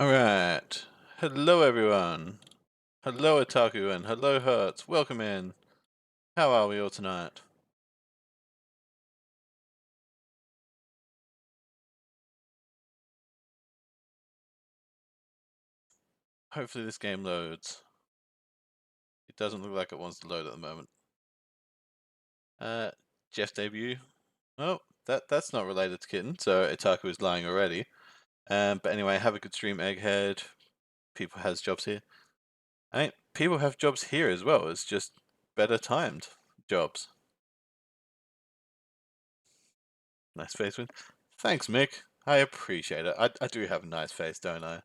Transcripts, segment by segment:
Alright. Hello everyone. Hello Otaku and hello Hertz. Welcome in. How are we all tonight? Hopefully this game loads. It doesn't look like it wants to load at the moment. Jeff debut. Oh, that's not related to Kitten, so Otaku is lying already. But anyway, have a good stream, Egghead. People has jobs here. I mean, people have jobs here as well. It's just better timed jobs. Nice face win. Thanks, Mick. I appreciate it. I do have a nice face, don't I?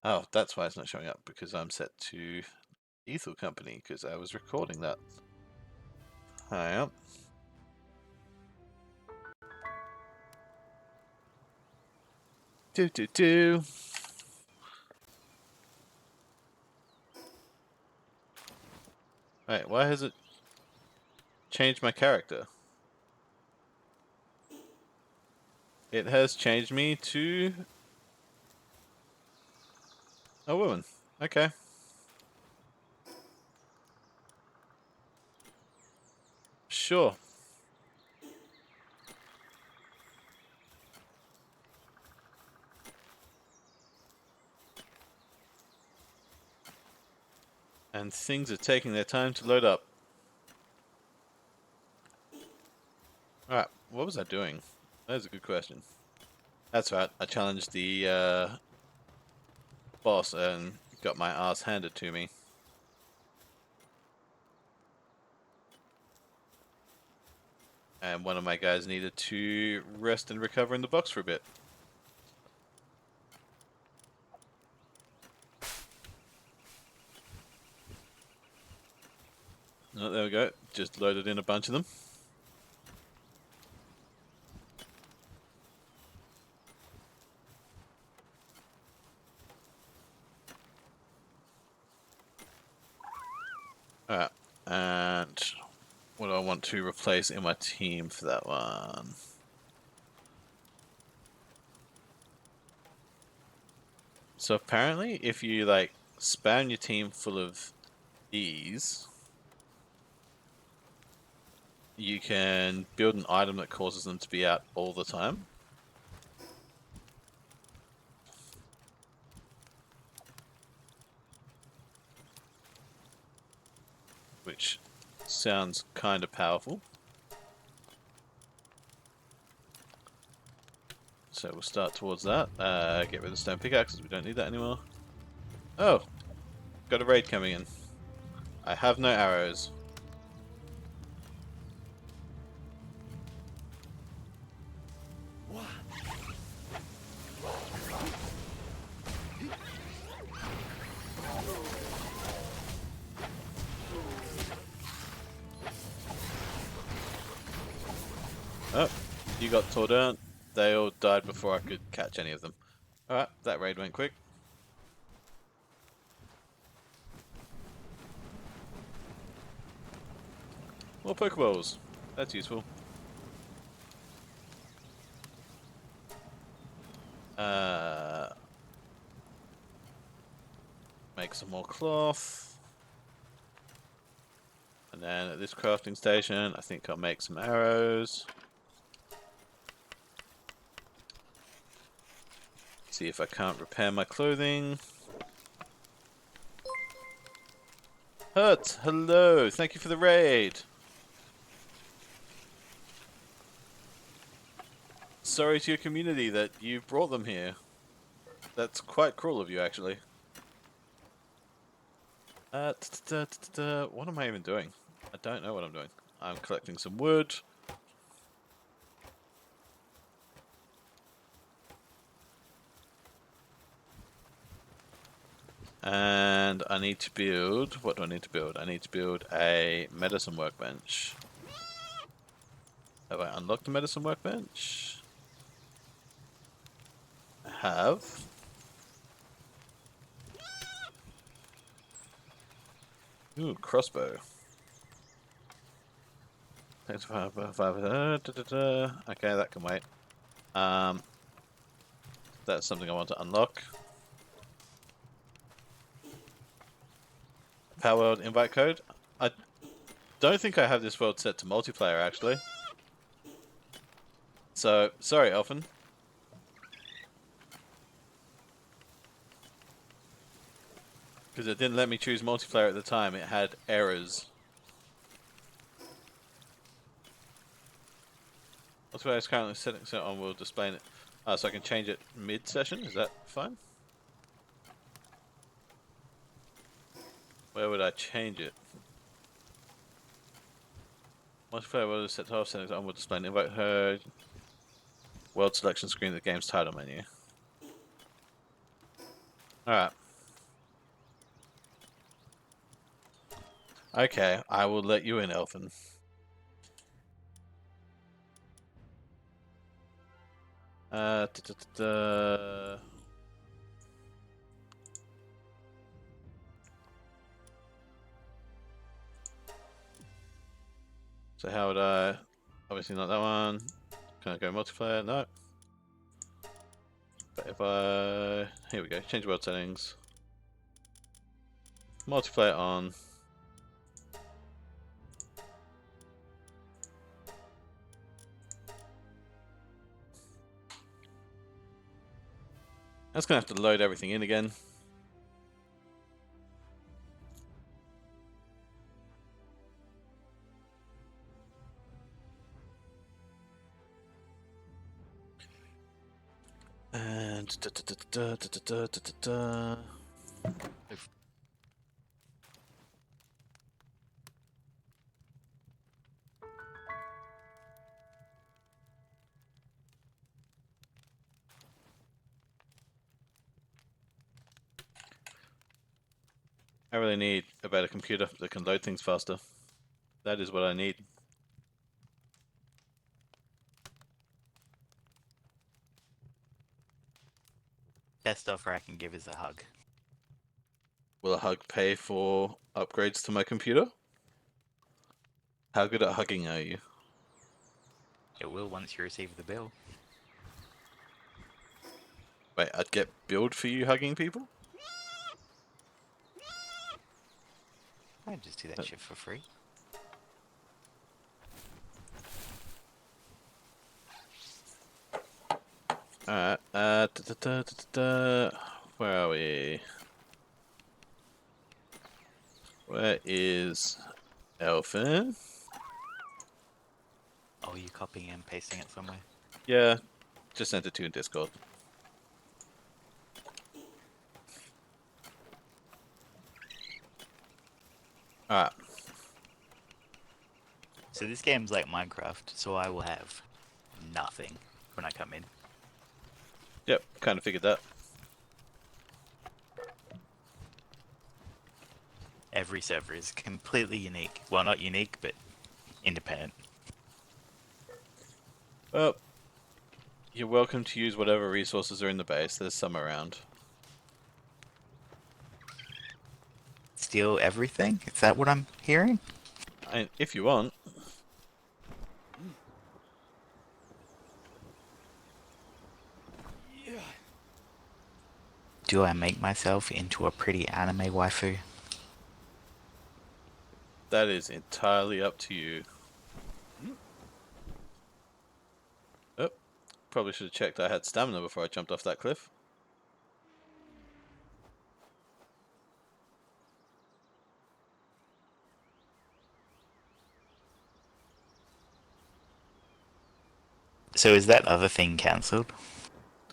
Oh, that's why it's not showing up, because I'm set to Ethel Company, because I was recording that. I am. Do. Right, why has it changed my character? It has changed me to a woman. Okay. Sure. And things are taking their time to load up. Alright, what was I doing? That is a good question. That's right, I challenged the boss and got my ass handed to me. And one of my guys needed to rest and recover in the box for a bit. Oh, there we go. Just loaded in a bunch of them. Alright, and what do I want to replace in my team for that one? So apparently, if you like spam your team full of these, you can build an item that causes them to be out all the time. Which sounds kind of powerful. So we'll start towards that. Get rid of the stone pickaxes, we don't need that anymore. Oh, got a raid coming in. I have no arrows. Oh, you got tore down. They all died before I could catch any of them. Alright, that raid went quick. More Pokeballs. That's useful. Make some more cloth. And then at this crafting station, I think I'll make some arrows. See if I can't repair my clothing. Hurt, hello, thank you for the raid. Sorry to your community that you brought them here. That's quite cruel of you, actually. What am I even doing? I don't know what I'm doing. I'm collecting some wood. And I need to build... What do I need to build? I need to build a medicine workbench. Have I unlocked the medicine workbench? I have. Ooh, crossbow. Thanks for 5. Okay, that can wait. That's something I want to unlock. Palword invite code. I don't think I have this world set to multiplayer, actually. So, sorry, Elfin. Because it didn't let me choose multiplayer at the time, it had errors. Multiplayer is currently set on, we'll display it. So I can change it mid-session, is that fine? Where would I change it? Multiplayer world is set to off, settings on, we'll display an invite her. World selection screen of the game's title menu. Alright. Okay, I will let you in, Elfin. So how would I... Obviously not that one. Can I go multiplayer? No. But if I... Here we go, change world settings. Multiplayer on. That's gonna have to load everything in again. And I really need a better computer that can load things faster. That is what I need. Best offer I can give is a hug. Will a hug pay for upgrades to my computer? How good at hugging are you? It will once you receive the bill. Wait, I'd get billed for you hugging people? I'd just do that shit for free. Alright, where are we? Where is Elfin? Oh, you copying and pasting it somewhere? Yeah, just sent it to you in Discord. Alright. So this game's like Minecraft, so I will have nothing when I come in. Yep, kind of figured that. Every server is completely unique. Well, not unique, but independent. Well, you're welcome to use whatever resources are in the base. There's some around. Steal everything? Is that what I'm hearing? And if you want. Do I make myself into a pretty anime waifu? That is entirely up to you. Oh, probably should have checked I had stamina before I jumped off that cliff. So is that other thing cancelled?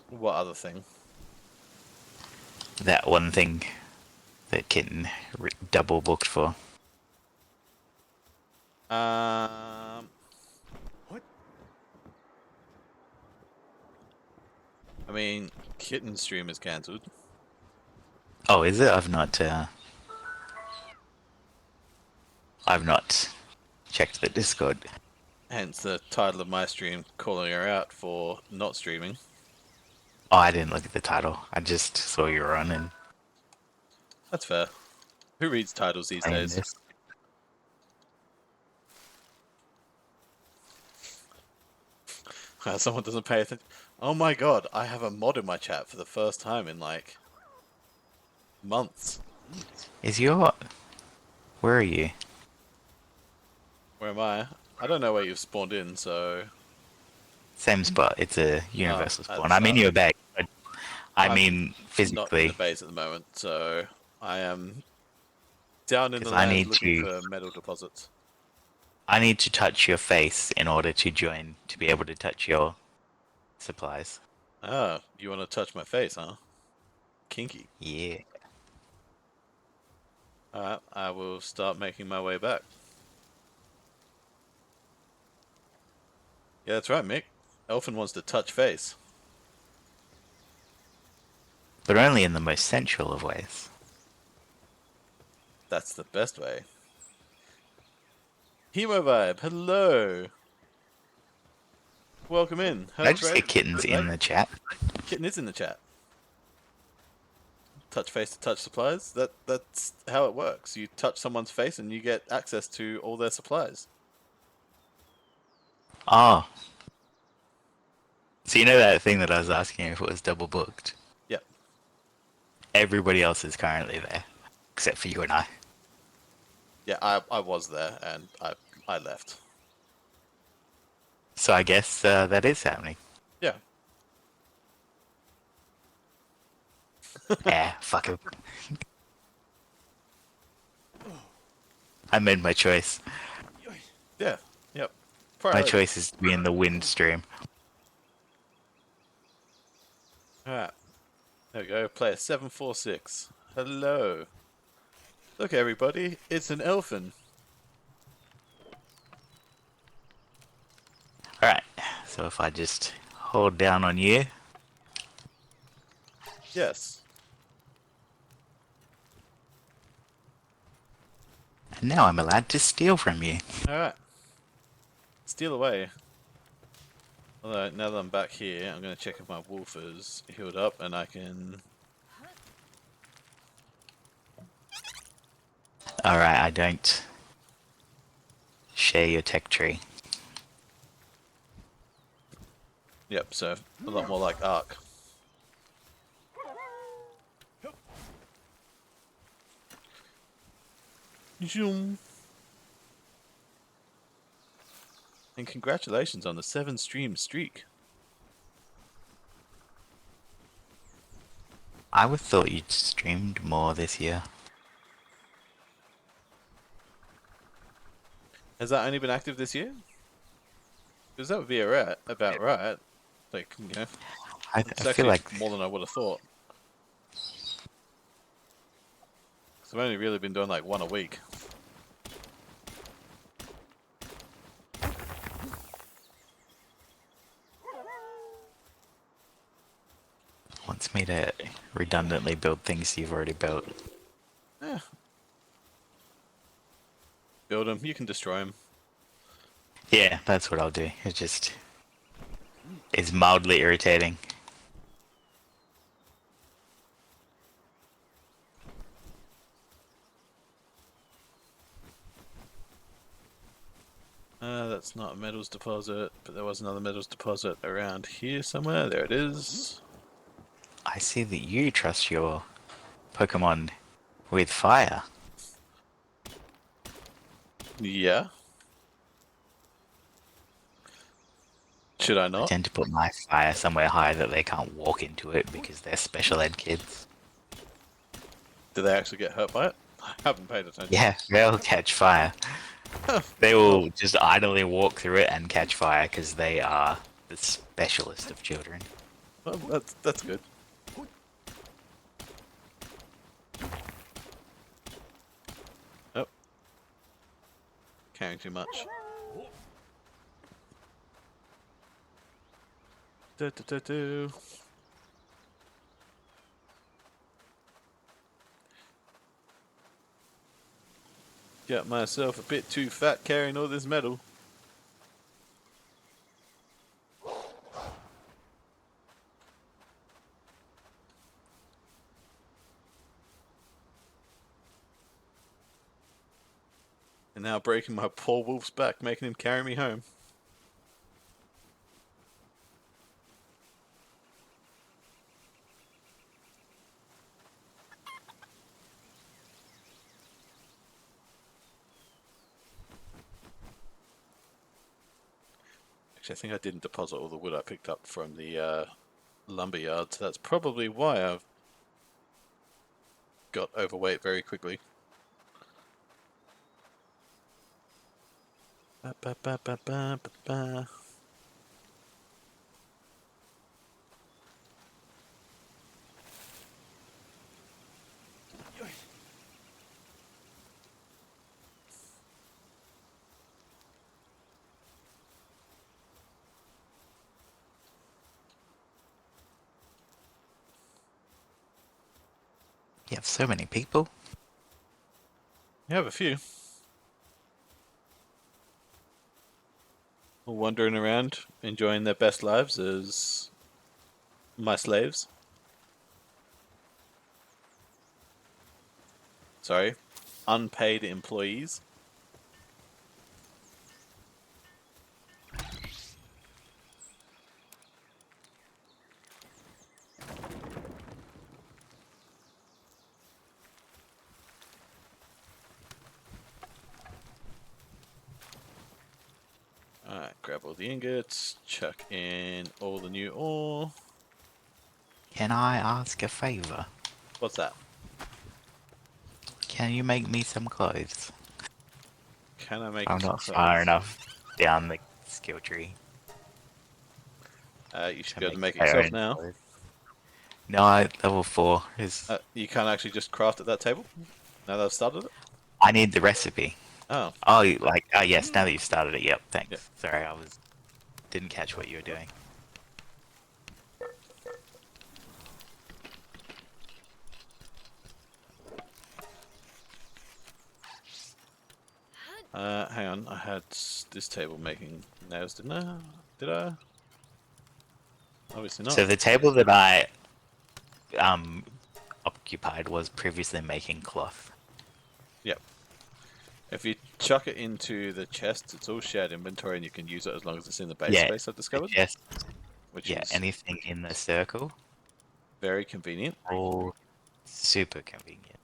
What other thing? That one thing that Kitten double booked for. What? I mean, Kitten stream is cancelled. Oh, is it? I've not checked the Discord. Hence the title of my stream calling her out for not streaming. Oh, I didn't look at the title. I just saw you were on and That's fair. Who reads titles these playing days? this. Someone doesn't pay attention. Oh my god, I have a mod in my chat for the first time in like months. Is your... Where are you? Where am I? I don't know where you've spawned in, so Same spot. It's a universal at the spawn. I'm in start. your base. But I I'm mean, not in the physically. base at the moment, so I am down in the Because I land need looking to... for metal deposits. I need to touch your face in order to join, to be able to touch your supplies. Ah, you want to touch my face, huh? Kinky. Yeah. Alright, I will start making my way back. Yeah, that's right, Mick. Elfin wants to touch face. But only in the most sensual of ways. That's the best way. Hemo Vibe, hello! Welcome in. Did I How's just get trade? kittens in the chat? Kitten is in the chat. Touch face to touch supplies. That's how it works. You touch someone's face and you get access to all their supplies. Oh. So you know that thing that I was asking if it was double booked? Yep. Everybody else is currently there. Except for you and I. Yeah, I was there and I left. So I guess that is happening. Yeah. Yeah, fuck it. I made my choice. Yeah. Yep. My Priority. choice is to be in the wind stream. Alright. There we go. Player 746. Hello. Look everybody, it's an elfin. Alright, so if I just hold down on you. Yes. And now I'm allowed to steal from you. Alright. Steal away. Although, now that I'm back here, I'm going to check if my wolf is healed up and I can... Alright, I don't share your tech tree. Yep, so a lot more like Ark. Zoom. And congratulations on the 7-stream streak. I would thought you'd streamed more this year. Has that only been active this year? Because that would be about right. Like, you know, I it's feel actually like... more than I would have thought. 'Cause I've only really been doing like one a week. Wants me to redundantly build things you've already built. Eh. Build them, you can destroy them. Yeah, that's what I'll do. It just is mildly irritating. That's not a metals deposit, but there was another metals deposit around here somewhere. There it is. I see that you trust your Pokemon with fire. Yeah. Should I I not? tend to put my fire somewhere high that they can't walk into it because they're special ed kids. Do they actually get hurt by it? I haven't paid attention. Yeah, they'll catch fire. They will just idly walk through it and catch fire because they are the specialist of children. Well, that's good. Oh. Carrying too much. Do, do, do, do. Got myself a bit too fat carrying all this metal. And now breaking my poor wolf's back, making him carry me home. Actually, I think I didn't deposit all the wood I picked up from the lumber yard, so that's probably why I've got overweight very quickly. Ba, ba, ba, ba, ba, ba, ba. You have so many people. You have a few. All wandering around, enjoying their best lives as my slaves. Sorry, unpaid employees. Alright, grab all the ingots, chuck in all the new ore. Can I ask a favor? What's that? Can you make me some clothes? Can I make you I'm some not far clothes? enough down the skill tree You should to be able to make make it my yourself own now. clothes. No, level 4 is. You can't actually just craft at that table? Now that I've started it? I need the recipe. Oh, Oh, oh yes. Now that you've started it, yep. yeah. Thanks. Sorry, didn't catch what you were doing. Hang on, I had this table making nails, didn't I? Did I? Obviously So not. the table that I um occupied was previously making cloth. Yep. If you chuck it into the chest, it's all shared inventory and you can use it as long as it's in the base Yeah, space I've the discovered, chest. which Yeah, is anything in the circle, very convenient. all super convenient.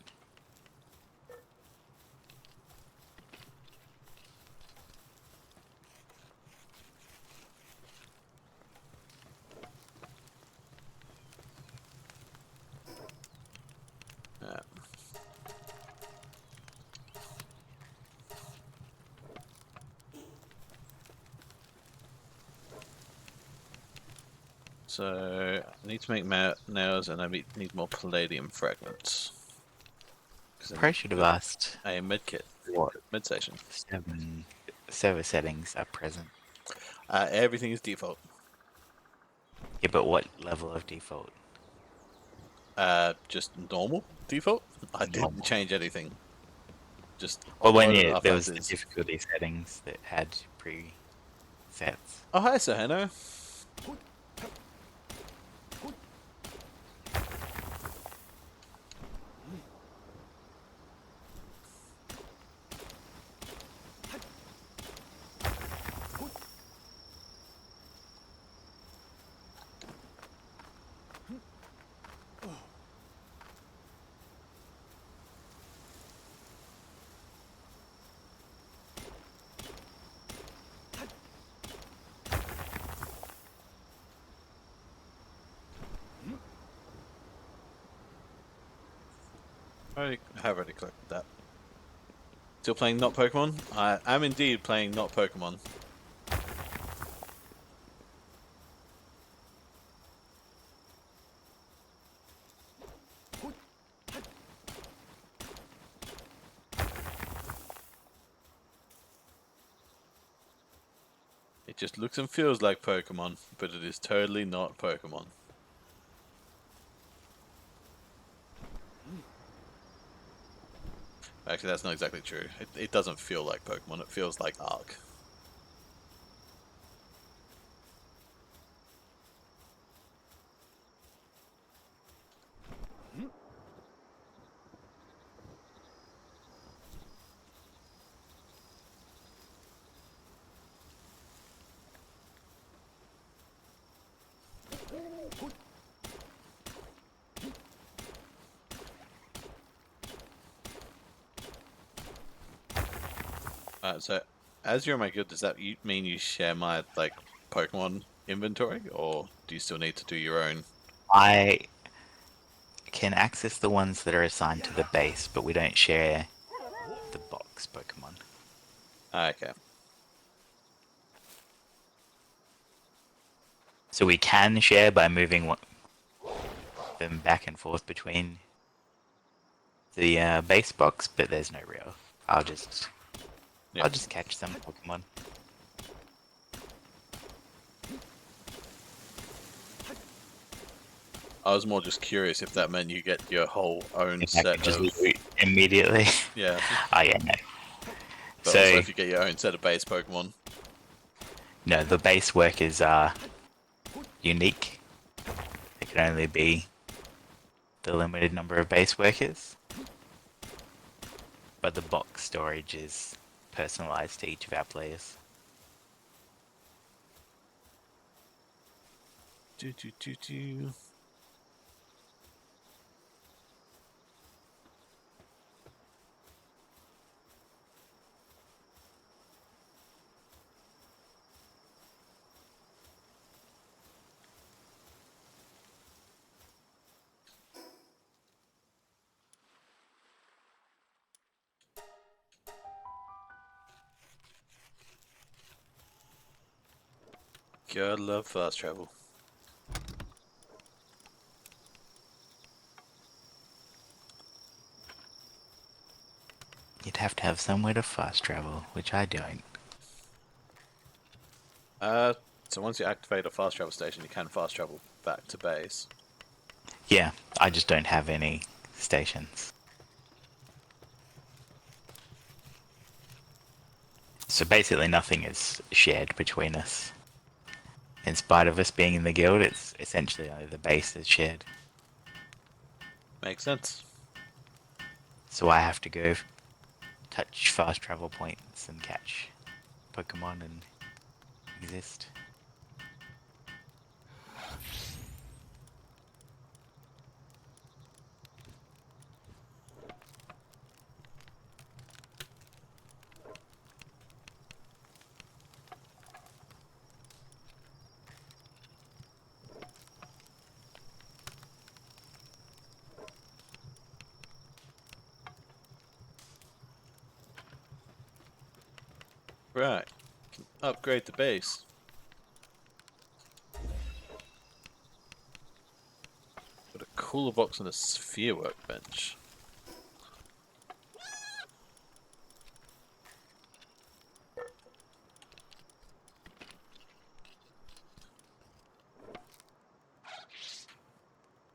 Uh, so I need to make nails and I need more palladium fragments. Because I Probably need should have asked a medkit, what mid station. 7 server settings are present. Everything is default. Yeah, but what level of default? Just normal default. I didn't Normal. change anything. Just Well, when loaded it up there as was the is. difficulty settings that had presets. Oh, hi, Sir Hanno. I have already collected that. Still playing not Pokemon? I am indeed playing not Pokemon. It just looks and feels like Pokemon, but it is totally not Pokemon. Actually, that's not exactly true. It doesn't feel like Pokemon, it feels like Ark. So, as you're my guild, does that mean you share my, like, Pokemon inventory, or do you still need to do your own? I can access the ones that are assigned to the base, but we don't share the box Pokemon. Okay. So we can share by moving them back and forth between the base box, but there's no real. I'll just Yeah. I'll just catch some Pokemon. I was more just curious if that meant you get your whole own If I set could just of loot immediately. yeah, Oh yeah, no. but also So if you get your own set of base Pokemon. no, the base workers are unique. There can only be the limited number of base workers, but the box storage is personalized to each of our players. Do, do, do, do. God love fast travel. You'd have to have somewhere to fast travel, which I don't. Uh, so once you activate a fast travel station, you can fast travel back to base. Yeah, I just don't have any stations. So basically nothing is shared between us. In spite of us being in the guild, it's essentially only the base that's shared. Makes sense. So I have to go touch fast travel points and catch Pokemon and exist. Right. Can upgrade the base. Got a cooler box and a sphere workbench.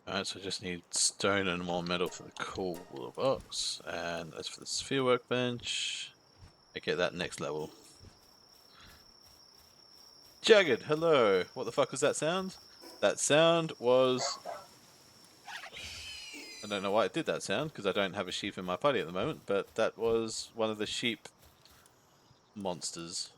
Alright, so I just need stone and more metal for the cooler box. And as for the sphere workbench, I get that next level. Jagged, hello! What the fuck was that sound? That sound was... I don't know why it did that sound, because I don't have a sheep in my party at the moment, but that was one of the sheep monsters.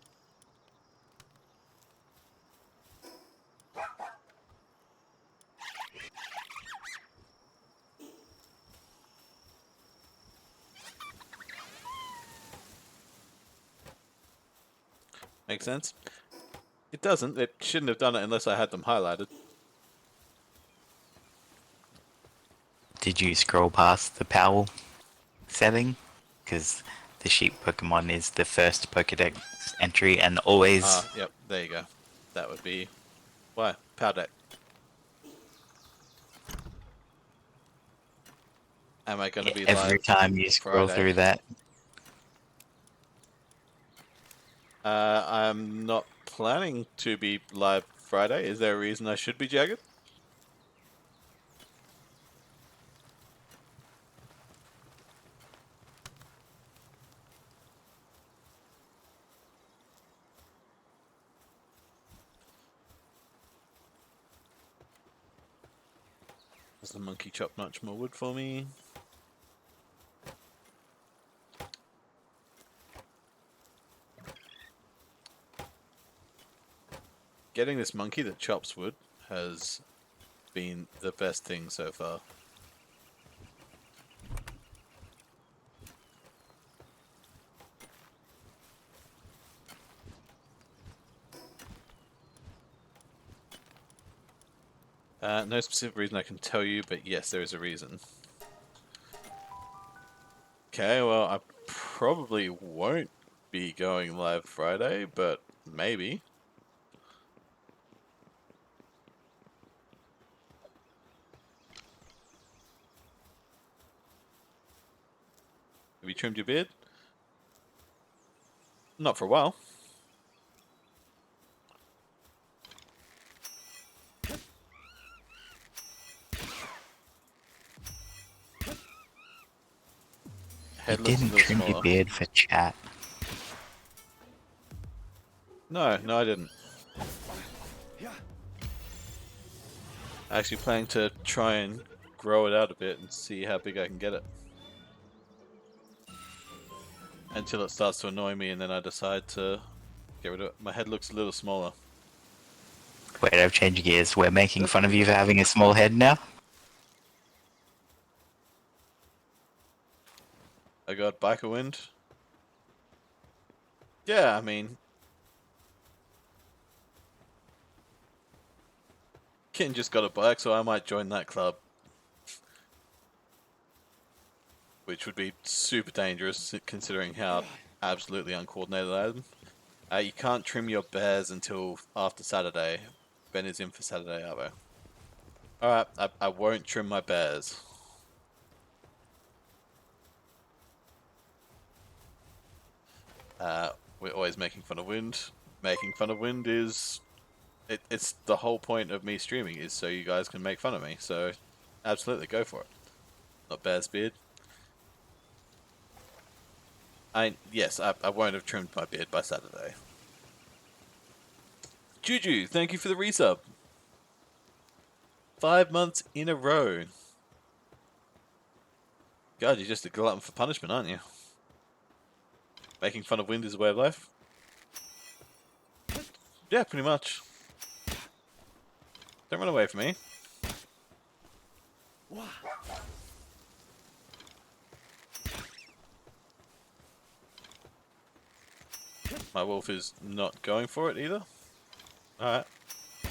Make sense? It doesn't. It shouldn't have done it unless I had them highlighted. Did you scroll past the Powell setting? Because the sheep Pokemon is the first Pokedex entry and always Ah, yep, there you go. That would be... Why? Power deck. Am I going to be every live time you scroll Friday? through that. I'm not planning to be live Friday. Is there a reason I should be, Jagged? Does the monkey chop much more wood for me? Getting this monkey that chops wood has been the best thing so far. No specific reason I can tell you, but yes, there is a reason. Okay, well, I probably won't be going live Friday, but maybe. Have you trimmed your beard? Not for a while. You Head looks a didn't little trim your smaller. beard for chat. No, I didn't. Actually planning to try and grow it out a bit and see how big I can get it. Until it starts to annoy me and then I decide to get rid of it. My head looks a little smaller. Wait, I've changed gears. We're making That's fun of okay. you for having a small head now? I got biker wind. Yeah, I mean, Kitten just got a bike, so I might join that club. Which would be super dangerous considering how absolutely uncoordinated I am. You can't trim your bears until after Saturday. Ben is in for Saturday, Arvo. Alright, I won't trim my bears. We're always making fun of wind. Making fun of wind is... it's the whole point of me streaming is so you guys can make fun of me. So, absolutely, go for it. Not bear's beard. Yes, I won't have trimmed my beard by Saturday. Juju, thank you for the resub. 5 months in a row. God, you're just a glutton for punishment, aren't you? Making fun of wind is a way of life? Yeah, pretty much. Don't run away from me. My wolf is not going for it either. Alright.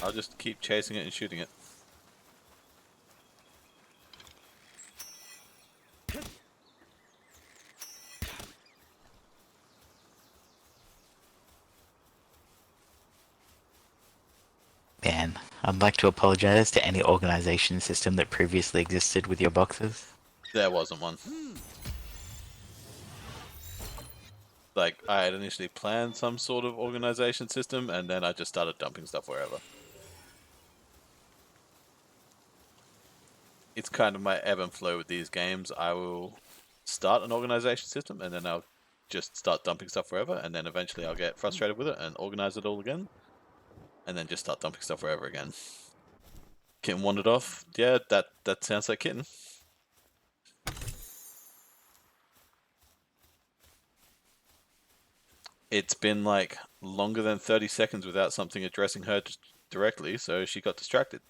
I'll just keep chasing it and shooting it. Man, I'd like to apologize to any organization system that previously existed with your boxes. There wasn't one. Like, I had initially planned some sort of organization system, and then I just started dumping stuff wherever. It's kind of my ebb and flow with these games. I will start an organization system, and then I'll just start dumping stuff wherever, and then eventually I'll get frustrated with it and organize it all again, and then just start dumping stuff wherever again. Kitten wandered off. Yeah, that sounds like Kitten. It's been like longer than 30 seconds without something addressing her directly, so she got distracted.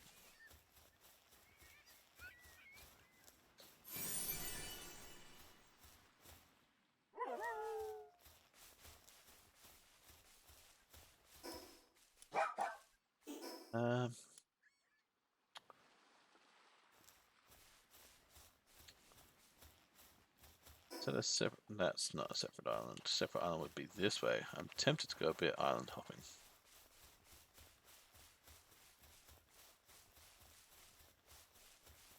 Um, is that a separate? That's not a separate island. Separate island would be this way. I'm tempted to go a bit island hopping.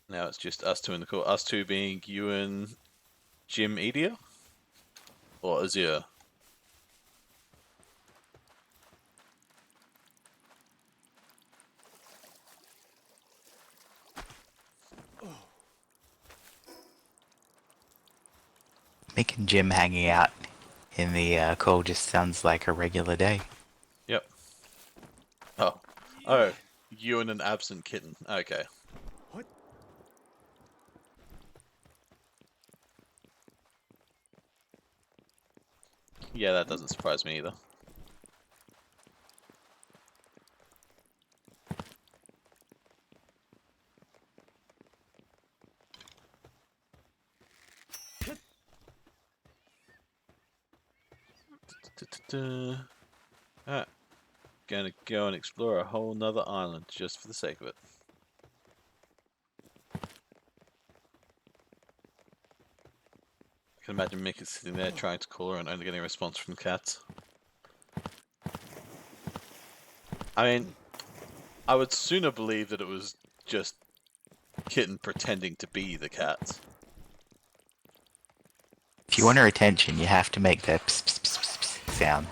Now it's just us two in the call. Us two being you and Jim Edia? Or Azure? Mick and Jim hanging out in the call just sounds like a regular day. Yep. Oh. Oh. You and an absent kitten. Okay. Yeah, that doesn't surprise me either. Alright. Gonna go and explore a whole nother island just for the sake of it. can imagine Mick is sitting there trying to call her and only getting a response from cats. I mean, I would sooner believe that it was just Kitten pretending to be the cat. If you want her attention, you have to make that pss, pss, pss, pss, pss sound.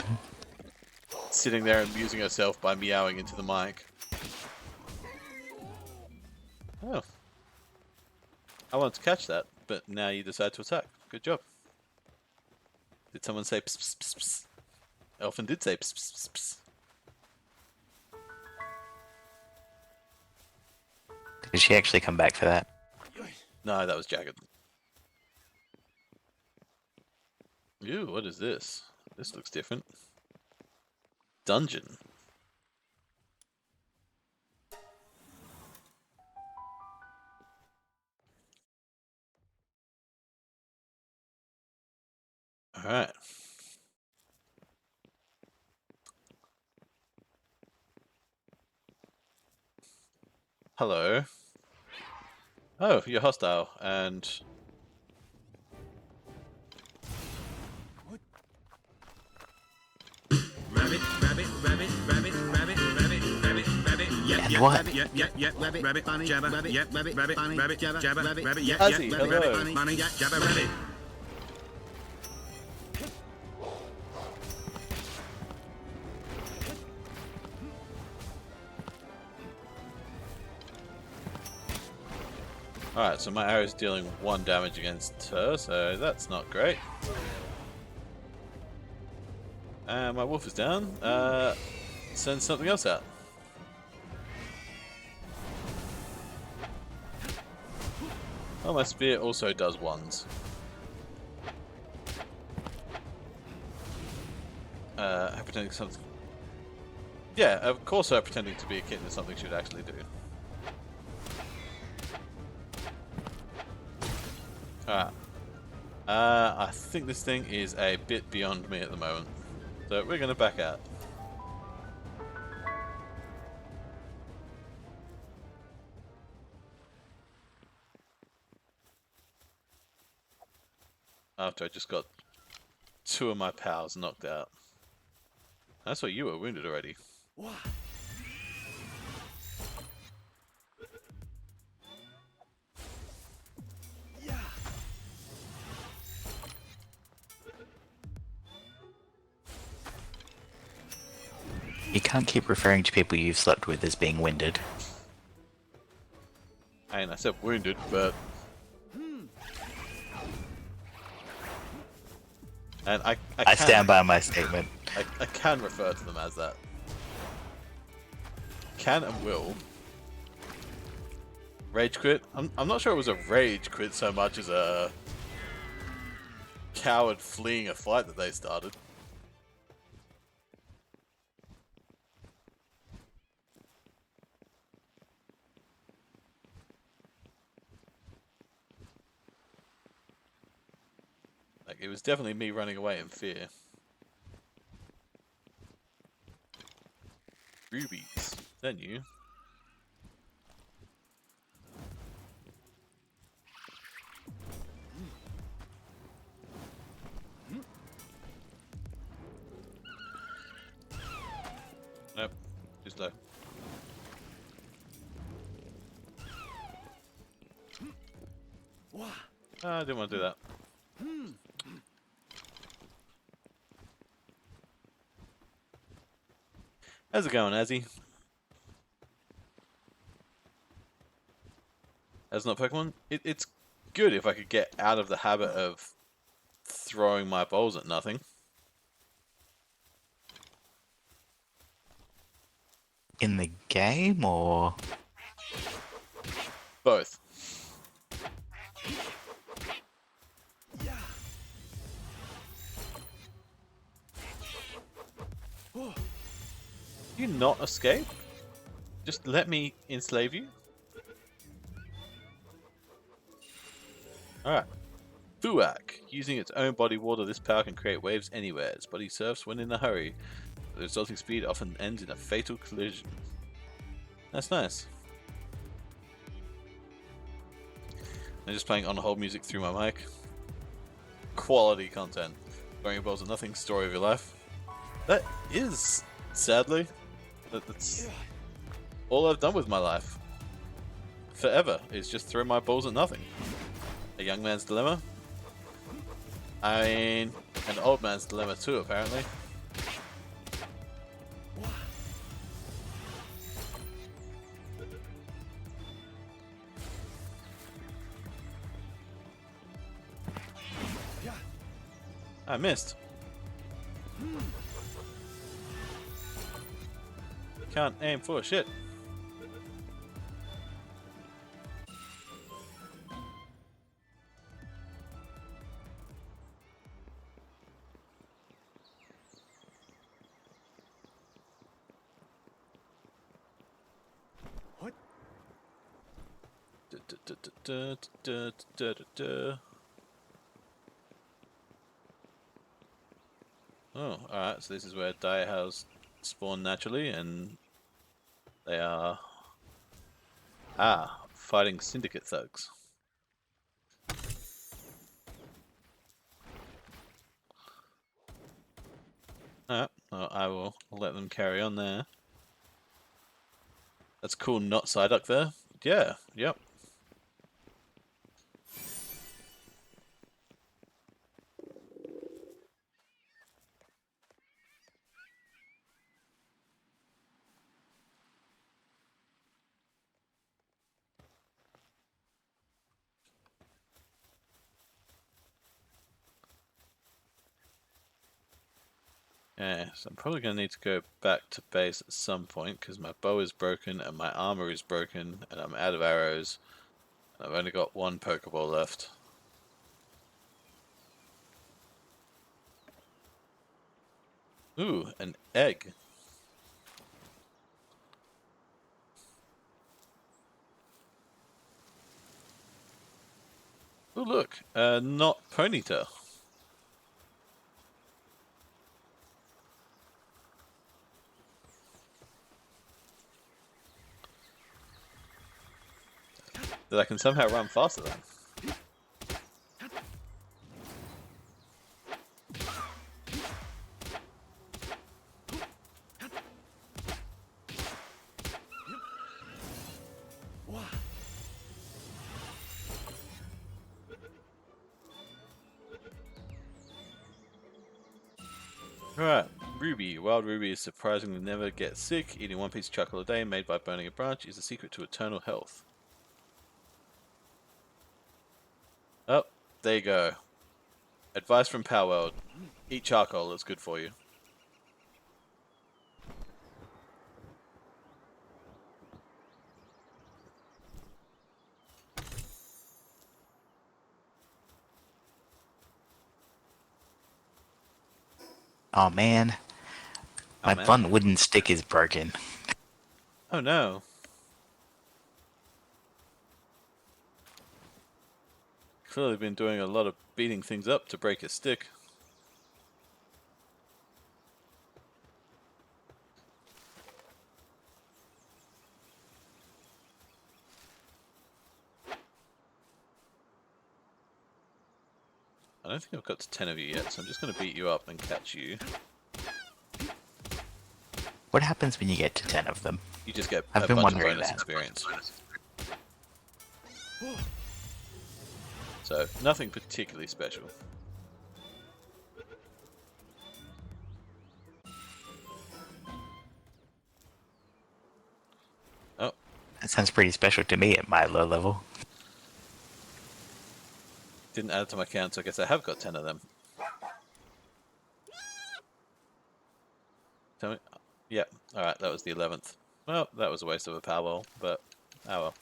Sitting there and amusing herself by meowing into the mic. Oh. I wanted to catch that, but now you decide to attack. Good job. Did someone say pss, pss, pss, pss? Elfin did say pss, pss, pss, pss. Did she actually come back for that? No, that was Jagged. Ew, what is this? This looks different. Dungeon. Alright. Hello. Oh, you're hostile, and... Rabbit, rabbit, rabbit, rabbit, rabbit, rabbit, rabbit, rabbit, yeah, And what? rabbit, yeah, rabbit, rabbit, bunny, jabber, rabbit, yeah, rabbit, rabbit, bunny, rabbit, jabber, rabbit, rabbit, yeah, Ozzy, rabbit, hello. rabbit, bunny, bunny, yeah, jabber, rabbit. Alright, so my arrow's dealing 1 damage against her, so that's not great. And my wolf is down. Send something else out. Oh, my spear also does 1s. Her pretending something... Yeah, of course her pretending to be a kitten is something she would actually do. Alright. I think this thing is a bit beyond me at the moment. So we're going to back out. After I just got 2 of my pals knocked out. That's why you were wounded already. You can't keep referring to people you've slept with as being winded. And I said wounded, but... And I I stand by my statement. I can refer to them as that. Can and will. Rage quit? I'm not sure it was a rage quit so much as a coward fleeing a fight that they started. Like, it was definitely me running away in fear. Rubies. Then you. Nope. Too slow. I didn't want to do that. How's it going, Azzy? As not Pokemon? It's good if I could get out of the habit of throwing my balls at nothing. In the game, or...? Both. You not escape? Just let me enslave you? Alright. Fuak. Using its own body water, this power can create waves anywhere. Its body surfs when in a hurry. The resulting speed often ends in a fatal collision. That's nice. I'm just playing on hold music through my mic. quality content. Throwing your balls at nothing, story of your life. That is, sadly, that's all I've done with my life. Forever is just throw my balls at nothing. A young man's dilemma. I mean, an old man's dilemma too, apparently. I missed. Can't aim for shit. What? Oh, alright, so this is where Direhouse spawn naturally, and they are... fighting Syndicate thugs. Alright, well, I will let them carry on there. That's cool, not Psyduck there. Yeah, yep. Yeah, so I'm probably going to need to go back to base at some point because my bow is broken and my armor is broken and I'm out of arrows and I've only got one Pokeball left. Ooh, an egg. Ooh, look, not Ponyta. That I can somehow run faster than. Alright, Ruby. Wild Ruby is surprisingly never gets sick. Eating one piece of chocolate a day made by burning a branch is the secret to eternal health. Oh, there you go. Advice from palword. Eat charcoal, it's good for you. Oh man, Oh my man. blunt wooden stick is broken. Oh no. Clearly been doing a lot of beating things up to break his stick. I don't think I've got to 10 of you yet, so I'm just going to beat you up and catch you. What happens when you get to 10 of them? You just get I've a been bunch of wondering bonus that. experience. So, nothing particularly special. Oh, That sounds pretty special to me at my low level. didn't add it to my count, so I guess I have got 10 of them. Tell me. Yeah, alright, that was the 11th. Well, that was a waste of a Powerball, but oh well.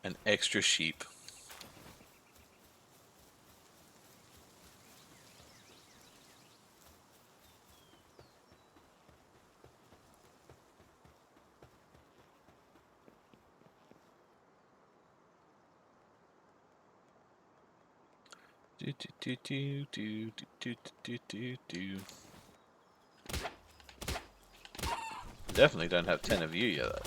An extra sheep. Do do do do do do do do do do. definitely don't have 10 of you yet.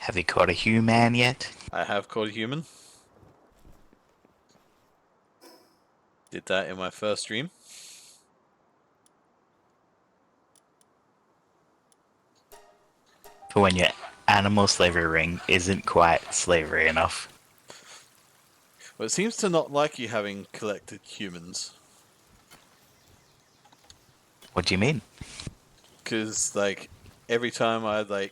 Have you caught a human yet? I have caught a human. Did that in my first stream. For when your animal slavery ring isn't quite slavery enough. Well, it seems to not like you having collected humans. What do you mean? Because, like, every time I,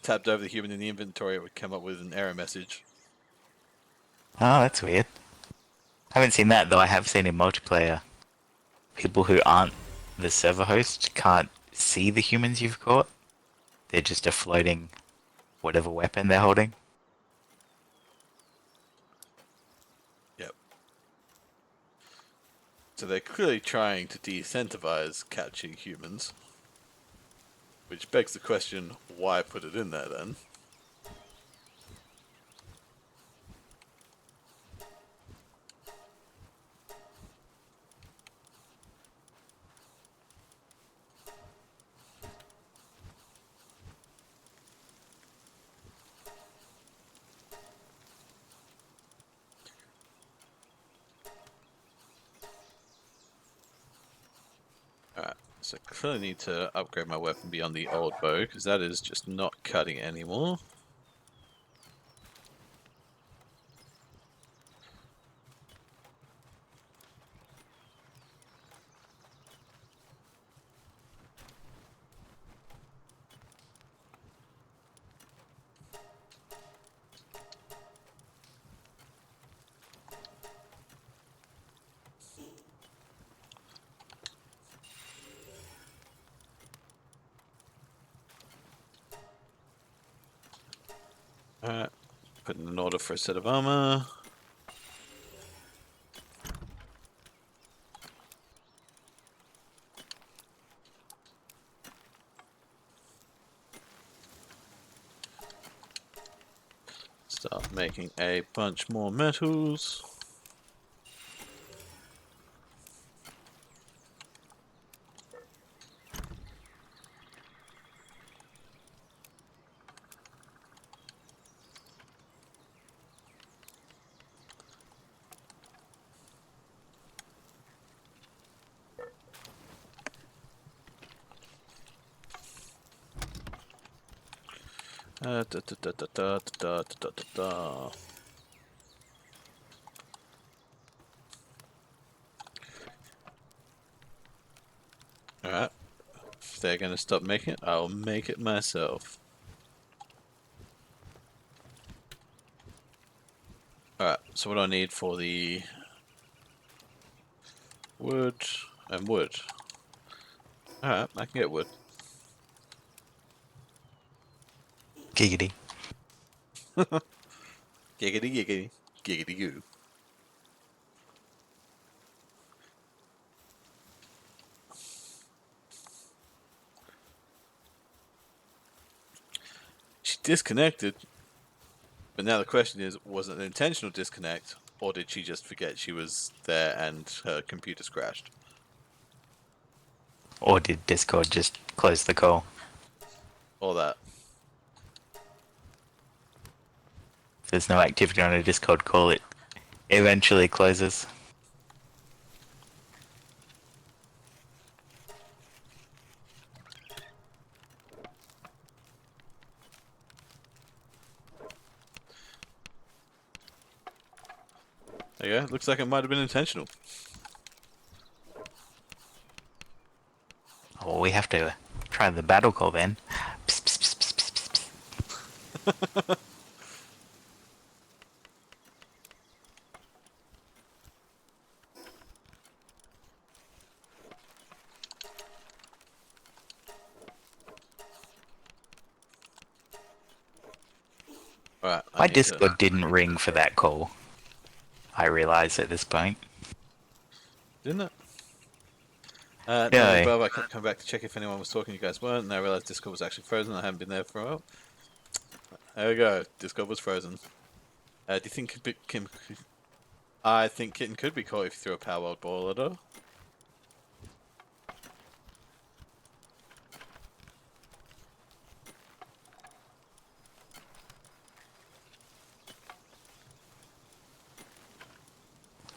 tapped over the human in the inventory, it would come up with an error message. Oh, that's weird. I haven't seen that, though I have seen in multiplayer. People who aren't the server host can't see the humans you've caught. They're just a floating whatever weapon they're holding. Yep. So they're clearly trying to de-incentivize catching humans. Which begs the question, why put it in there then? Alright, so I clearly need to upgrade my weapon beyond the old bow, because that is just not cutting anymore. Alright, put in an order for a set of armor. Start making a bunch more metals. Da, da, da, da, da, da, da, da, da, da. Alright. If they're gonna stop making it, I'll make it myself. Alright, so what do I need for the wood and wood? Alright, I can get wood. Giggity. Giggity giggity, giggity goo. She disconnected, but now the question is, was it an intentional disconnect, or did she just forget she was there and her computer's crashed? Or did Discord just close the call? Or that. If there's no activity on a Discord call, it eventually closes. There you go, looks like it might have been intentional. Well, we have to try the battle call then. Psst, psst, psst, psst, psst, psst. Alright, I My need to... Discord didn't ring for that call. I realise at this point. Didn't it? Normally No. above, I kept coming back to check if anyone was talking. You guys weren't, and I realized Discord was actually frozen. I haven't been there for a while. There we go. Discord was frozen. Do you think Kim? I think Kitten could be caught if you threw a palword ball at her.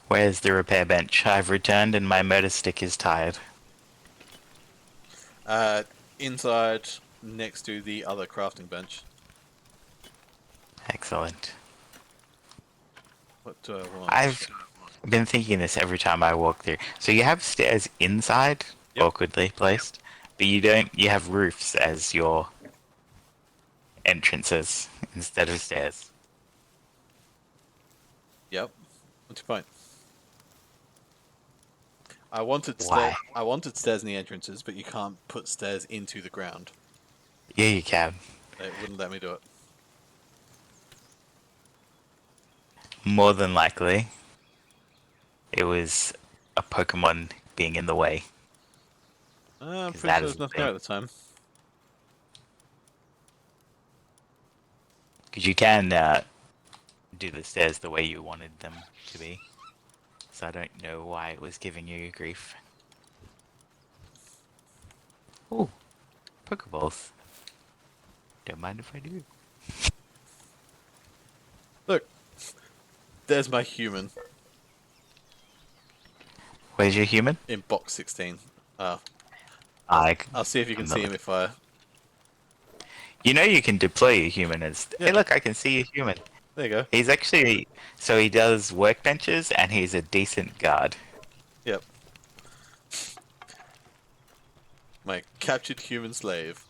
Where's the repair bench? I've returned and my motor stick is tired. Inside, next to the other crafting bench. Excellent. What do I want? I've been thinking this every time I walk through. So you have stairs inside, Yep. awkwardly placed, but you don't. You have roofs as your entrances instead of stairs. Yep. What's your point? I Why? wanted stairs in the entrances, but you can't put stairs into the ground. Yeah, you can. They wouldn't let me do it. More than likely, it was a Pokemon being in the way. I'm 'Cause pretty that sure is there's the nothing there thing. at the time. Because you can do the stairs the way you wanted them to be. So I don't know why it was giving you grief. Ooh, Pokeballs. Don't mind if I do. Look, there's my human Where's your human? in box 16. Uh, I, I'll see if you can I'm not see him looking. if I. You know you can deploy your human as. Hey, Yeah, look, I can see your human. there you go. He's actually. So he does workbenches and he's a decent guard. Yep, my captured human slave.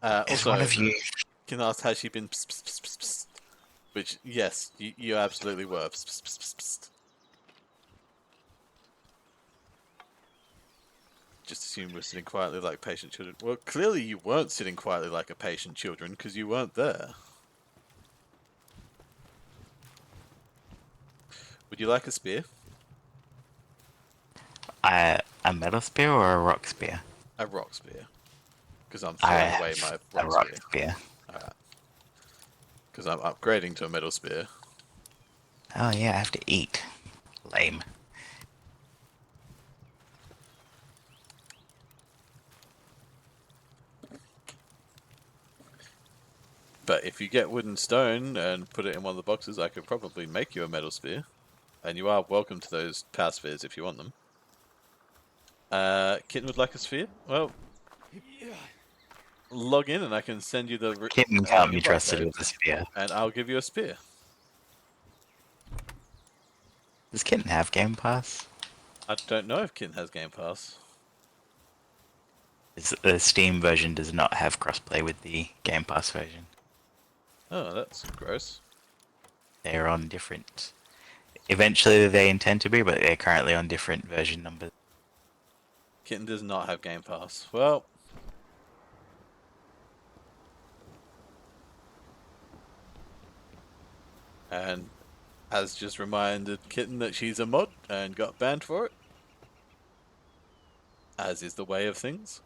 Is one Also, of you. can ask has she been? Psst, psst, psst, psst, psst. Which yes, you absolutely were. Psst, psst, psst, psst, psst. Just assume we're sitting quietly like patient children. Well, clearly you weren't sitting quietly like a patient children because you weren't there. Would you like a spear? A metal spear or a rock spear? A rock spear. Because I'm I throwing away have my a rock rock spear. spear. Alright. Because I'm upgrading to a metal spear. Oh yeah, I have to eat. Lame. But if you get wood and stone and put it in one of the boxes, I could probably make you a metal spear. And you are welcome to those power spheres if you want them. Kitten would like a sphere? Well, log in and I can send you the Kitten can't be invite trusted code, with a spear. and I'll give you a spear. Does Kitten have Game Pass? I don't know if Kitten has Game Pass. The Steam version does not have crossplay with the Game Pass version. Oh, that's gross. They're on different. Eventually, they intend to be, but they're currently on different version numbers. Kitten does not have Game Pass. Well, and has just reminded Kitten that she's a mod and got banned for it. As is the way of things.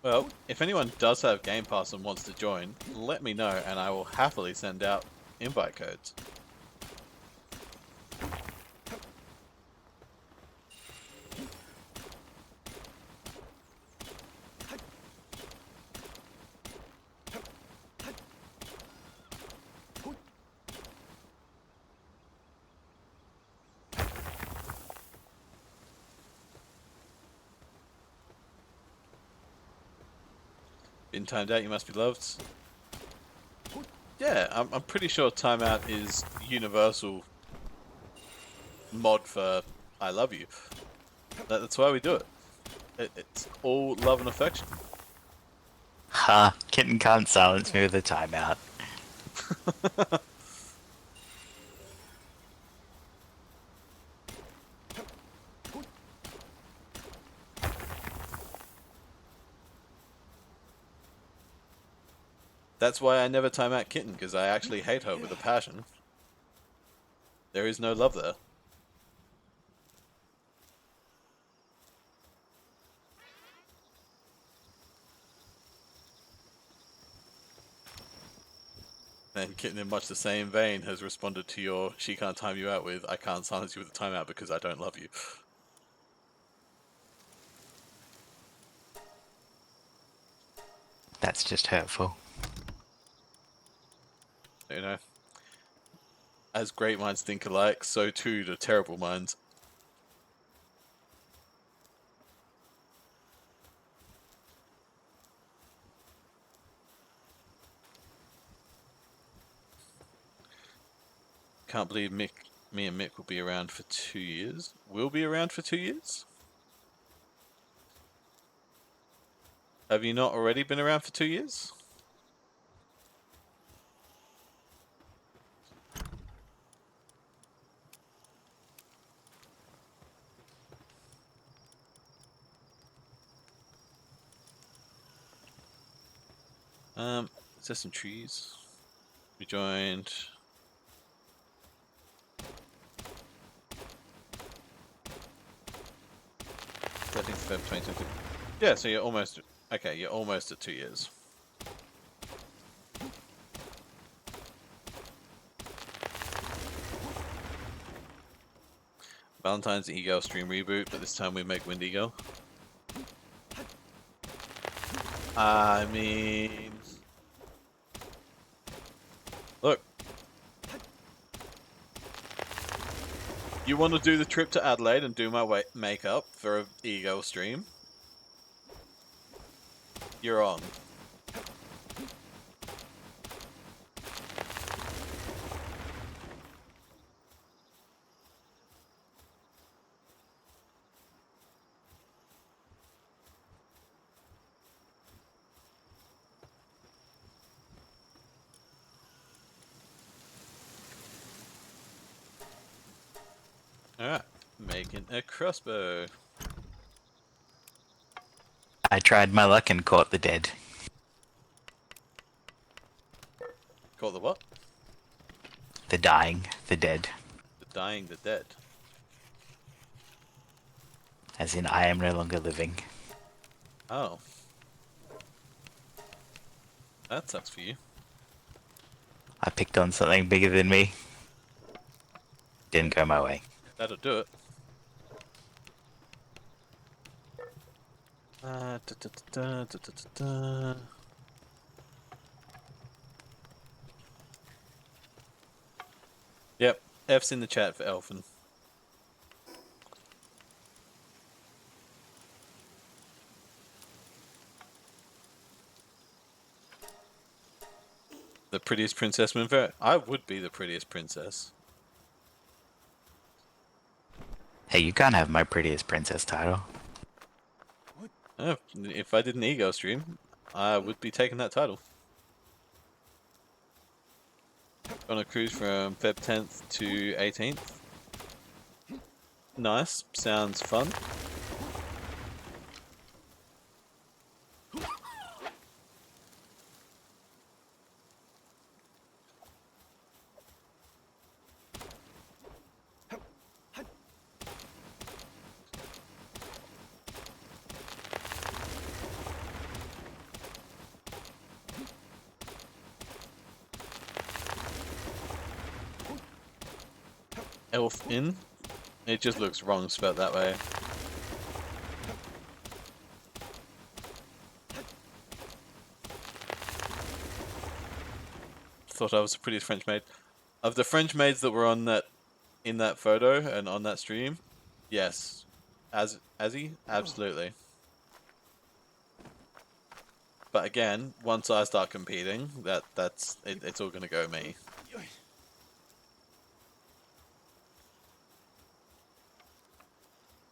Well, if anyone does have Game Pass and wants to join, let me know and I will happily send out invite codes. Been timed out, you must be loved. Yeah, I'm pretty sure timeout is universal mod for I love you. That's why we do it. It's all love and affection. Ha! Kitten can't silence me with a timeout. That's why I never time out Kitten, because I actually hate her with a passion. There is no love there. And Kitten, in much the same vein, has responded to your "she can't time you out" with "I can't silence you with a timeout because I don't love you." That's just hurtful. You know, as great minds think alike, so too do terrible minds. Can't believe me and Mick will be around for 2 years. We'll be around for 2 years? Have you not already been around for 2 years? Is there some trees? We joined 13th Feb 2022. Yeah, so you're almost okay, you're almost at 2 years. Valentine's Eagle stream reboot, but this time we make Wind Eagle. I mean, look, you want to do the trip to Adelaide and do my makeup for a Eagle stream? You're on. Alright, making a crossbow. I tried my luck and caught the dead. Call the what? The dying, the dead. The dying, the dead. As in, I am no longer living. Oh. That sucks for you. I picked on something bigger than me. Didn't go my way. That'll do it. Da, da, da, da, da, da, da. Yep, F's in the chat for Elfin. The prettiest princess Moonfair? I would be the prettiest princess. Hey, you can't have my prettiest princess title. Oh, if I did an ego stream, I would be taking that title. On a cruise from Feb 10th to 18th. Nice, sounds fun. Elf in? It just looks wrong spelled that way. Thought I was the prettiest French maid. Of the French maids that were on that in that photo and on that stream, yes. Azzy? Absolutely. But again, once I start competing, it's all gonna go me.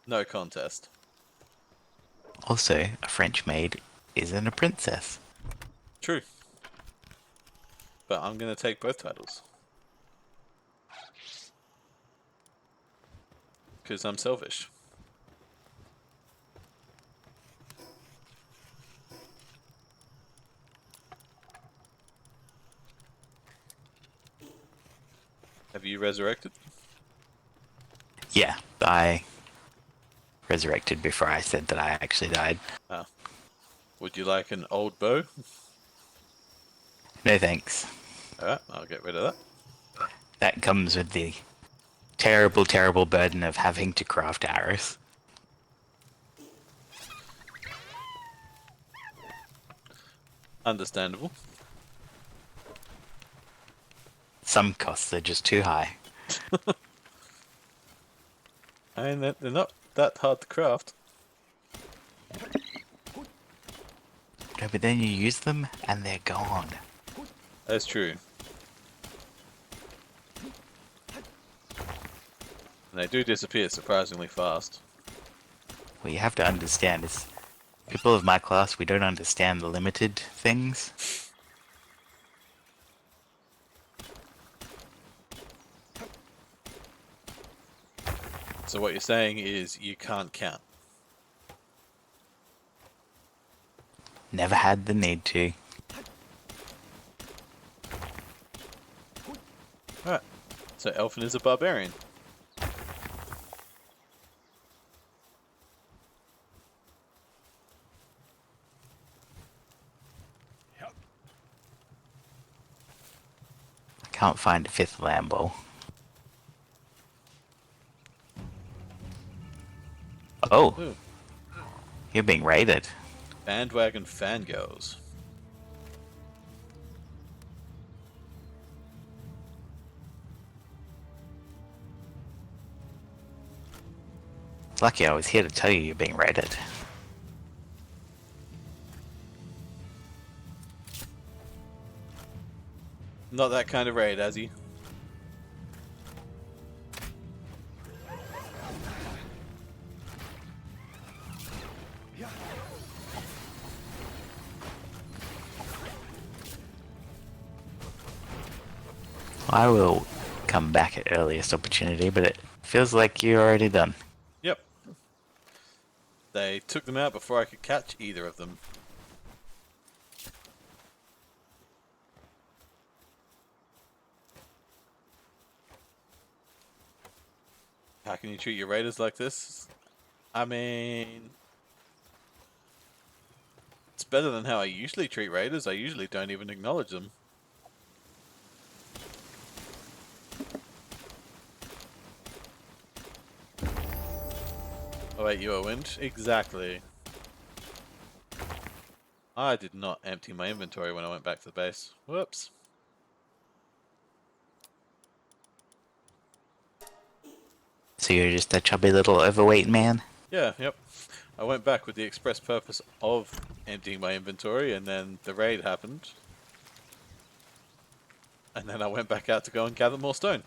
No contest. Also, a French maid isn't a princess. True. But I'm gonna take both titles. Because I'm selfish. Have you resurrected? Yeah, I resurrected before I said that I actually died. Ah. Would you like an old bow? No thanks. Alright, I'll get rid of that. That comes with the terrible, terrible burden of having to craft arrows. Understandable. Some costs are just too high. And they're not that hard to craft. No, but then you use them and they're gone. That's true. And they do disappear surprisingly fast. What you have to understand is, people of my class, we don't understand the limited things. So what you're saying is you can't count. Never had the need to. Alright. So Elfin is a barbarian. I can't find a fifth Lambo. Oh, Ooh. you're being raided. Bandwagon fangirls. It's lucky I was here to tell you you're being raided. Not that kind of raid, has he? I will come back at earliest opportunity, but it feels like you're already done. Yep. They took them out before I could catch either of them. How can you treat your raiders like this? I mean, it's better than how I usually treat raiders. I usually don't even acknowledge them. Oh wait, you are wind? Exactly. I did not empty my inventory when I went back to the base. Whoops. So you're just a chubby little overweight man? Yeah, yep. I went back with the express purpose of emptying my inventory, and then the raid happened. And then I went back out to go and gather more stone.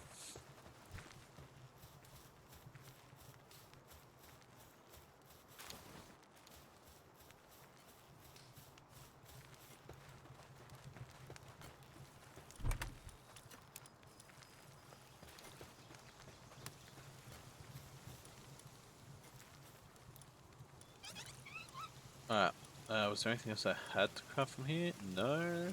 Alright. Was there anything else I had to craft from here? No.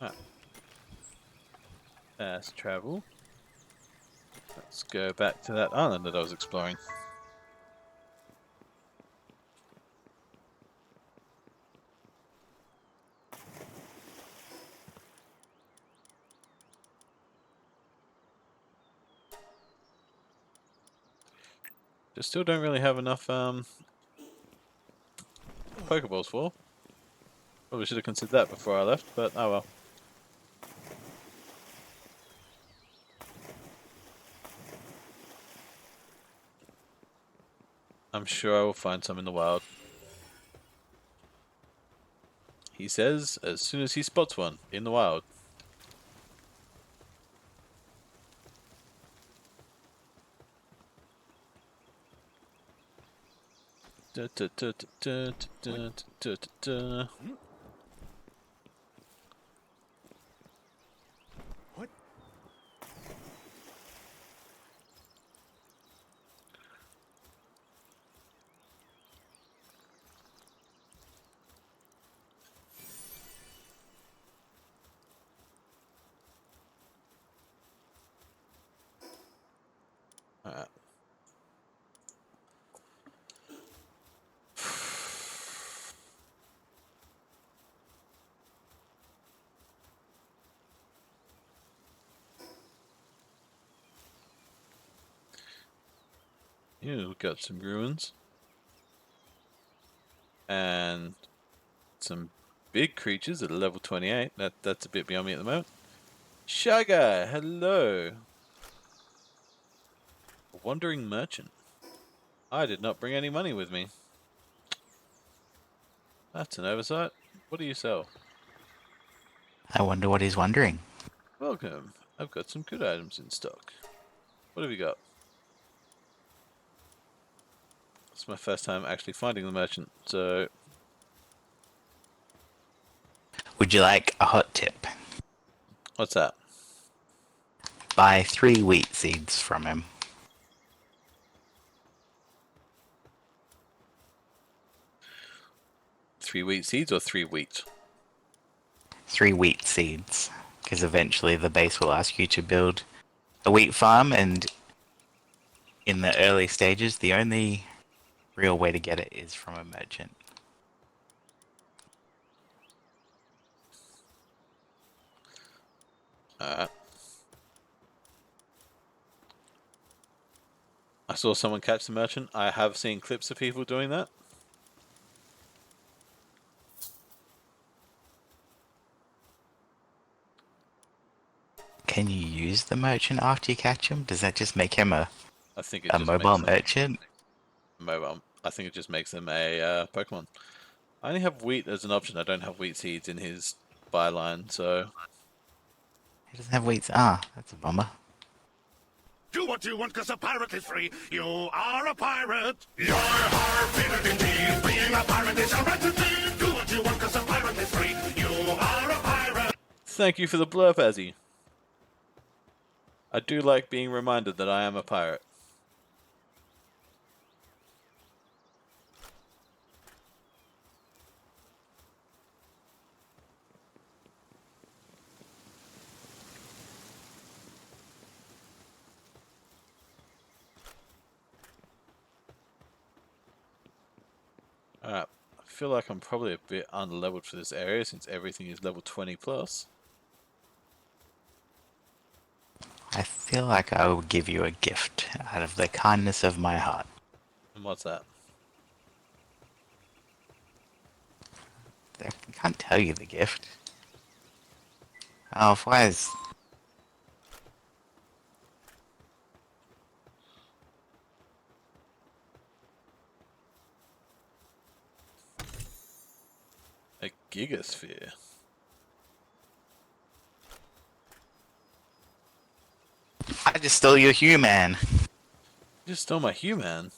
Alright. Fast travel. Let's go back to that island that I was exploring. Just still don't really have enough Pokeballs for. Probably should have considered that before I left, but oh well. I'm sure I will find some in the wild. he says as soon as he spots one in the wild. Da, da, da, da, da, da, da, da. What? Alright. Yeah, we've got some ruins. And some big creatures at a level 28. That's a bit beyond me at the moment. Shy Guy, hello. A wandering merchant. I did not bring any money with me. That's an oversight. What do you sell? I wonder what he's wondering. Welcome. I've got some good items in stock. What have you got? It's my first time actually finding the merchant, so Would you like a hot tip? what's that? Buy 3 wheat seeds from him. 3 wheat seeds or 3 wheat? 3 wheat seeds. Because eventually the base will ask you to build a wheat farm, and in the early stages, the only real way to get it is from a merchant. Alright. I saw someone catch the merchant. I have seen clips of people doing that. Can you use the merchant after you catch him? Does that just make him a I think it just mobile makes them merchant? mobile. I think it just makes them a Pokemon. I only have wheat as an option. I don't have wheat seeds in his byline, so He doesn't have wheat. Ah, that's a bummer. Do what you want, cause a pirate is free. You are a pirate. You're our favorite indeed. Being a pirate is a right to do. Do what you want, cause a pirate is free. You are a pirate. thank you for the blurb, Azzy. I do like being reminded that I am a pirate. Alright, I feel like I'm probably a bit underleveled for this area since everything is level 20 plus. I feel like I will give you a gift out of the kindness of my heart. And what's that? I can't tell you the gift. Oh, why is... A Gigasphere. I just stole your human. You just stole my human.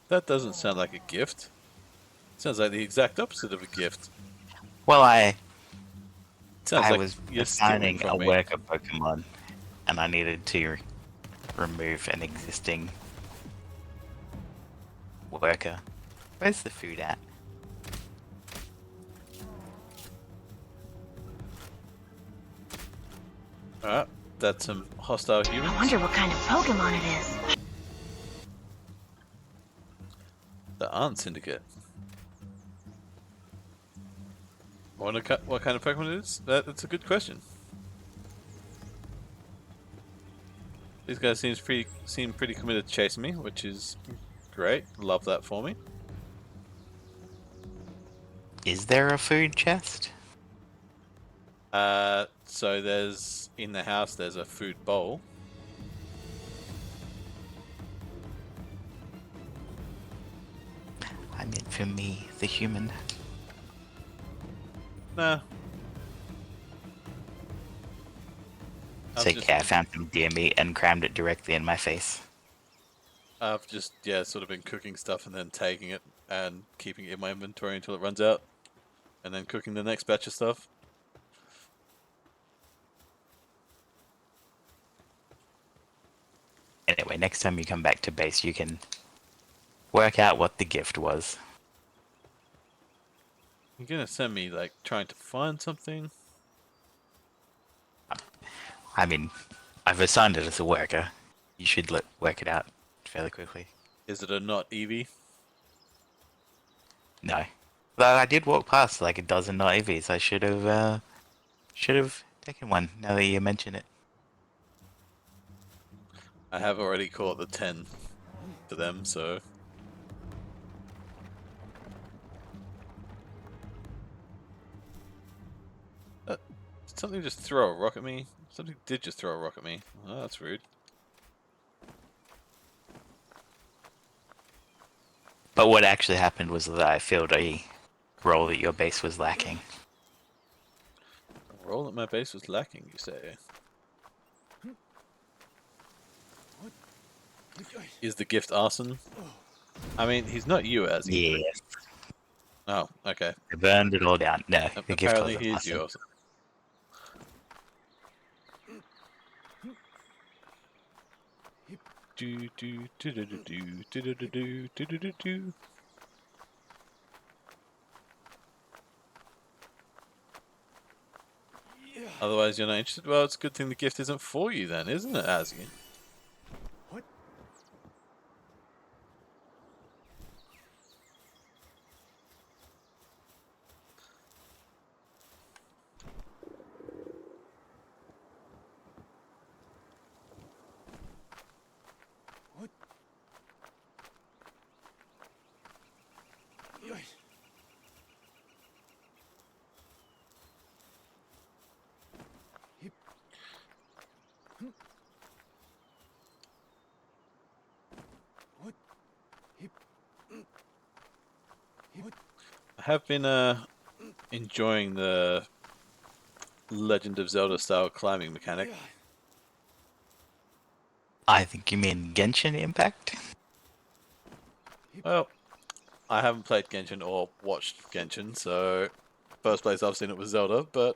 That doesn't sound like a gift. Sounds like the exact opposite of a gift. Well, I Sounds like was you're stealing assigning a from me. worker Pokemon, and I needed to remove an existing worker. Where's the food at? Alright, that's some hostile humans. I wonder what kind of Pokemon it is. The Ant Syndicate. I wonder what kind of Pokemon it is? That's a good question. These guys seem pretty committed to chasing me, which is great. Love that for me. Is there a food chest? So there's in the house. There's a food bowl. I meant for me, the human. Nah. It's I've just okay, I found some deer meat and crammed it directly in my face. yeah, sort of been cooking stuff and then taking it and keeping it in my inventory until it runs out, and then cooking the next batch of stuff. Anyway, next time you come back to base, you can work out what the gift was. You're gonna send me like trying to find something? I mean, I've assigned it as a worker. You should work it out fairly quickly. Is it a not Eevee? No. Though I did walk past like a dozen not EVs. I should have taken one now that you mention it. I have already caught the 10 for them, so. Did something just throw a rock at me? Something did just throw a rock at me. Oh, that's rude. But what actually happened was that I filled a role that your base was lacking. A roll that my base was lacking, you say? Is the gift arson? I mean, he's not you, is he? Yes. Oh, okay. I burned it all down. No, the gift Apparently wasn't he is awesome. yours. Do do do do do do do do do do do do do. Otherwise, you're not interested. Well, it's a good thing the gift isn't for you, then, isn't it, Azzy? What? What? I have been enjoying the Legend of Zelda style climbing mechanic. I think you mean Genshin Impact? Well, I haven't played Genshin or watched Genshin, so first place I've seen it was Zelda, but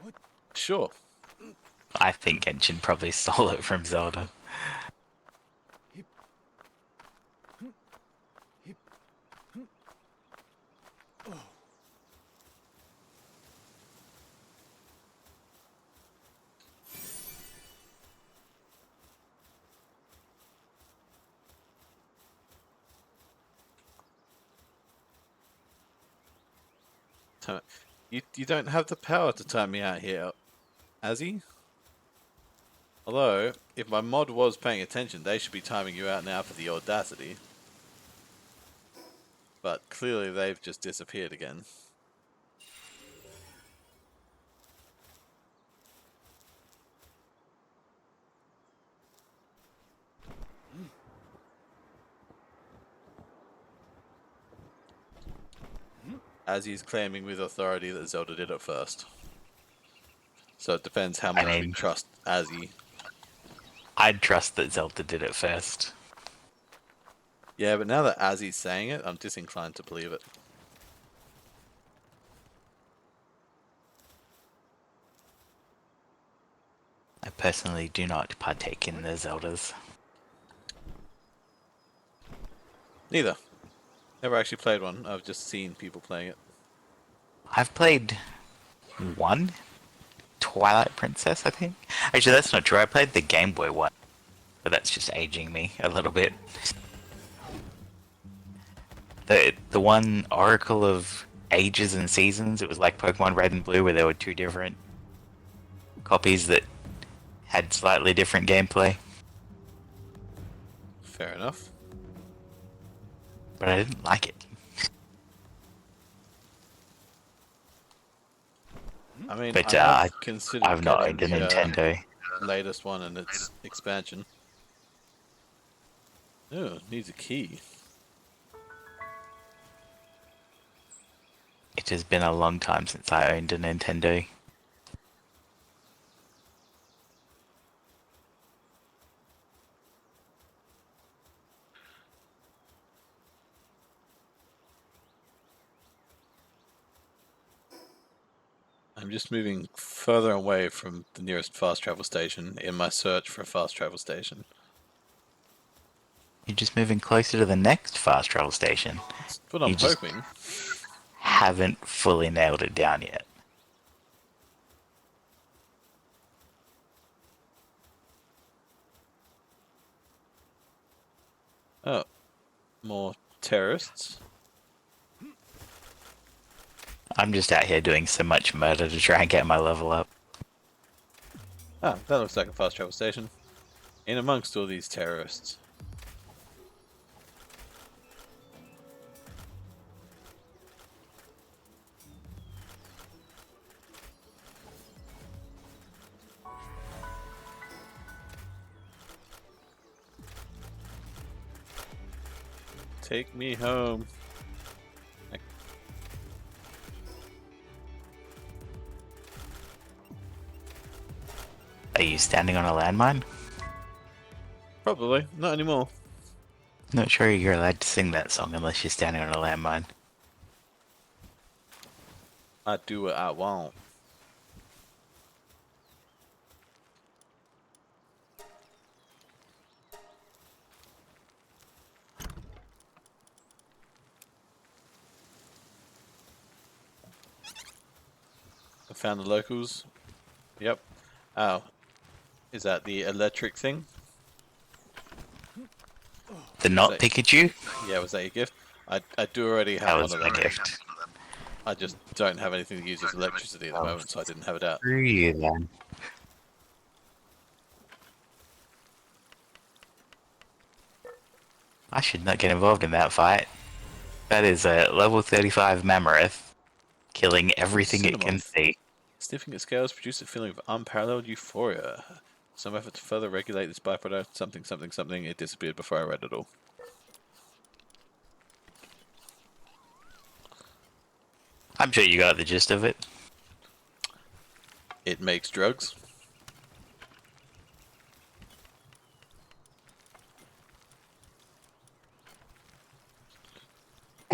sure. I think Genshin probably stole it from Zelda. You don't have the power to time me out here, Azzy. Although, if my mod was paying attention, they should be timing you out now for the audacity. But clearly they've just disappeared again. Azzy's claiming with authority that Zelda did it first. So it depends how much we trust Azzy. I'd trust that Zelda did it first. Yeah, but now that Azzy's saying it, I'm disinclined to believe it. I personally do not partake in the Zeldas. Neither. Never actually played one. I've just seen people playing it. I've played one Twilight Princess, I think. Actually, that's not true. I played the Game Boy one, but that's just aging me a little bit. The one Oracle of Ages and Seasons, it was like Pokemon Red and Blue, where there were two different copies that had slightly different gameplay. Fair enough. But I didn't like it. I mean, But I have considered I've not getting owned a the Nintendo. latest one and its expansion. Ooh, needs a key. has been a long time since I owned a Nintendo. I'm just moving further away from the nearest fast travel station in my search for a fast travel station. You're just moving closer to the next fast travel station. That's what You I'm just hoping. haven't fully nailed it down yet. Oh, more terrorists. I'm just out here doing so much murder to try and get my level up. Ah, that looks like a fast travel station. In amongst all these terrorists. Take me home. Are you standing on a landmine? Probably. Not anymore. Not sure you're allowed to sing that song unless you're standing on a landmine. I do what I want. I found the locals. Yep. Oh. Is that the electric thing? The Was not that, Pikachu? yeah, was that your gift? I do already have That one was of my them. gift. I just don't have anything that uses electricity at the moment, so I didn't have it out. Screw you then. I should not get involved in that fight. That is a level 35 Mammoth, killing everything it can Cinemoth. see. Sniffing its scales produces a feeling of unparalleled euphoria. Some effort to further regulate this byproduct, something, something, something. It disappeared before I read it all. I'm sure you got the gist of it. It makes drugs.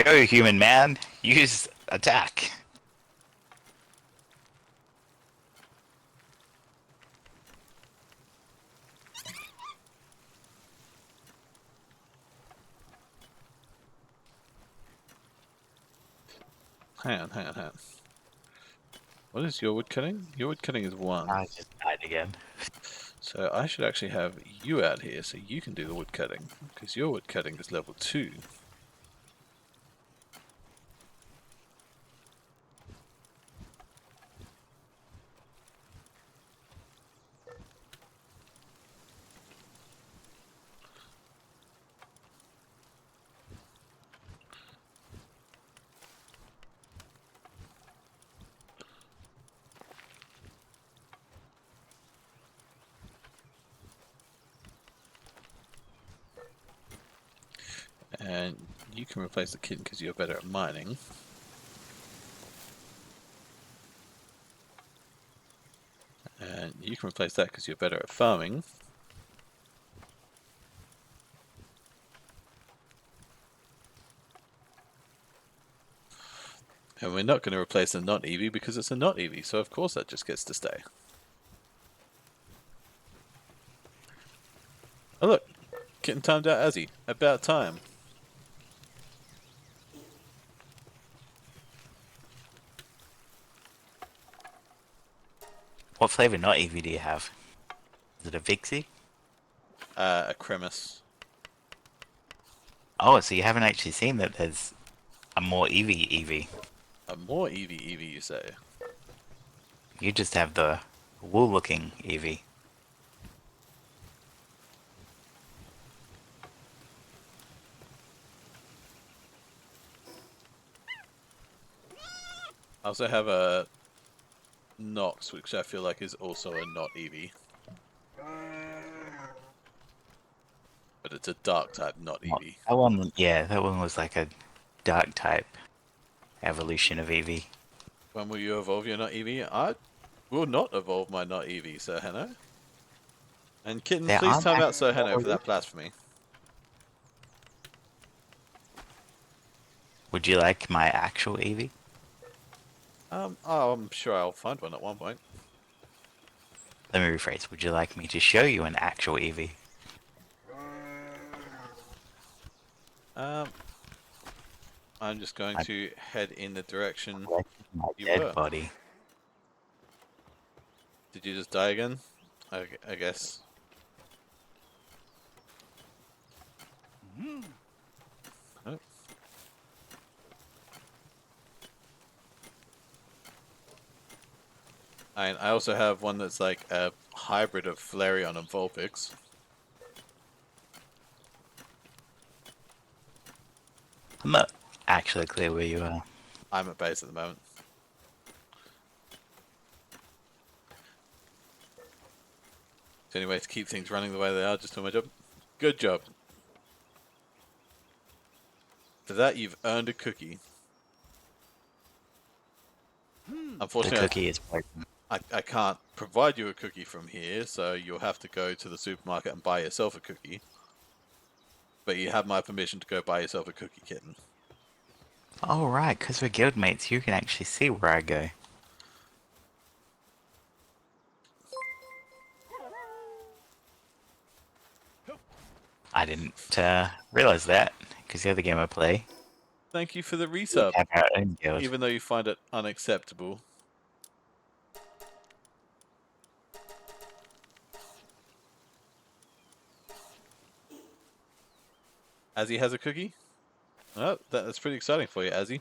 Go, human man! Use attack! Hang on, hang on, hang on. What is your wood cutting? Your wood cutting is 1. I just died again. So I should actually have you out here so you can do the wood cutting, because your wood cutting is level 2. And you can replace the kitten because you're better at mining. And you can replace that because you're better at farming. And we're not going to replace the not Eevee because it's a not Eevee, so of course that just gets to stay. Oh look! Kitten timed out Azzy. About time. What flavor not Eevee do you have? Is it a Vixie? A Cremis. Oh, so you haven't actually seen that there's a more Eevee Eevee. A more Eevee Eevee, you say? You just have the wool-looking Eevee. I also have a Nox, which I feel like is also a not Eevee. But it's a dark type, not Eevee. That one, yeah, that one was like a dark type. evolution of Eevee. When will you evolve your not Eevee? I will not evolve my not Eevee, Sir Hanno. And Kitten, There please aren't time out Sir actually Hanno for that evolutions. blasphemy. Would you like my actual Eevee? Oh, I'm sure I'll find one at one point. Let me rephrase. Would you like me to show you an actual Eevee? Um, I'm just going I to head in the direction collected my you dead were. body. Did you just die again? I guess. Oh. I also have one that's like a hybrid of Flareon and Vulpix. I'm not actually clear where you are. I'm at base at the moment. So anyway, to keep things running the way they are, just doing my job. Good job. For that, you've earned a cookie. The Unfortunately, cookie is broken. I can't provide you a cookie from here, so you'll have to go to the supermarket and buy yourself a cookie. But you have my permission to go buy yourself a cookie, Kitten. Oh right, because we're guildmates, you can actually see where I go. I didn't realize that, because the other game I play, Thank you for the we resub, have our own guild. even though you find it unacceptable. Azzy has a cookie? Oh, that's pretty exciting for you, Azzy.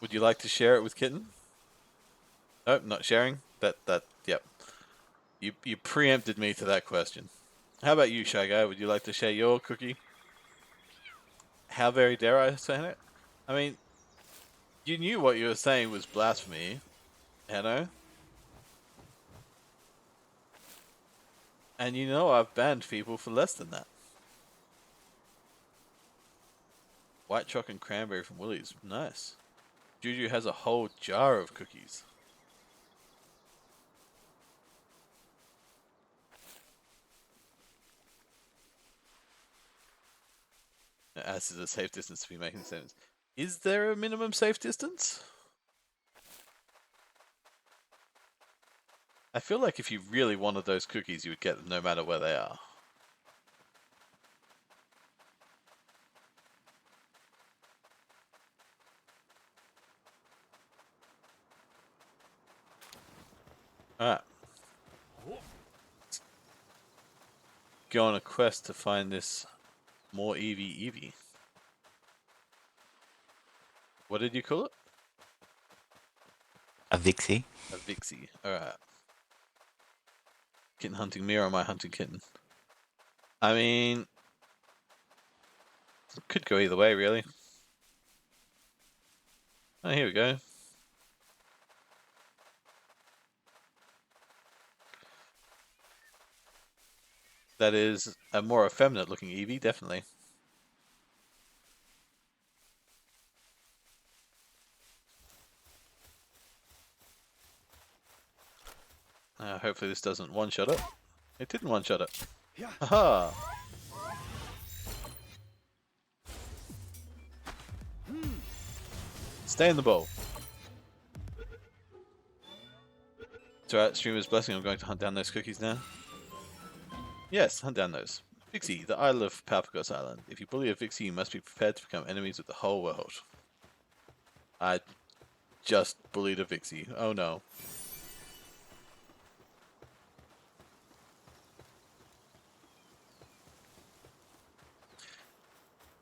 Would you like to share it with Kitten? Oh, not sharing? Yep. You preempted me to that question. How about you, Shy Guy? Would you like to share your cookie? How very dare I say it? I mean, you knew what you were saying was blasphemy, Hanno. And you know I've banned people for less than that. White chocolate and cranberry from Woolies. Nice. Juju has a whole jar of cookies. As is a safe distance to be making sense. Is there a minimum safe distance? I feel like if you really wanted those cookies, you would get them no matter where they are. Alright. Go on a quest to find this more Eevee. What did you call it? A Vixie. A Vixie. Alright. Kitten hunting me or am I hunting Kitten? I mean, could go either way, really. Oh, here we go. That is a more effeminate looking Eevee, definitely. Hopefully this doesn't one-shot it. It didn't one-shot it. Haha! Stay in the bowl. It's alright, streamer's blessing, I'm going to hunt down those cookies now. Yes, hunt down those. Vixie, the idol of Palpagos Island. If you bully a Vixie, you must be prepared to become enemies with the whole world. I just bullied a Vixie. Oh no.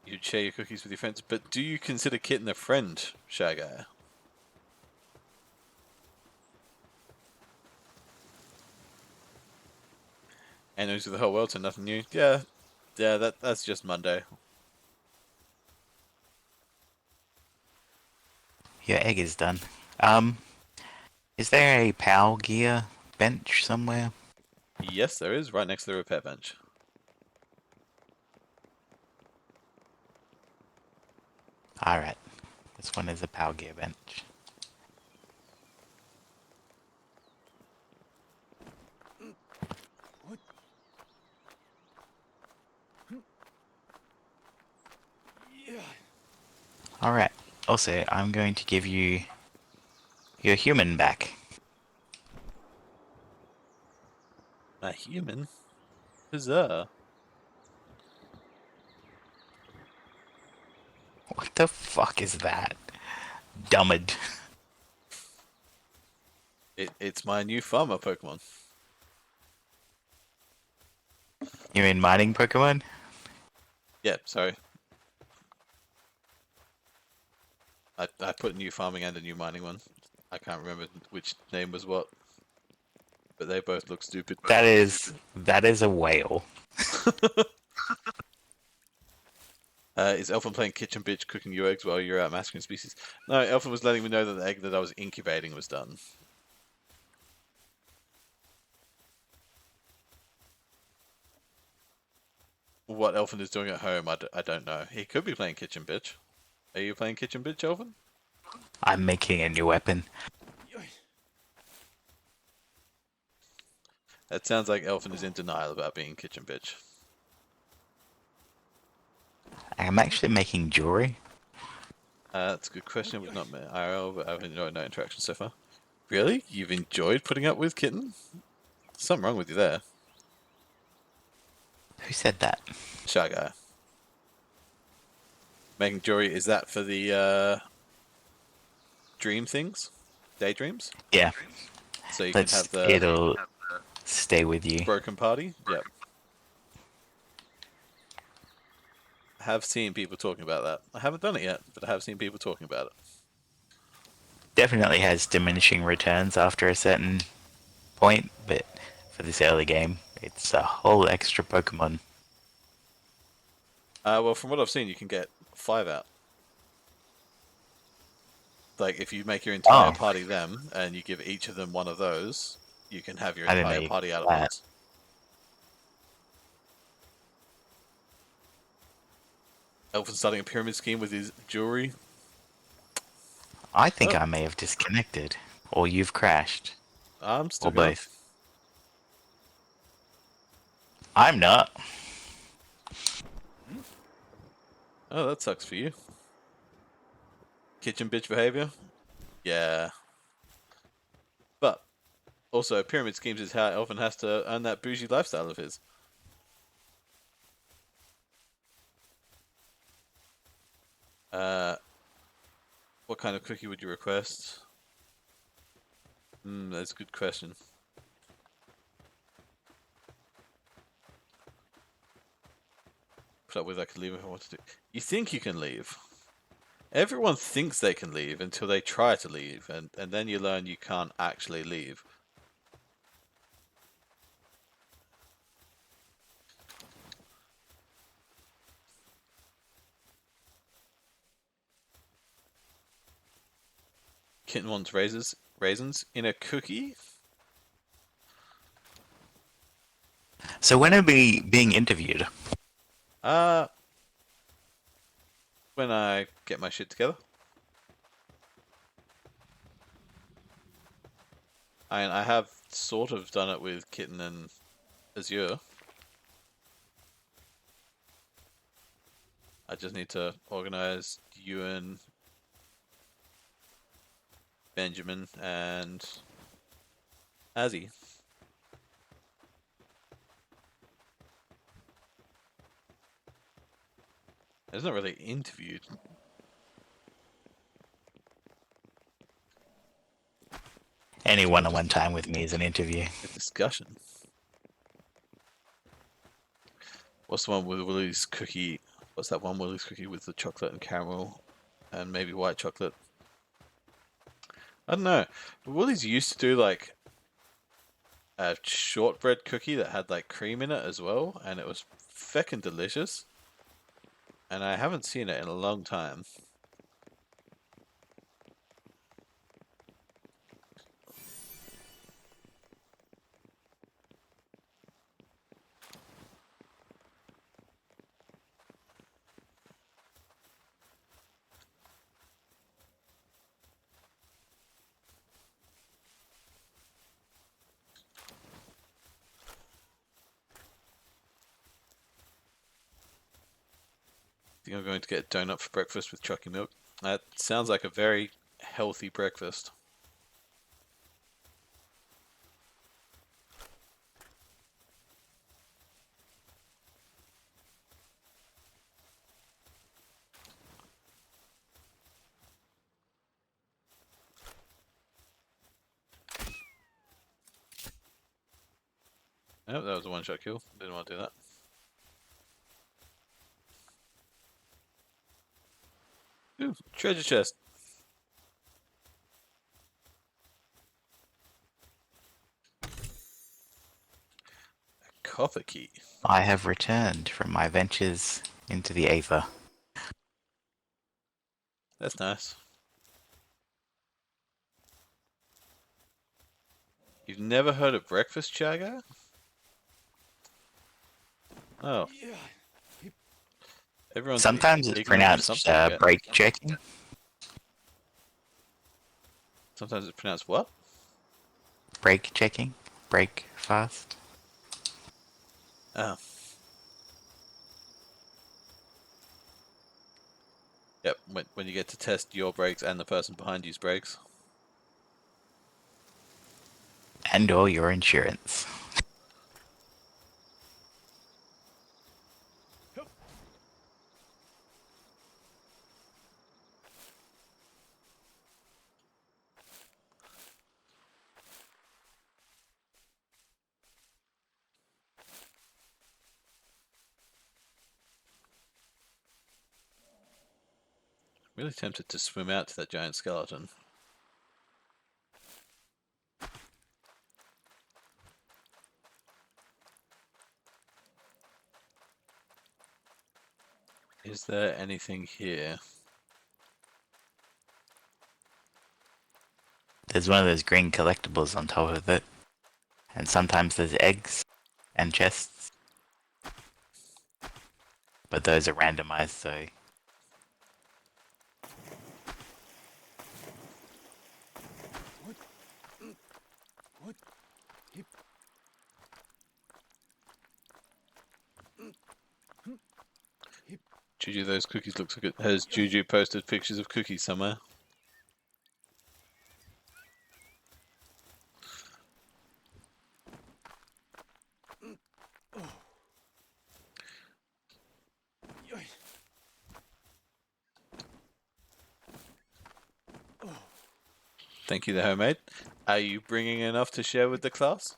You'd share your cookies with your friends, but do you consider Kitten a friend, Shaggy? Enemies with the whole world, so nothing new. Yeah, that's just Monday. Your egg is done. Is there a PAL gear bench somewhere? Yes, there is, right next to the repair bench. Alright. This one is a power gear bench. Alright. Also, I'm going to give you your human back. A human? Bizarre. What the fuck is that? Dummid. It's my new farmer Pokemon. You mean mining Pokemon? Yeah, sorry. I put a new farming and a new mining one. I can't remember which name was what, but they both look stupid. That is a whale. Is Elfin playing kitchen bitch cooking you eggs while you're out massacring species? No, Elfin was letting me know that the egg that I was incubating was done. What Elfin is doing at home, I don't know. He could be playing kitchen bitch. Are you playing kitchen bitch, Elfin? I'm making a new weapon. That sounds like Elfin is in denial about being kitchen bitch. I'm actually making jewelry. That's a good question. We've not met IRL, but I've enjoyed no interaction so far. Really? You've enjoyed putting up with Kitten? Something wrong with you there. Who said that? Shy guy. Making jewelry, is that for the dream things? Daydreams? Yeah. So you can have the It'll stay with you. broken party? Yep. I have seen people talking about that. I haven't done it yet, but I have seen people talking about it. Definitely has diminishing returns after a certain point, but for this early game, it's a whole extra Pokemon. Well, from what I've seen, you can get 5 out. Like, if you make your entire Oh. party them, and you give each of them one of those, you can have your I didn't know entire you party could out do at that. once. Elfin starting a pyramid scheme with his jewelry. I think Oh. I may have disconnected, or you've crashed, I'm still or going. both. I'm not. Oh, that sucks for you. Kitchen bitch behavior? Yeah. But, also, pyramid schemes is how Elfin has to earn that bougie lifestyle of his. What kind of cookie would you request? That's a good question. Put up with I could leave if I want to do. You think you can leave? Everyone thinks they can leave until they try to leave, and then you learn you can't actually leave. Kitten wants raisins in a cookie? So when are we being interviewed? Uh, when I get my shit together. I have sort of done it with Kitten and Azure. I just need to organize you and Benjamin and Azzy. It's not really interviewed. Any one-on-one time with me is an interview. A discussion. What's the one with Willie's cookie? What's that one Willie's cookie with the chocolate and caramel and maybe white chocolate? I don't know. Willie's used to do like a shortbread cookie that had like cream in it as well, and it was feckin' delicious. And I haven't seen it in a long time. think I'm going to get a donut for breakfast with chalky milk. That sounds like a very healthy breakfast. Oh, that was a one-shot kill. Didn't want to do that. Ooh, treasure chest. A copper key. I have returned from my ventures into the Aether. That's nice. You've never heard of breakfast chaga? Oh. Everyone's Sometimes it's ignorant of pronounced something again. break checking. Sometimes it's pronounced what? Break checking. Break fast. Oh. Yep, when you get to test your brakes and the person behind you's brakes. And or your insurance. Really tempted to swim out to that giant skeleton. Is there anything here? There's one of those green collectibles on top of it. And sometimes there's eggs and chests. But those are randomized, so... Juju, those cookies look so good. Has Juju posted pictures of cookies somewhere? Thank you, the homemade. Are you bringing enough to share with the class?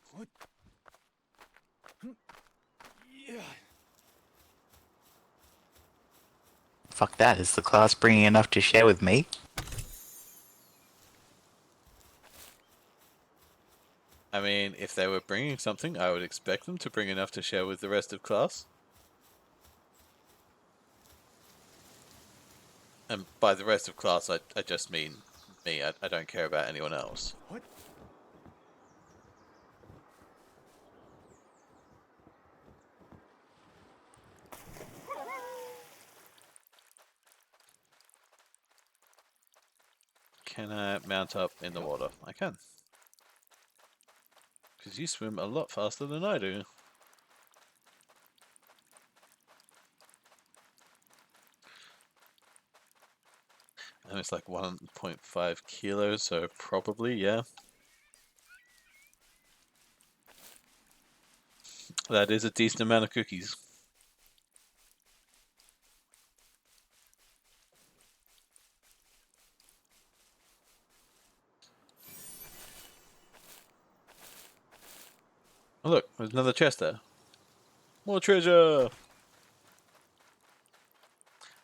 Fuck that, is the class bringing enough to share with me? I mean, if they were bringing something, I would expect them to bring enough to share with the rest of class. And by the rest of class, I just mean me. I don't care about anyone else. What? Can I mount up in the water? I can. Because you swim a lot faster than I do. And it's like 1.5 kilos, so probably, yeah. That is a decent amount of cookies. Oh look, there's another chest there. More treasure!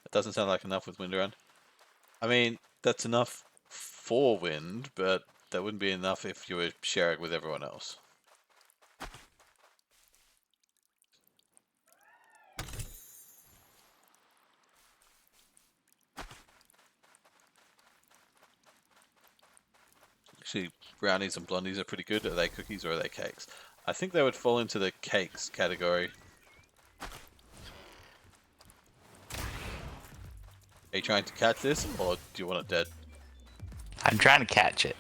That doesn't sound like enough with wind around. I mean, that's enough for wind, but that wouldn't be enough if you were sharing with everyone else. Actually, brownies and blondies are pretty good. Are they cookies or are they cakes? I think they would fall into the cakes category. Are you trying to catch this, or do you want it dead? I'm trying to catch it.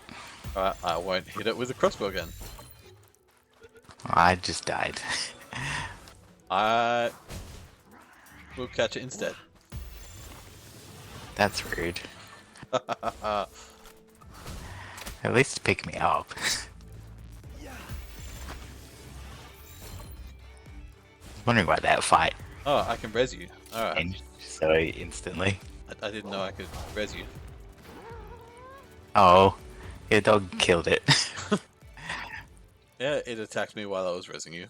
Alright, I won't hit it with a crossbow again. I just died. I will catch it instead. That's rude. At least pick me up. Wondering why that fight Oh, I can res you. Alright. ended so instantly. I didn't know I could res you. Oh, your dog killed it. Yeah, it attacked me while I was resing you.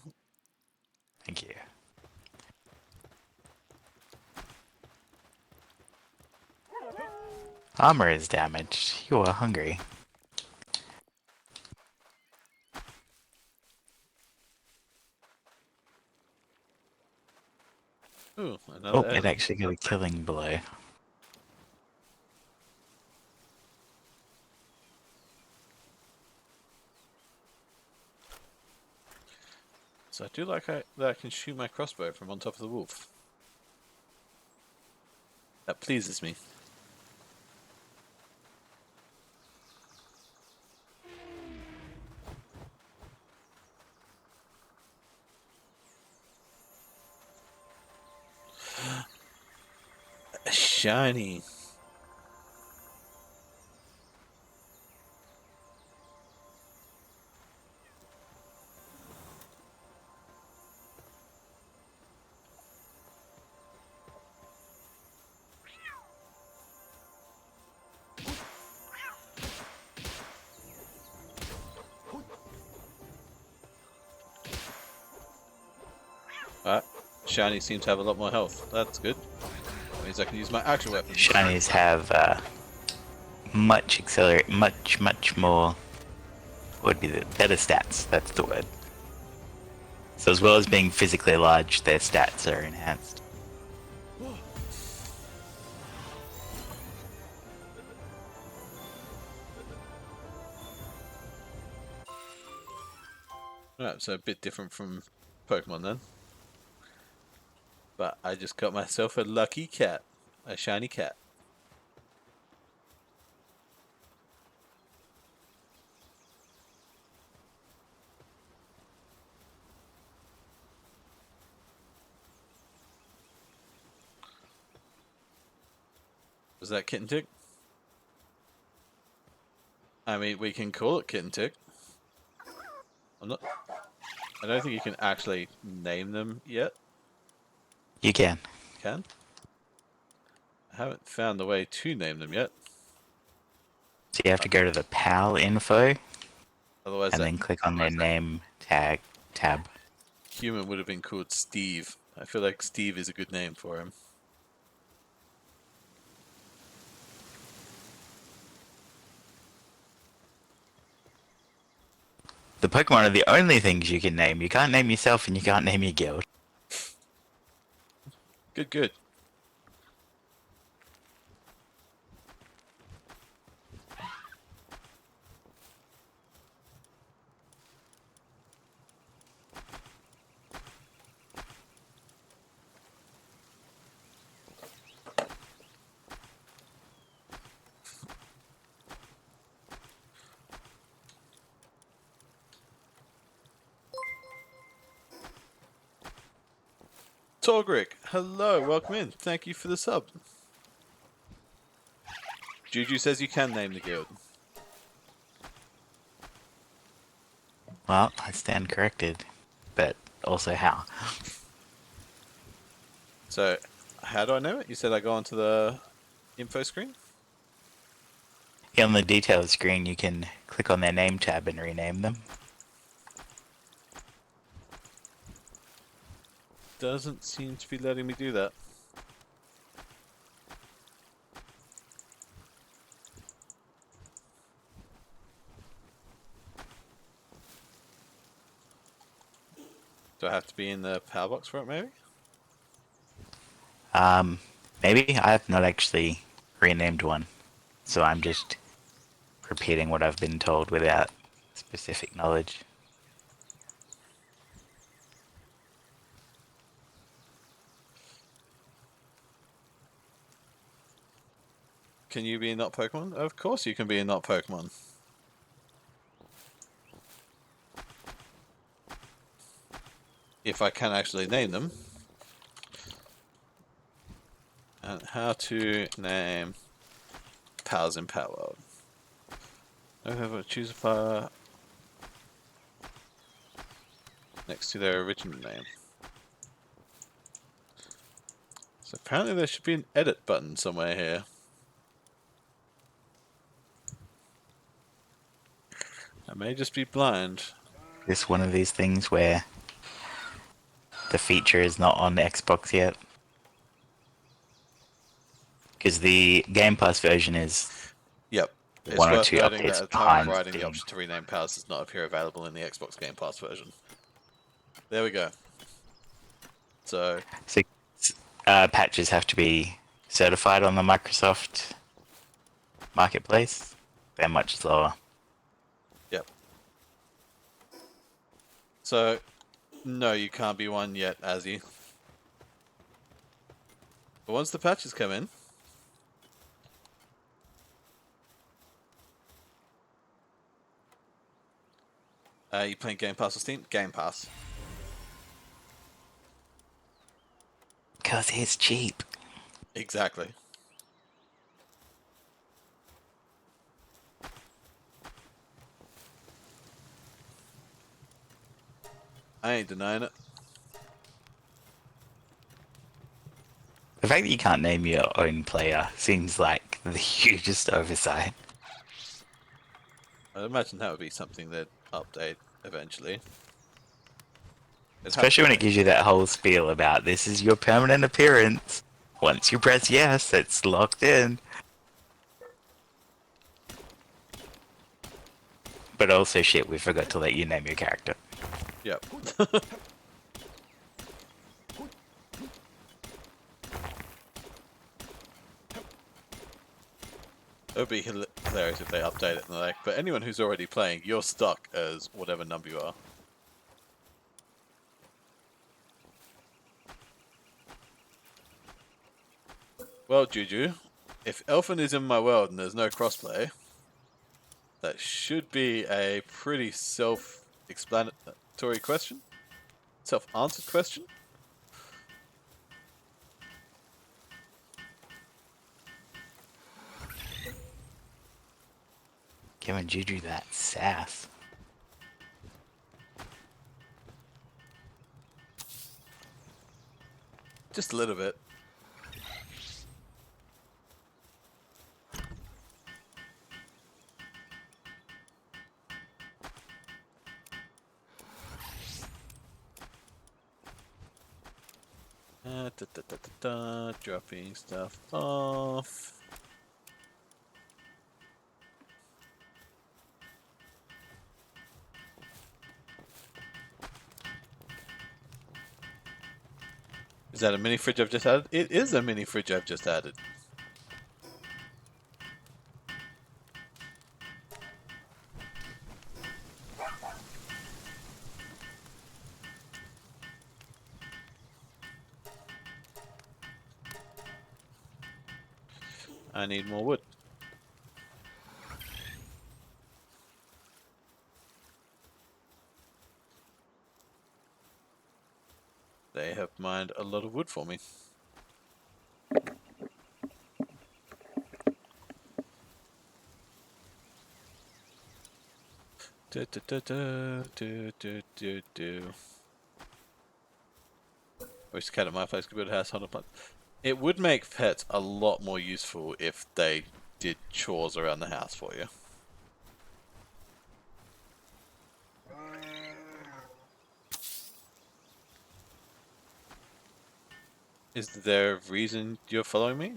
Thank you. Armor is damaged. You are hungry. Ooh, Oh, another it egg. actually got a killing blow. So I do like that I can shoot my crossbow from on top of the wolf. That pleases me. Shiny. Alright. Shiny seems to have a lot more health. That's good. Means I can use my actual weapons. Shinies have much more. What would be the better stats? That's the word. So as well as being physically large, their stats are enhanced. Alright, so a bit different from Pokemon then. But I just got myself a lucky cat. A shiny cat. Was that Kitten Tick? I mean, we can call it Kitten Tick. I don't think you can actually name them yet. You can. Can? I haven't found the way to name them yet. So you have to go to the PAL info Otherwise, and that then click on their name tab. human would have been called Steve. I feel like Steve is a good name for him. The Pokemon are the only things you can name. You can't name yourself and you can't name your guild. Good, good. Torgrick, hello, welcome in. Thank you for the sub. Juju says you can name the guild. Well, I stand corrected. But also how? So, how do I know it? You said I go onto the info screen? Here on the details screen, you can click on their name tab and rename them. Doesn't seem to be letting me do that. Do I have to be in the power box for it, maybe? Maybe I have not actually renamed one, so I'm just repeating what I've been told without specific knowledge. Can you be in Not Pokemon? Of course you can be in Not Pokemon. If I can actually name them. And how to name pals in palword. Okay, choose a file next to their original name. So apparently there should be an edit button somewhere here. I may just be blind. It's one of these things where the feature is not on Xbox yet. Because the Game Pass version is Yep. It's one or worth two noting that updates at the time of behind writing, the Steam. option to rename pals does not appear available in the Xbox Game Pass version. There we go. So, So patches have to be certified on the Microsoft Marketplace. They're much slower. yep. So, no, you can't be one yet, Azzy. But once the patches come in, you playing Game Pass or Steam? Game Pass. Because it's cheap. Exactly. I ain't denying it. The fact that you can't name your own player seems like the hugest oversight. I'd imagine that would be something they'd update eventually. It'd have Especially to. when it gives you that whole spiel about this is your permanent appearance. Once you press yes, it's locked in. But also, shit, we forgot to let you name your character. Yep. It would be hilarious if they update it and they're like, but anyone who's already playing, you're stuck as whatever number you are. Well, Juju, if Elfin is in my world and there's no crossplay, that should be a pretty self-explanatory question. Self-answered question. Giving Juju that sass. Just a little bit. Dropping stuff off. Is that a mini fridge I've just added? It is a mini fridge I've just added. I need more wood. They have mined a lot of wood for me. Wish the cat at my place could build a house on a plant. It would make pets a lot more useful if they did chores around the house for you. Is there a reason you're following me?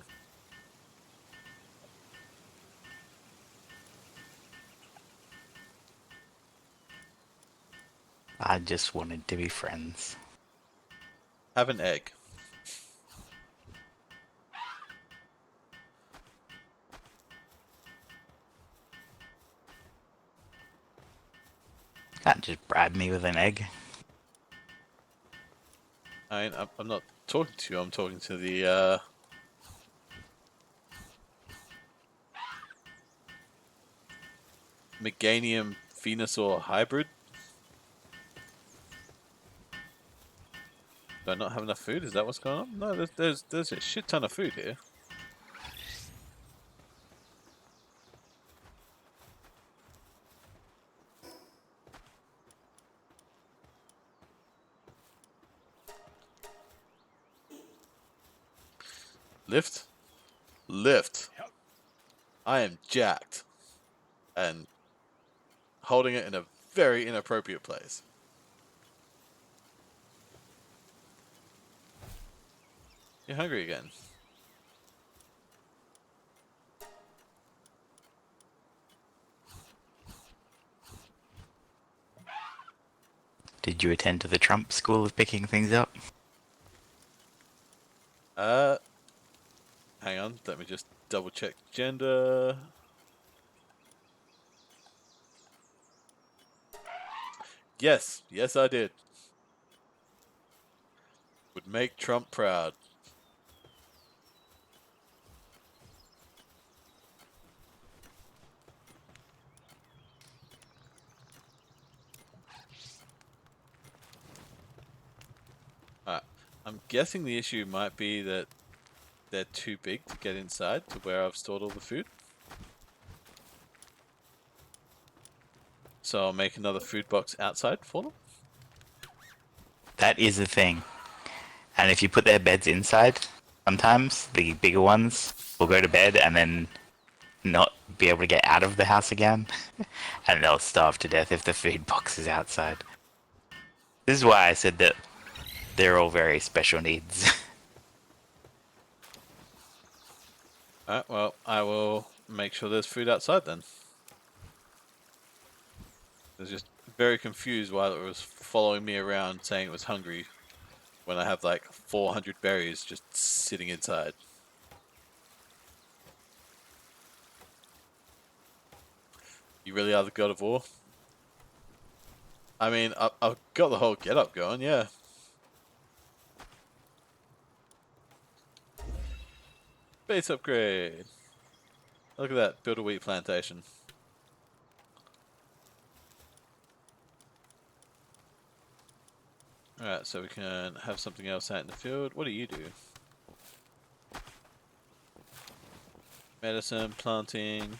I just wanted to be friends. Have an egg. Can't just bribe me with an egg. I'm not talking to you, I'm talking to the, Meganium Venusaur hybrid. Do I not have enough food? Is that what's going on? No, there's a shit ton of food here. Lift? Lift. I am jacked. And holding it in a very inappropriate place. You're hungry again. Did you attend to the Trump school of picking things up? Hang on, let me just double check gender. Yes, yes I did. Would make Trump proud. Alright, I'm guessing the issue might be that they're too big to get inside to where I've stored all the food. So I'll make another food box outside for them. That is a thing. And if you put their beds inside, sometimes the bigger ones will go to bed and then not be able to get out of the house again. And they'll starve to death if the food box is outside. This is why I said that they're all very special needs. Alright, well, I will make sure there's food outside then. I was just very confused while it was following me around saying it was hungry when I have like 400 berries just sitting inside. You really are the god of war? I mean, I've got the whole get up going, yeah. Base upgrade. Look at that, build a wheat plantation. Alright, so we can have something else out in the field. What do you do? Medicine, planting.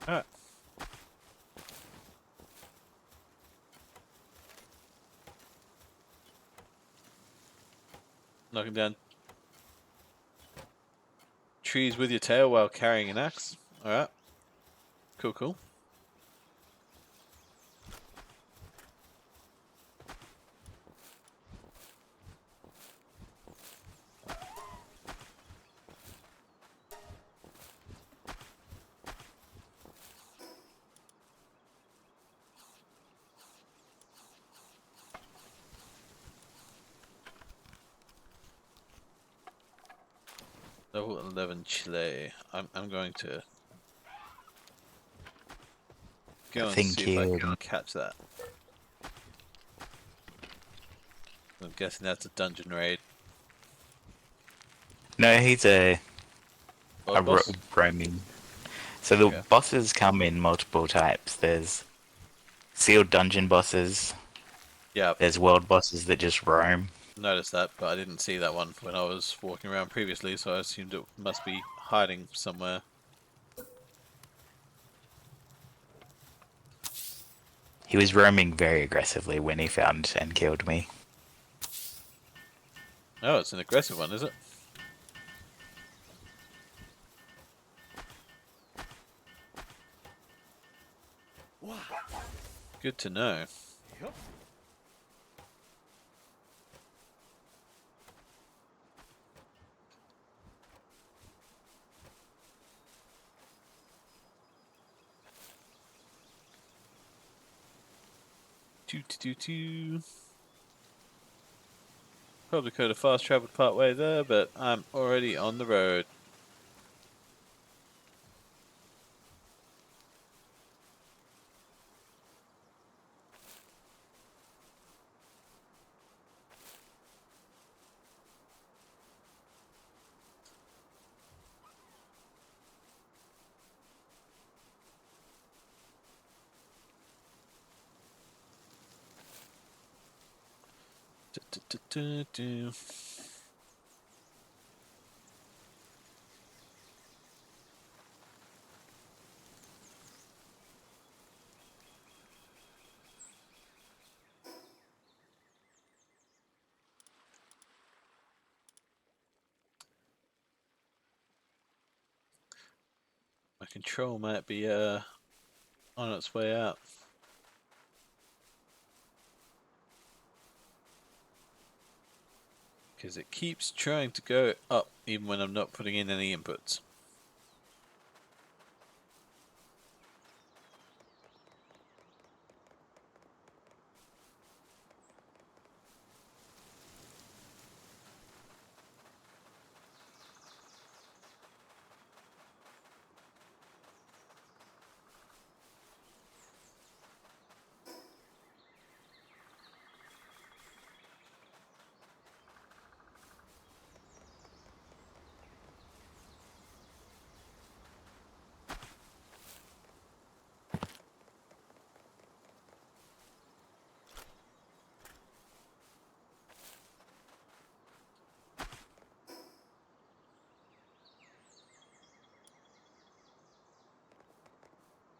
Alright. Knocking down trees with your tail while carrying an axe. Alright. Cool, cool. Level 11 Chile. I'm going to go and see Thank if I you. can catch that. I'm guessing that's a dungeon raid. No, he's a World boss? roaming. So the Okay. bosses come in multiple types. There's sealed dungeon bosses. Yeah, There's world bosses that just roam. noticed that, but I didn't see that one when I was walking around previously, so I assumed it must be hiding somewhere. He was roaming very aggressively when he found and killed me. Oh, it's an aggressive one, is it? Good to know. Doo. Probably could have fast traveled part way there, but I'm already on the road. Du. My control might be on its way out. Because it keeps trying to go up even when I'm not putting in any inputs.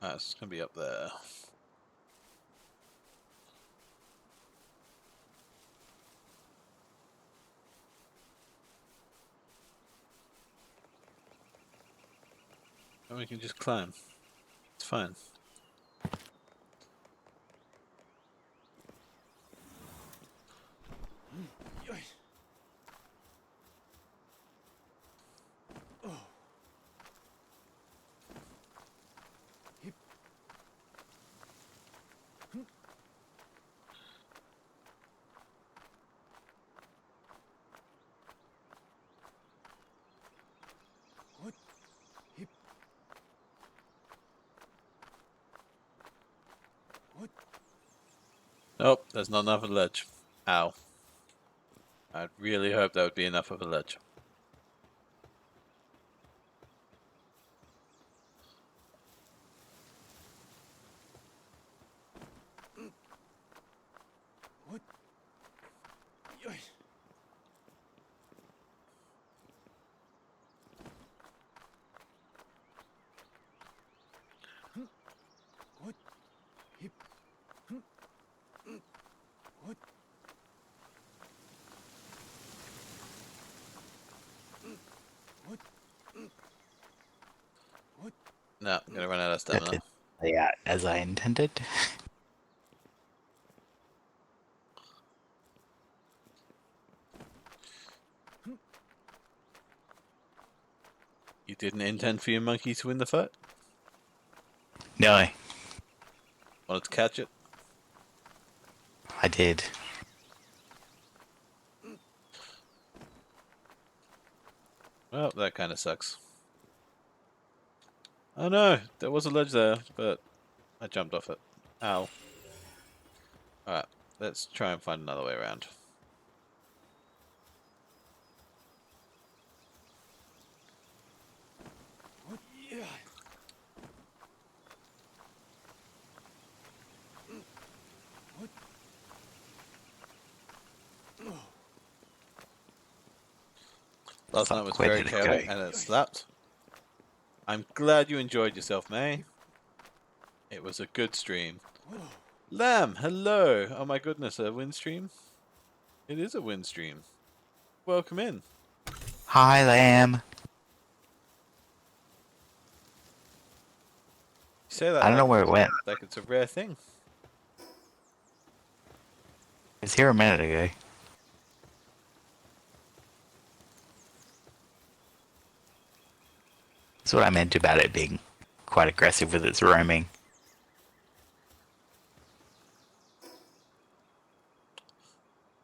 Ah, it's going to be up there. And we can just climb. It's fine. Nope, there's not enough of a ledge. Ow. I'd really hope that would be enough of a ledge. No, I'm gonna run out of That stamina. did play out as I intended. You didn't intend for your monkey to win the fight? No, Wanted to catch it? I did. Well, that kind of sucks. Oh no, there was a ledge there, but I jumped off it. Ow. Alright, let's try and find another way around. Last night was Where very did it go? chaotic and it slapped. I'm glad you enjoyed yourself, May. It was a good stream. Lamb, hello! Oh my goodness, a win stream? It is a win stream. Welcome in. Hi, Lamb. You say that I don't know where it went. like it's a rare thing. It was here a minute ago. That's what I meant about it being quite aggressive with its roaming.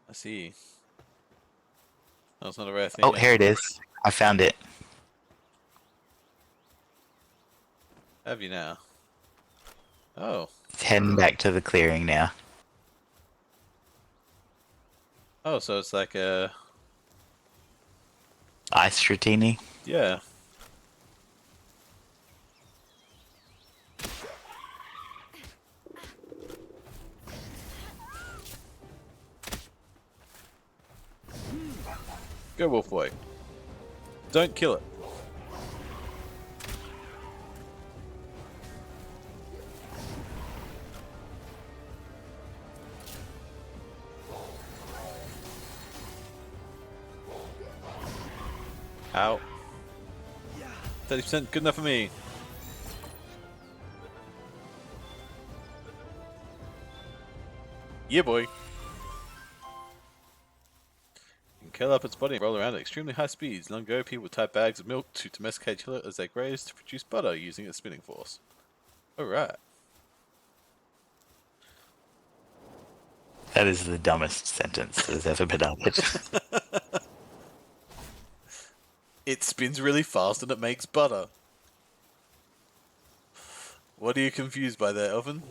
I see. That's not a rare thing Oh, yet. here it is. I found it. Have you now? Oh. It's heading back to the clearing now. Oh, so it's like a... Ice Stratini. Yeah. Go, Wolf Boy. Don't kill it. Ow. 30%, good enough for me. Yeah, boy. You can curl up its body and roll around at extremely high speeds. Long ago, people would tie bags of milk to domesticate it as they grazed to produce butter using its spinning force. Alright. That is the dumbest sentence that has ever been uttered. It spins really fast and it makes butter. What are you confused by there, Elvin?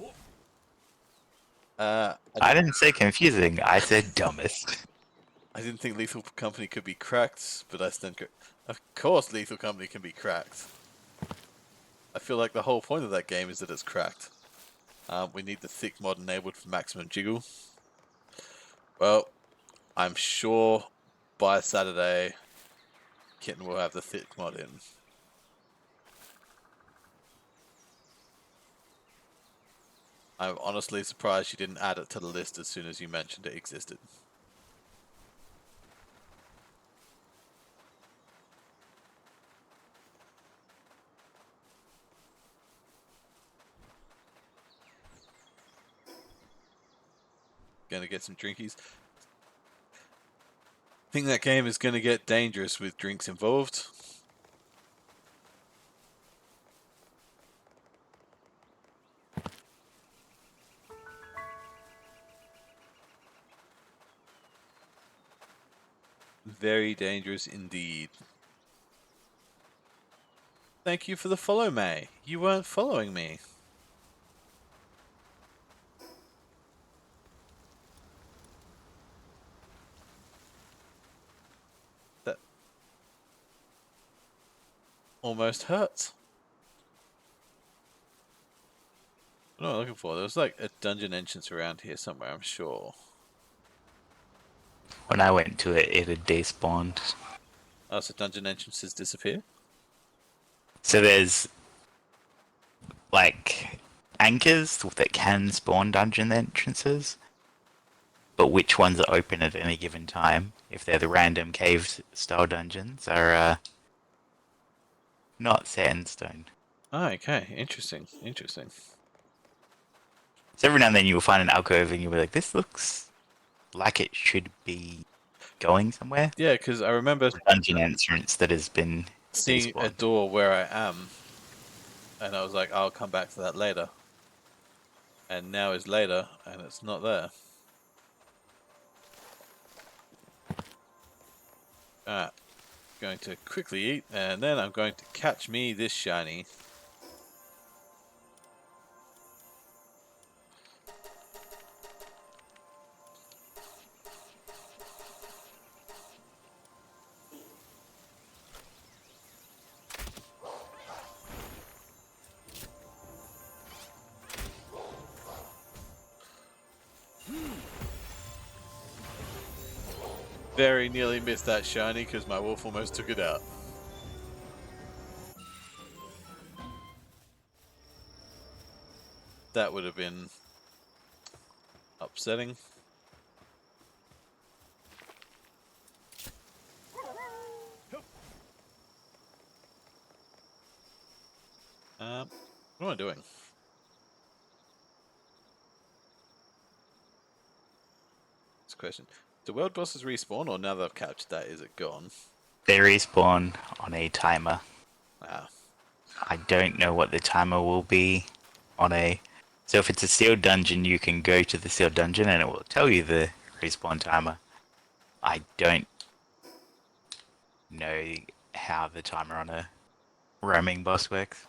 I didn't say confusing, I said dumbest. I didn't think Lethal Company could be cracked, but I stand corrected. Of course Lethal Company can be cracked. I feel like the whole point of that game is that it's cracked. We need the thick mod enabled for maximum jiggle. Well, I'm sure by Saturday, Kitten will have the thick mod in. I'm honestly surprised you didn't add it to the list as soon as you mentioned it existed. Gonna get some drinkies. Think that game is gonna get dangerous with drinks involved. Very dangerous indeed. Thank you for the follow, May. You weren't following me. That almost hurts. What am I looking for? There was like a dungeon entrance around here somewhere, I'm sure. When I went to it, it had despawned. Oh, so dungeon entrances disappear? So there's like anchors that can spawn dungeon entrances, but which ones are open at any given time, if they're the random cave style dungeons, are not set in stone. Oh, okay. Interesting. Interesting. So every now and then you'll find an alcove and you'll be like, this looks like it should be going somewhere. Yeah, because I remember Dungeon entrance that has been seeing a despawned. door where I am, and I was like, I'll come back to that later. And now is later, and it's not there. Alright. Going to quickly eat, and then I'm going to catch me this shiny. Very nearly missed that shiny because my wolf almost took it out. That would have been upsetting. What am I doing? This question. Do world bosses respawn, or now that I've captured that, is it gone? They respawn on a timer. Ah. I don't know what the timer will be on a... So if it's a sealed dungeon, you can go to the sealed dungeon and it will tell you the respawn timer. I don't know how the timer on a roaming boss works.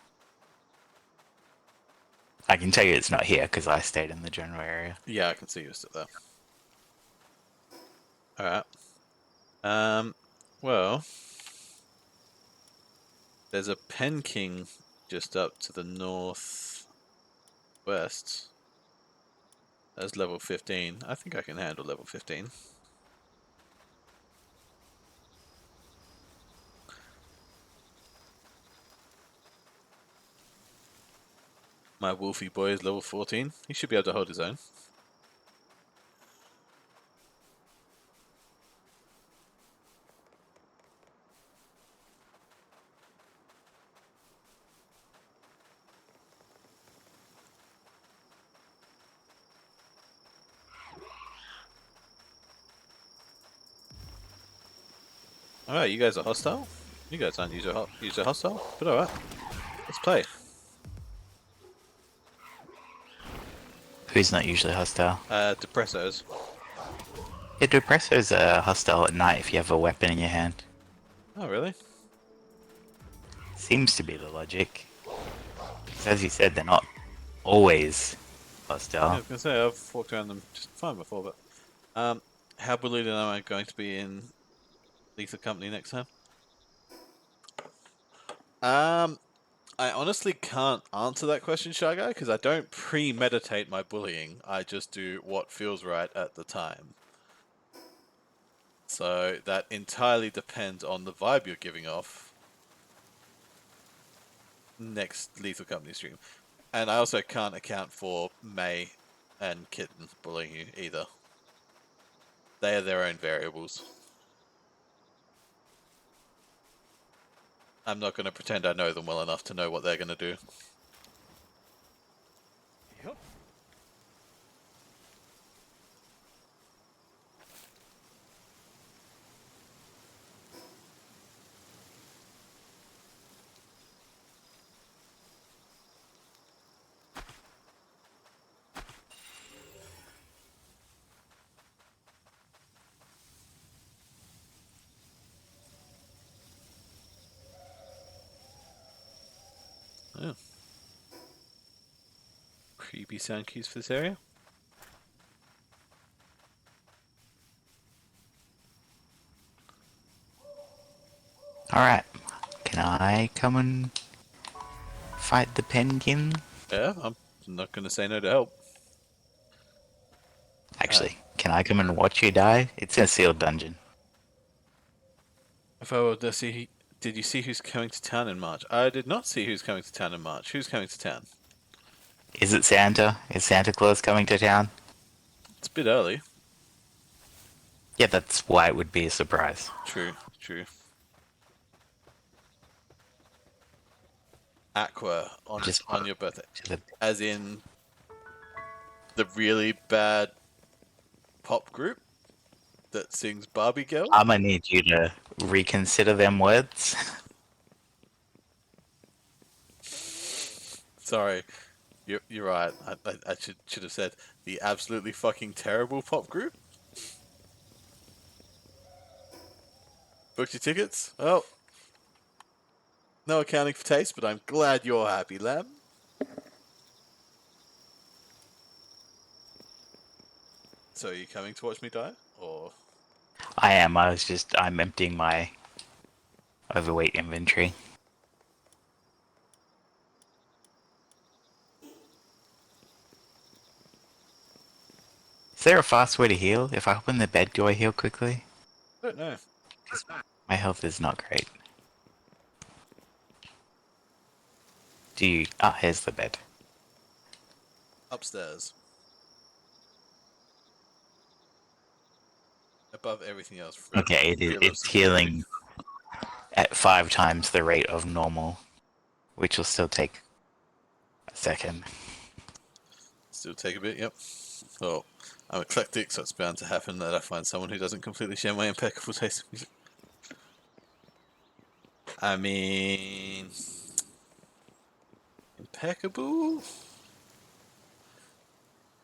I can tell you it's not here because I stayed in the general area. Yeah, I can see you're still there. Alright. Well, there's a Pen King just up to the northwest. That's level 15. I think I can handle level 15. My Wolfie boy is level 14. He should be able to hold his own. Alright, you guys are hostile? You guys aren't user hostile, but alright. Let's play. Who's not usually hostile? Depressos. Yeah, Depressos are hostile at night if you have a weapon in your hand. Oh, really? Seems to be the logic. 'Cause as you said, they're not always Yeah, I hostile. was gonna say, I've walked around them just fine before, but... how bullied am I going to be in Lethal Company next time? I honestly can't answer that question, Shy Guy, because I don't premeditate my bullying. I just do what feels right at the time. So that entirely depends on the vibe you're giving off next Lethal Company stream. And I also can't account for May and Kitten bullying you either. They are their own variables. I'm not going to pretend I know them well enough to know what they're going to do. Oh. Creepy sound cues for this area. Alright, can I come and fight the penguin? Yeah, I'm not going to say no to help. Actually, can I come and watch you die? It's a sealed dungeon. If I were to see, did you see who's coming to town in March? I did not see who's coming to town in March. Who's coming to town? Is it Santa? Is Santa Claus coming to town? It's a bit early. Yeah, that's why it would be a surprise. True, true. Aqua on Just on your birthday, to the as in the really bad pop group that sings Barbie Girl. I'm gonna need you to reconsider them words. Sorry, you're right. I should have said the absolutely fucking terrible pop group. Booked your tickets? Well, no accounting for taste, but I'm glad you're happy, lad. So are you coming to watch me die? Or I am. I'm emptying my overweight inventory. Is there a fast way to heal? If I hop in the bed, do I heal quickly? I don't know. My health is not great. Do you... Ah, here's the bed. Upstairs. Above everything else. Okay, it's healing at 5 times the rate of normal, which will still take a second. Still take a bit, yep. Well, I'm eclectic, so it's bound to happen that I find someone who doesn't completely share my impeccable taste in music. I mean... impeccable?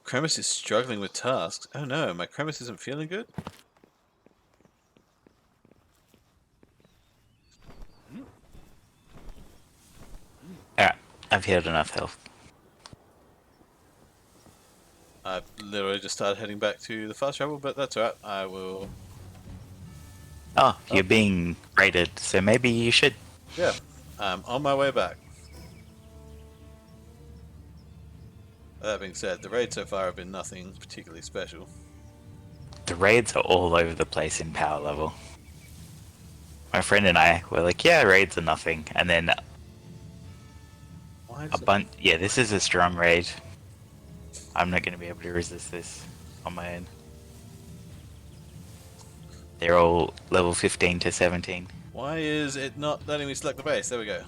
Cremis is struggling with tasks. Oh no, my Cremis isn't feeling good? Alright, I've healed enough health. I've literally just started heading back to the fast travel, but that's alright. I will... Oh, you're being raided, so maybe you should. yeah, I'm on my way back. That being said, the raids so far have been nothing particularly special. The raids are all over the place in power level. My friend and I were like, yeah, raids are nothing. And then Why A does it... bunch. Yeah, this is a strong raid. I'm not going to be able to resist this on my own. They're all level 15 to 17. Why is it not letting me select the base? There we go.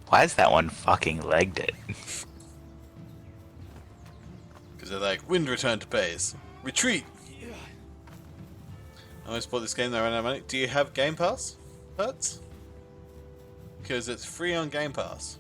Why has that one fucking legged it? Because they're like, wind return to base. Retreat! I always bought this game, they ran out of money. Do you have Game Pass? Pets? Because it's free on Game Pass.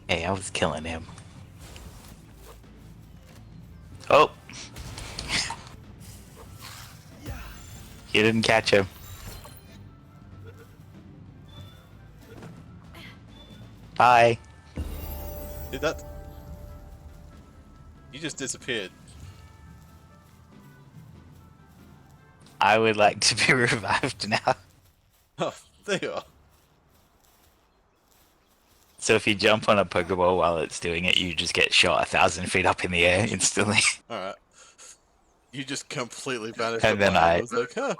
Hey, I was killing him. Oh! You didn't catch him. Bye. Did that? You just disappeared. I would like to be revived now. Oh, there you are. So if you jump on a Pokeball while it's doing it, you just get shot 1,000 feet up in the air instantly. Alright. You just completely vanished And off then my hand. I I, was like, huh.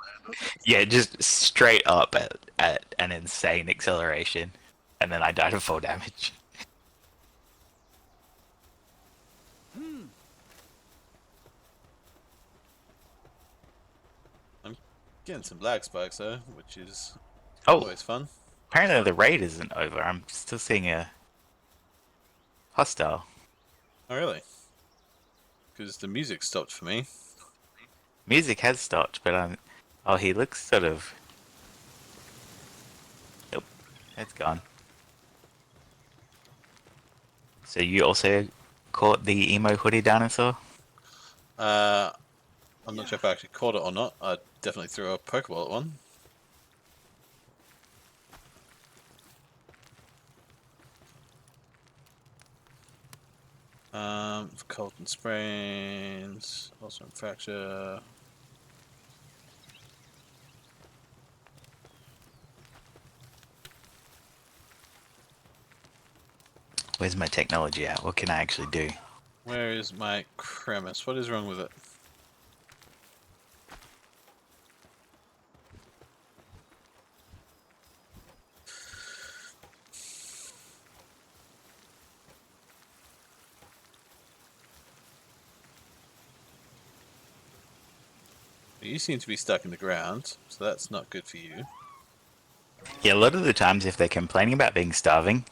yeah, just straight up at an insane acceleration. And then I died of full damage. I'm getting some lag spikes though, which is Oh, always fun. apparently the raid isn't over. I'm still seeing a hostile. Oh, really? Because the music stopped for me. Music has stopped, but I'm... Oh, he looks sort of... Nope, it's gone. So you also caught the emo hoodie dinosaur? Uh, I'm not sure if I actually caught it or not. I definitely threw a Pokeball at one. Colton Sprains, also Fracture. Where's my technology at? What can I actually do? Where is my Cremis? What is wrong with it? You seem to be stuck in the ground, so that's not good for you. Yeah, a lot of the times if they're complaining about being starving,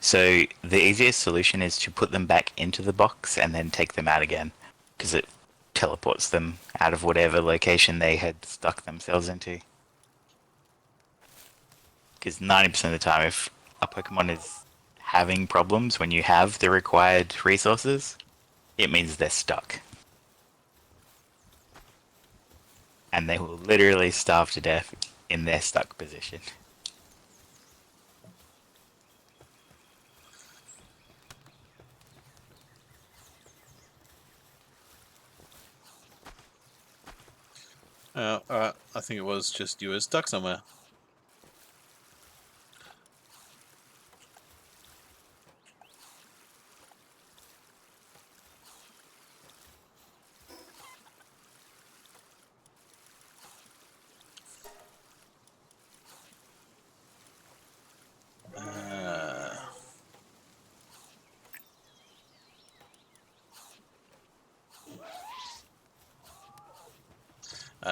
so the easiest solution is to put them back into the box and then take them out again, because it teleports them out of whatever location they had stuck themselves into. Because 90% of the time, if a Pokemon is having problems when you have the required resources, it means they're stuck. And they will literally starve to death in their stuck position. Alright, I think it was just you were stuck somewhere.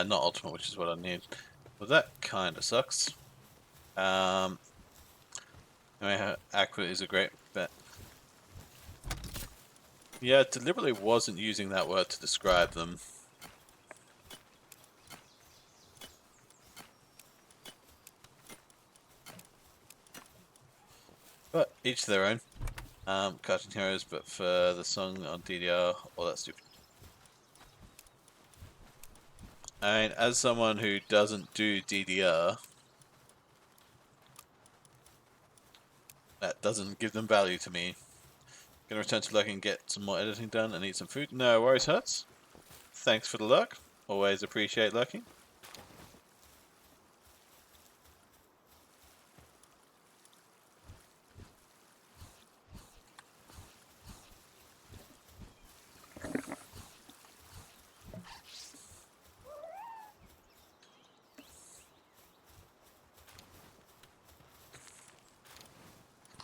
Not ultimate, which is what I need. Well, that kind of sucks. Anyway, Aqua is a great bet. Yeah, it deliberately wasn't using that word to describe them. But each to their own. Cartoon Heroes, but for the song on DDR, all that stupid. I mean, as someone who doesn't do DDR, that doesn't give them value to me. Gonna return to lurking and get some more editing done and eat some food. No worries, Hertz. Thanks for the lurk. Always appreciate lurking.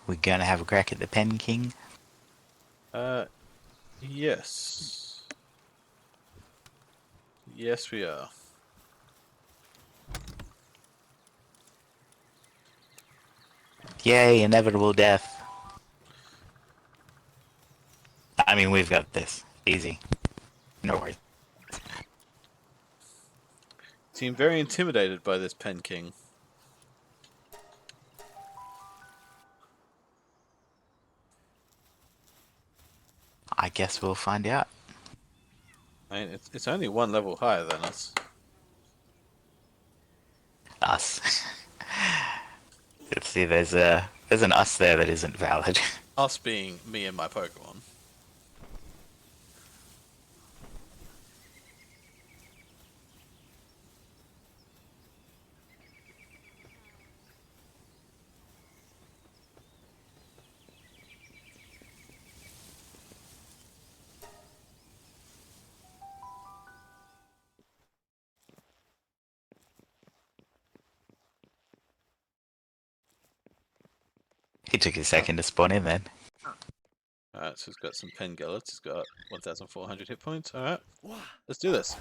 We're gonna have a crack at the Pen King. Yes. Yes, we are. Yay, inevitable death. I mean, we've got this. Easy. No worries. Seem very intimidated by this Pen King. I guess we'll find out. I mean, it's only one level higher than us. Us. Let's see, there's an us there that isn't valid. Us being me and my Pokemon. He took a second to spawn in then. Alright, so he's got some Pen Gellets. He's got 1,400 hit points. Alright, let's do this.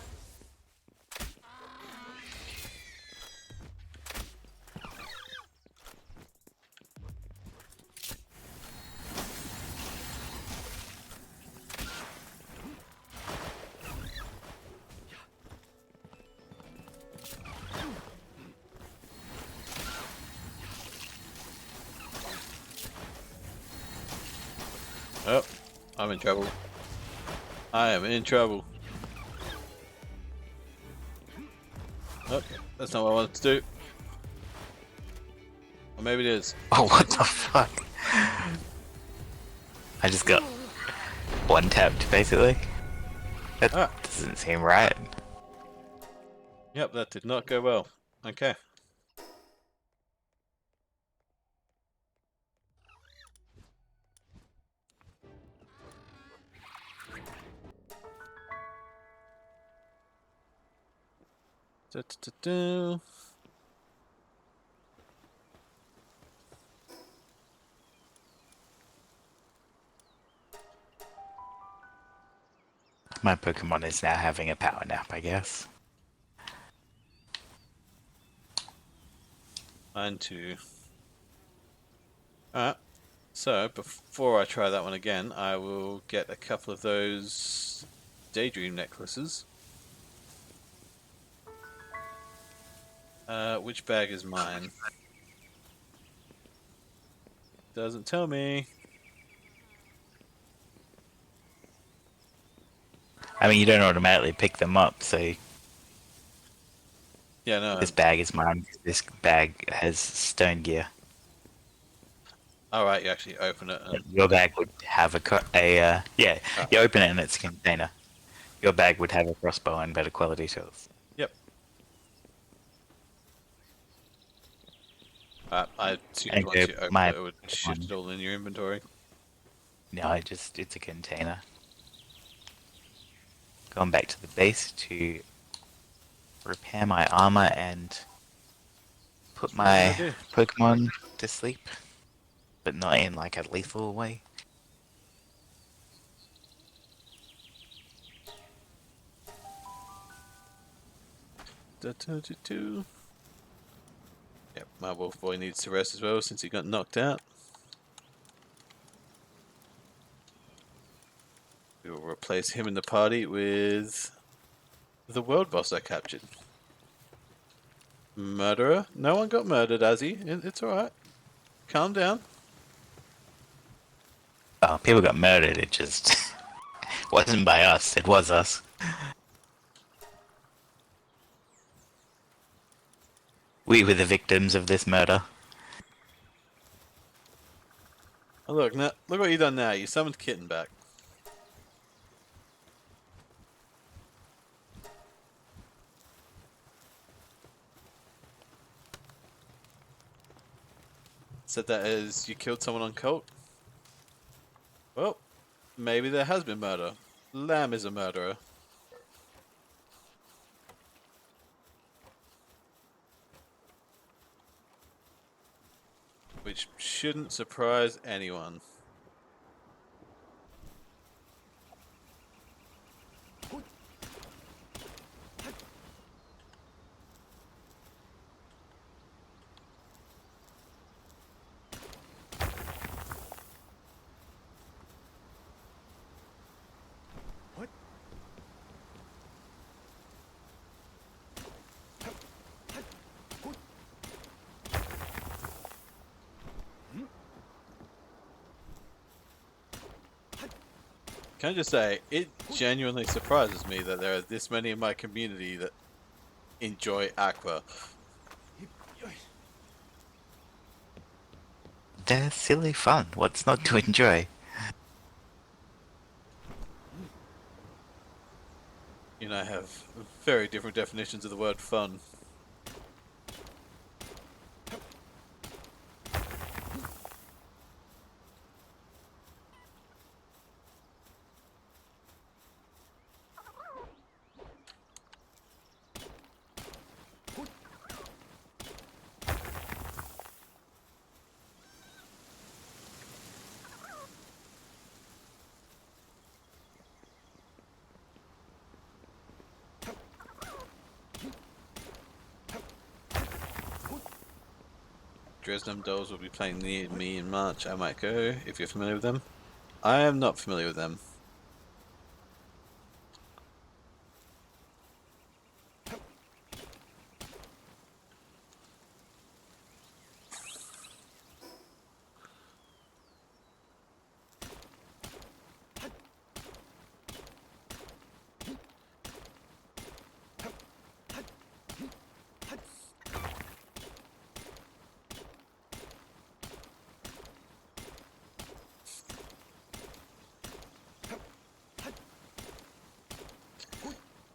Oh, I'm in trouble. I am in trouble. Oh, that's not what I wanted to do. Or maybe it is. Oh, what the fuck? I just got one tapped, basically. That Ah. doesn't seem right. Yep, that did not go well. Okay. Da, da, da, da. My Pokemon is now having a power nap, I guess. Mine too. Alright. So, before I try that one again, I will get a couple of those Daydream necklaces. Which bag is mine? Doesn't tell me. I mean, you don't automatically pick them up, so Yeah, no. this bag is mine. This bag has stone gear. Alright, you actually open it and... Your bag would have yeah, Ah. you open it and it's a container. Your bag would have a crossbow and better quality tools. Yep. I assumed And once you open my it, it would shift it all in your inventory. No, it's a container. Going back to the base to repair my armor and put my idea. Pokemon to sleep, but not in like a lethal way. Da, da, da, da. Yep, my wolf boy needs to rest as well since he got knocked out. We will replace him in the party with the world boss I captured. Murderer? No one got murdered, Azzy. It's alright. Calm down. Oh, people got murdered. It just wasn't by us. It was us. We were the victims of this murder. Oh, look, now, look what you done now. You summoned Kitten back. Said that as you killed someone on Cult. Well, maybe there has been murder. Lamb is a murderer. Which shouldn't surprise anyone. Can I just say, it genuinely surprises me that there are this many in my community that enjoy Aqua. They're silly fun. What's not to enjoy? You know, I have very different definitions of the word fun. Dresden Dolls will be playing near me in March. I might go, if you're familiar with them. I am not familiar with them.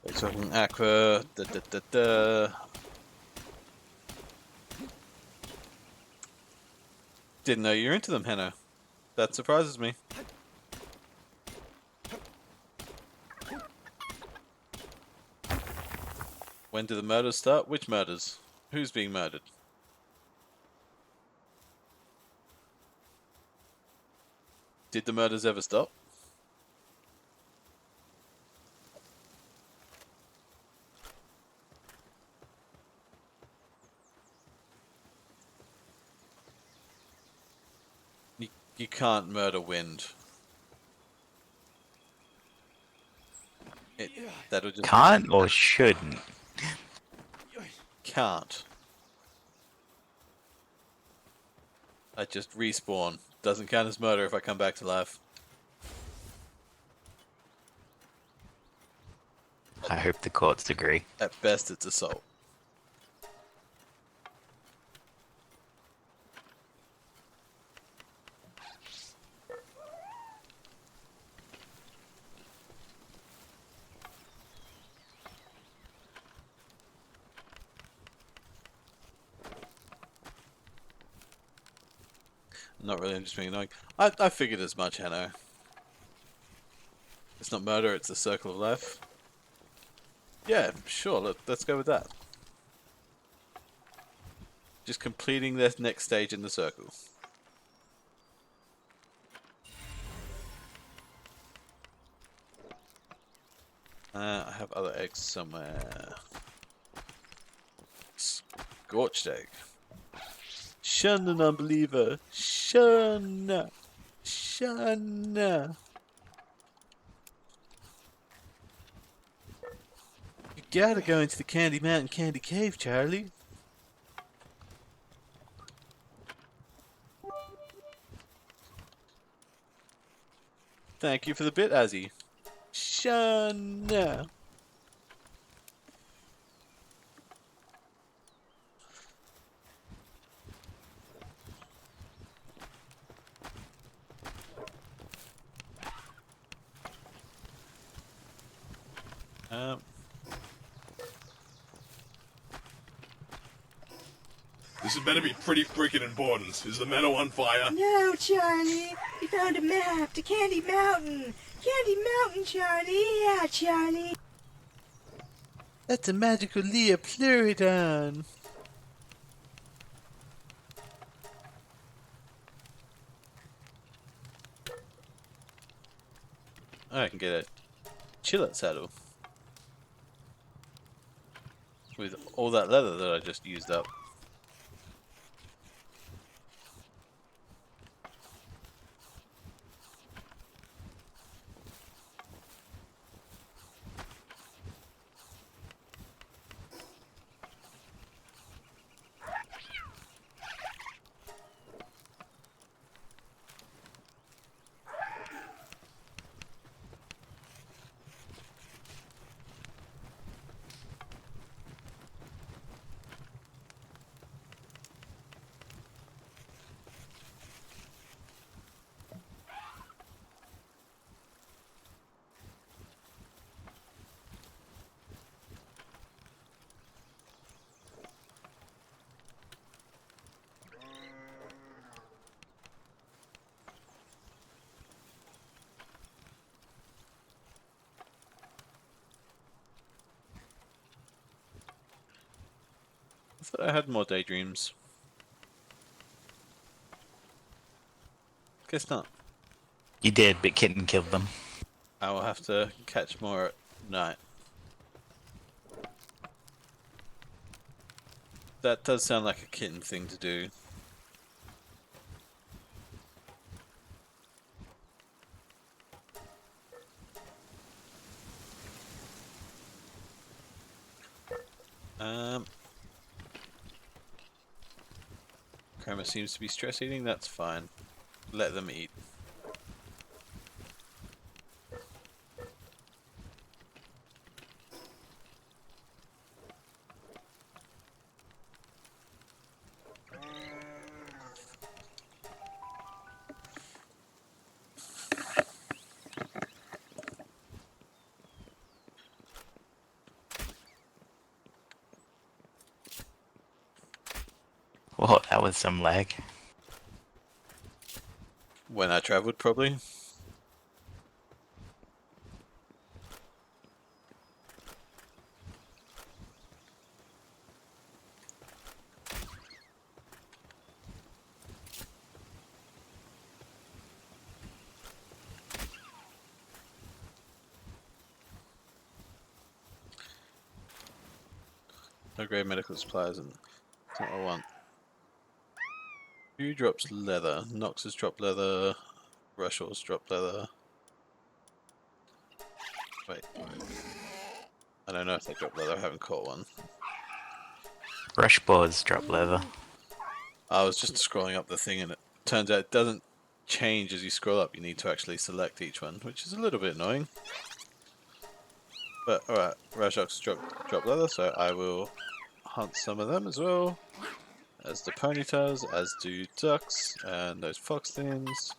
We're talking Aqua, Didn't know you're into them, Henna. That surprises me. When do the murders start? Which murders? Who's being murdered? Did the murders ever stop? You can't murder wind. That'll just Can't or shouldn't? can't. I just respawn. Doesn't count as murder if I come back to life. I hope the courts agree. At best, it's assault. Not really, I'm just being annoying. I figured as much, Hanno. It's not murder, it's the circle of life. Yeah, sure, let's go with that. Just completing the next stage in the circle. I have other eggs somewhere. Scorched egg. Shun an unbeliever. Shun. Shun. gotta go into the Candy Mountain Candy Cave, Charlie. Thank you for the bit, Azzy. Shana. Um, This had better be pretty freaking important. Is the meadow on fire? No, Charlie. We found a map to Candy Mountain. Candy Mountain, Charlie. Yeah, Charlie. that's a magical Leopleurodon. I can get a chillet saddle. With all that leather that I just used up. I thought I had more daydreams. Guess not. You did, but Kitten killed them. I will have to catch more at night. That does sound like a kitten thing to do. Kramer seems to be stress eating, that's fine. Let them eat. Whoa, that was some lag. When I travelled, probably. No grade medical supplies, and that's not what I want. Who drops leather? Nox has dropped leather. Rushall's dropped leather. Wait. I don't know if they drop leather, I haven't caught one. Rush boards drop leather. I was just scrolling up the thing and it turns out it doesn't change as you scroll up. You need to actually select each one, which is a little bit annoying. But alright, Rajok's drop leather, so I will hunt some of them as well. As the ponytails, as do ducks, and those fox things.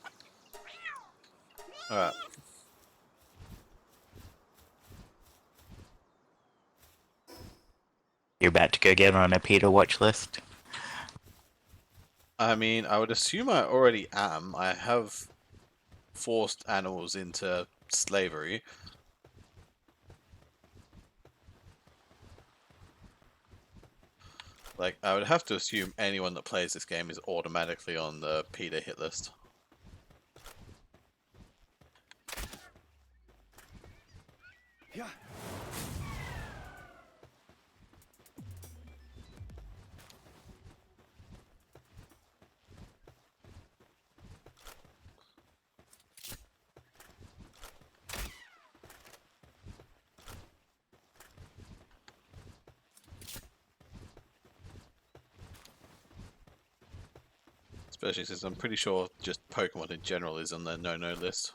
Alright. You're about to go get on a PETA watch list. I mean, I would assume I already am. I have forced animals into slavery. Like, I would have to assume anyone that plays this game is automatically on the PETA hit list. Yeah. Especially since I'm pretty sure just Pokemon in general is on their no-no list.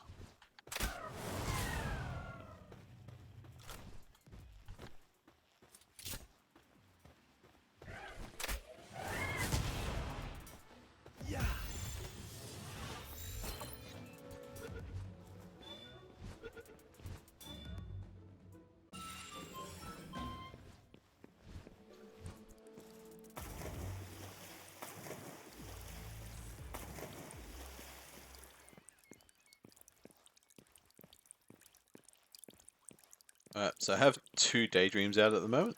Alright, so I have 2 daydreams out at the moment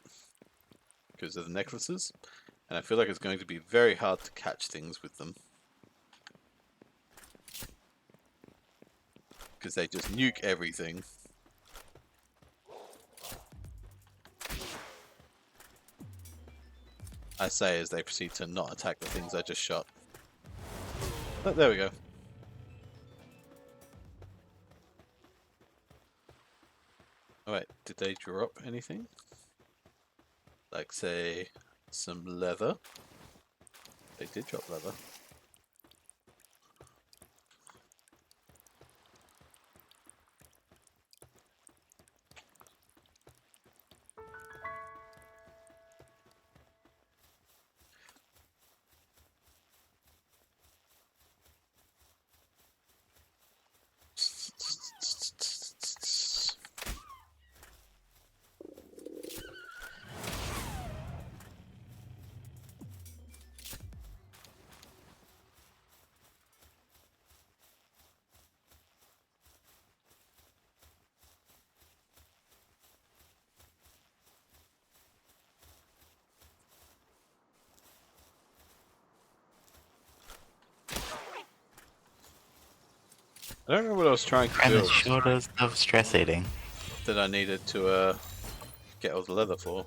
because of the necklaces, and I feel like it's going to be very hard to catch things with them because they just nuke everything. I say as they proceed to not attack the things I just shot. Oh, there we go. Alright, did they drop anything? Like, say, some leather? They did drop leather. I don't remember what I was trying to Premise build shoulders of stress eating. that I needed to get all the leather for.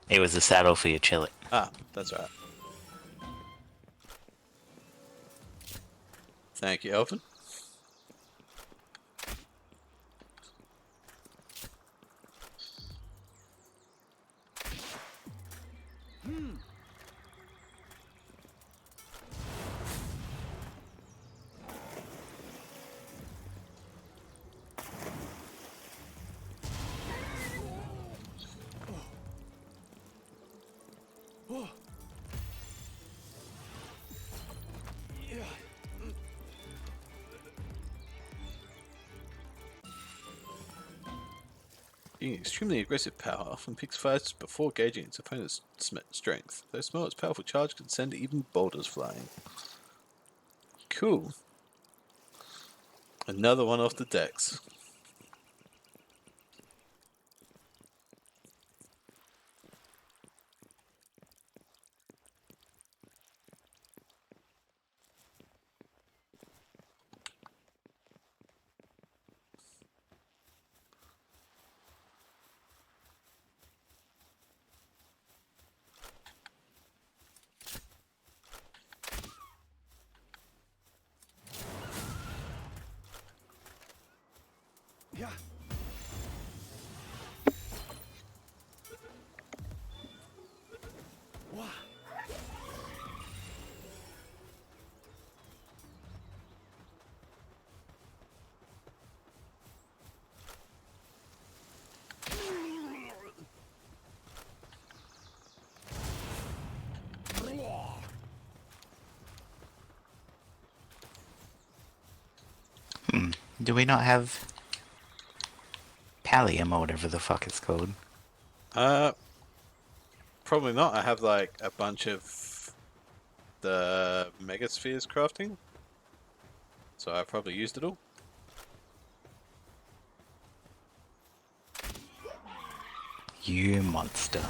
It was a saddle for your chili. Ah, that's right. Thank you, Elvin. Being extremely aggressive power often picks fires before gauging its opponent's strength. Though small, its powerful charge can send even boulders flying. Cool. Another one off the decks. Do we not have Pallium or whatever the fuck it's called? Uh, Probably not. I have like a bunch of the Megaspheres crafting, so I probably used it all. You monster.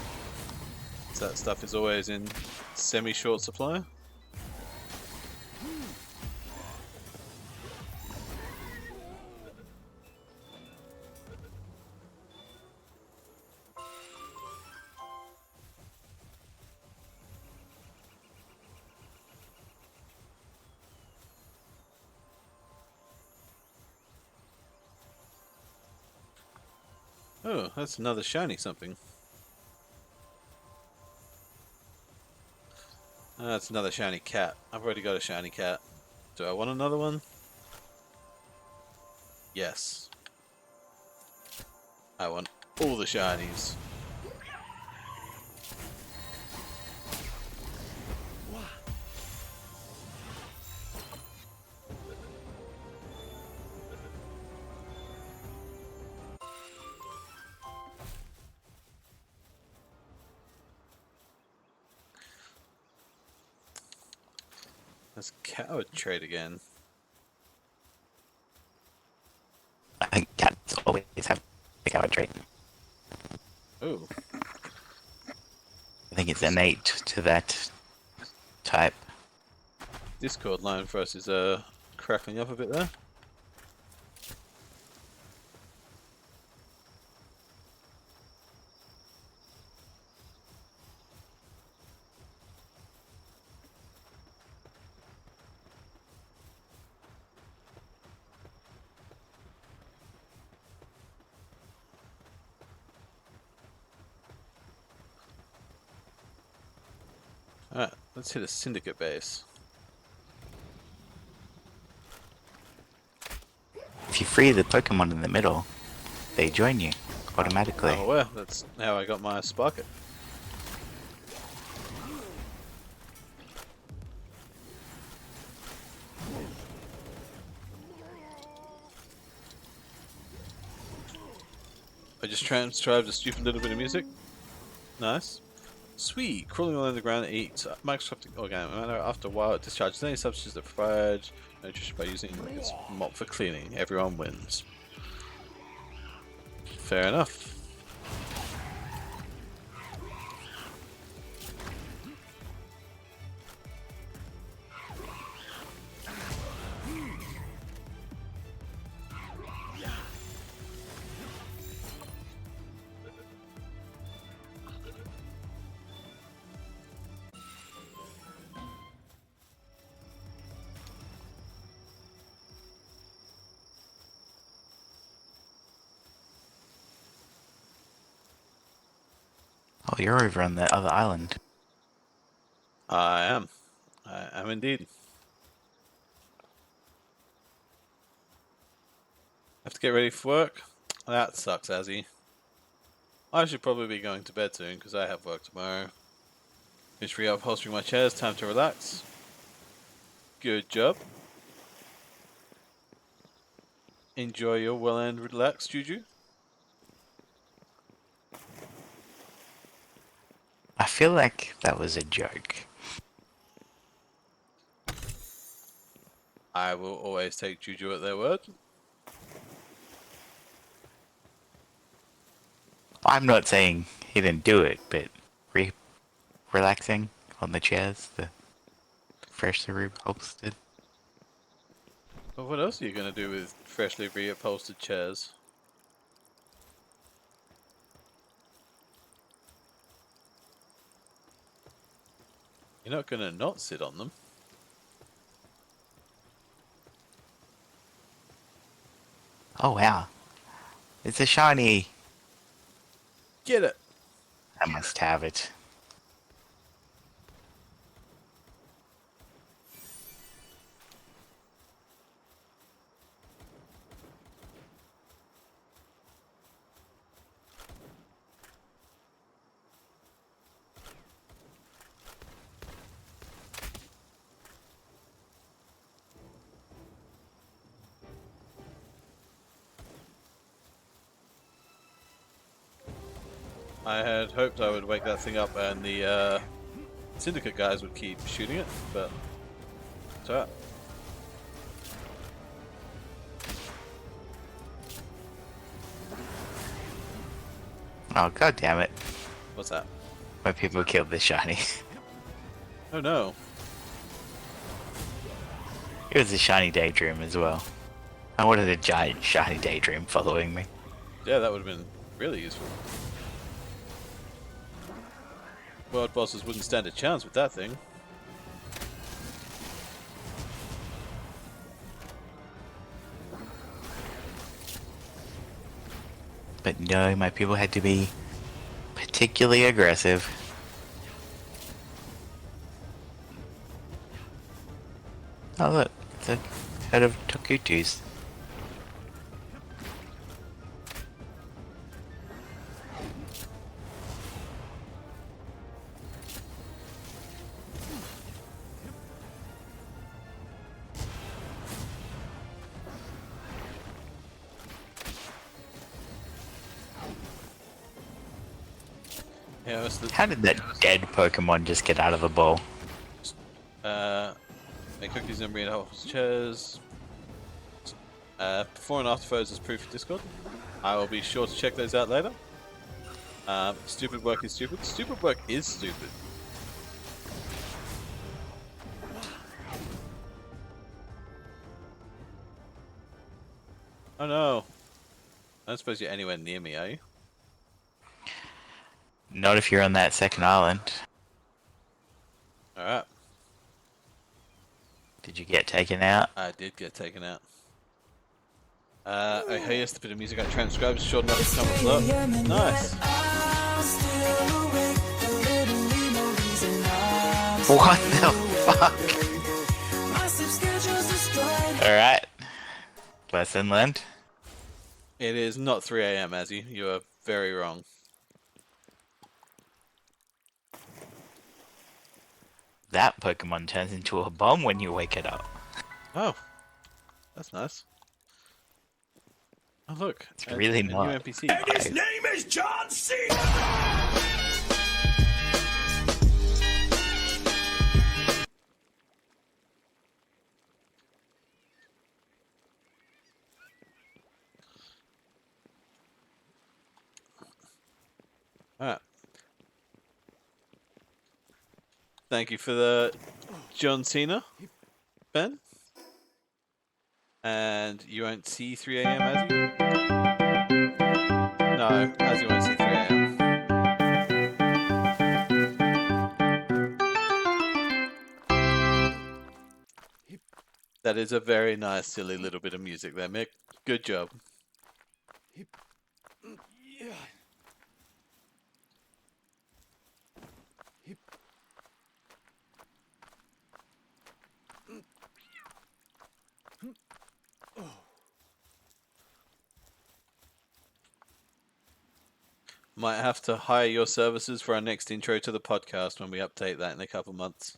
So that stuff is always in semi-short supply. Oh, that's another shiny something. That's another shiny cat. I've already got a shiny cat. Do I want another one? Yes. I want all the shinies. That's coward trait again. I think cats always have the coward trait. Oh, I think it's innate to that type. Discord line for us is crackling up a bit there. Alright, let's hit a syndicate base. If you free the Pokemon in the middle, they join you automatically. I'm aware, that's how I got my Sparket. I just transcribed a stupid little bit of music. Nice. Sweet, crawling along the ground eats microscopic organic matter. After a while, it discharges any substances that provide nutrition by using its mop for cleaning. Everyone wins. Fair enough. Oh, you're over on the other island. I am. I am indeed. Have to get ready for work? That sucks, Azzy. I should probably be going to bed soon because I have work tomorrow. Finish reupholstering my chairs, time to relax. Good job. Enjoy your well and relax, Juju. I feel like that was a joke. I will always take Juju at their word. I'm not saying he didn't do it, but relaxing on the chairs, the freshly reupholstered. But what else are you going to do with freshly reupholstered chairs? You're not going to not sit on them. Oh wow, it's a shiny. Get it! I must have it. I had hoped I would wake that thing up and the syndicate guys would keep shooting it, but it's alright. Oh god damn it! What's that? My people killed the shiny. Oh no. It was a shiny daydream as well. I wanted a giant shiny daydream following me. Yeah, that would have been really useful. World bosses wouldn't stand a chance with that thing. But no, my people had to be particularly aggressive. Oh look, it's a herd of Tokutus. Yeah, it's How did that dead Pokemon just get out of the bowl? make cookies and read house chairs. Before and after photos as proof of Discord. I will be sure to check those out later. Stupid work is stupid. Stupid work is stupid. Oh no. I don't suppose you're anywhere near me, are you? Not if you're on that second island. Alright. Did you get taken out? I did get taken out. Oh hey, yes, the bit of music I transcribed is short enough to come with love. Nice. What the fuck? Alright. Lesson learned. It is not 3 AM, Azzy. You are very wrong. That Pokemon turns into a bomb when you wake it up. Oh. That's nice. Oh look. It's really a new not. NPC. And his name is John Cena! Alright. Thank you for the John Cena, Ben. And you won't see 3 AM, Azzy? No, Azzy won't see 3 AM. That is a very nice, silly little bit of music there, Mick. Good job. Might have to hire your services for our next intro to the podcast when we update that in a couple months.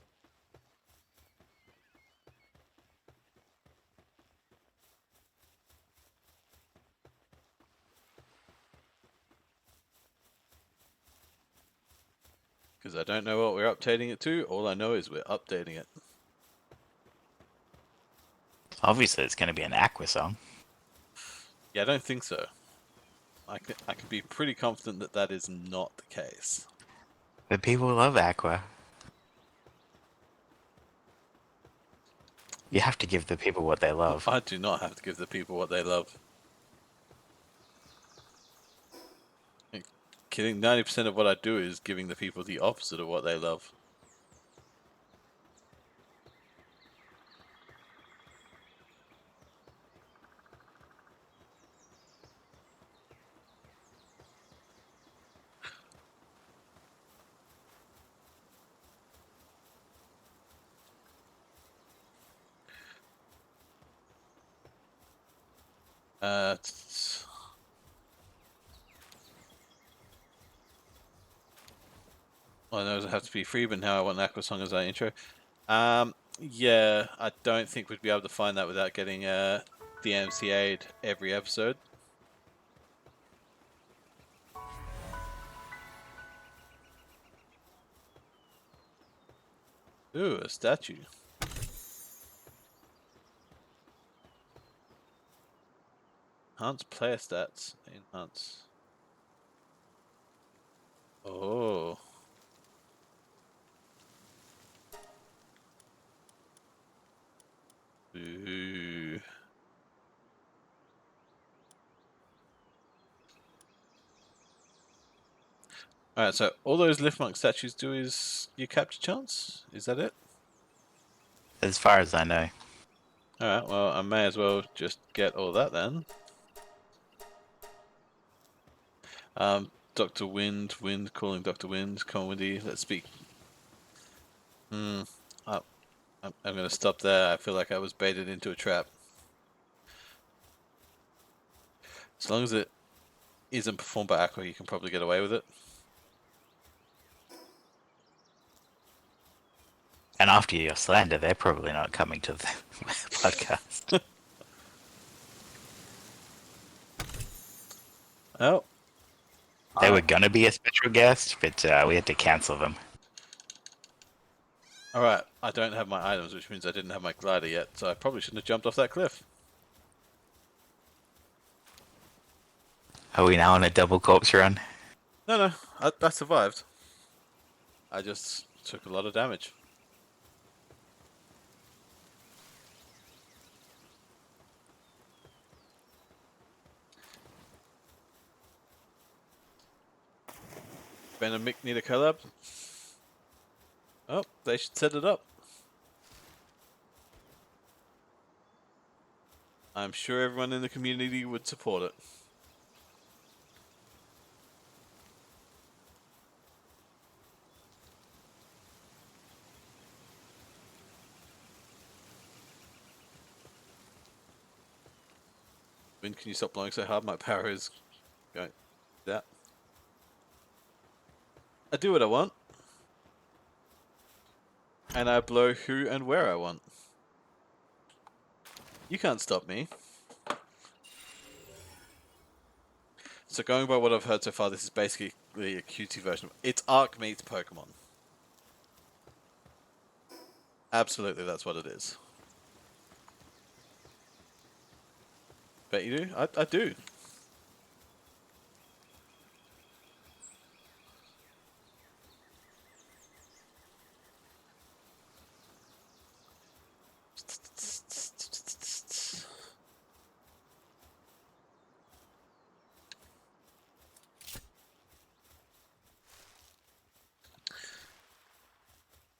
Because I don't know what we're updating it to, all I know is we're updating it. Obviously, it's going to be an Aqua song. Yeah, I don't think so. I can be pretty confident that that is not the case. But people love Aqua. You have to give the people what they love. I do not have to give the people what they love. Kidding, 90% of what I do is giving the people the opposite of what they love. Well, I know it have to be free, but now I want an Aqua song as our intro. Yeah, I don't think we'd be able to find that without getting the MCA'd every episode. Ooh, a statue. Enhance player stats. Enhance. Oh. Ooh. Alright, so all those Liftmark statues do is you capture chance? Is that it? As far as I know. Alright, well, I may as well just get all that then. Dr. Wind, calling Dr. Wind, come on Windy, let's speak. I'm going to stop there. I feel like I was baited into a trap. As long as it isn't performed by Aqua, you can probably get away with it. And after your slander, they're probably not coming to the podcast. Oh, They were gonna be a special guest, but we had to cancel them. alright. I don't have my items, which means I didn't have my glider yet, so I probably shouldn't have jumped off that cliff. Are we now on a double corpse run? No, I survived. I just took a lot of damage. Ben and Mick need a collab. Oh, they should set it up. I'm sure everyone in the community would support it. Ben, can you stop blowing so hard? My power is going that. I do what I want. And I blow who and where I want. You can't stop me. So going by what I've heard so far, this is basically a QT version. It's Arc meets Pokemon. Absolutely, that's what it is. Bet you do? I do.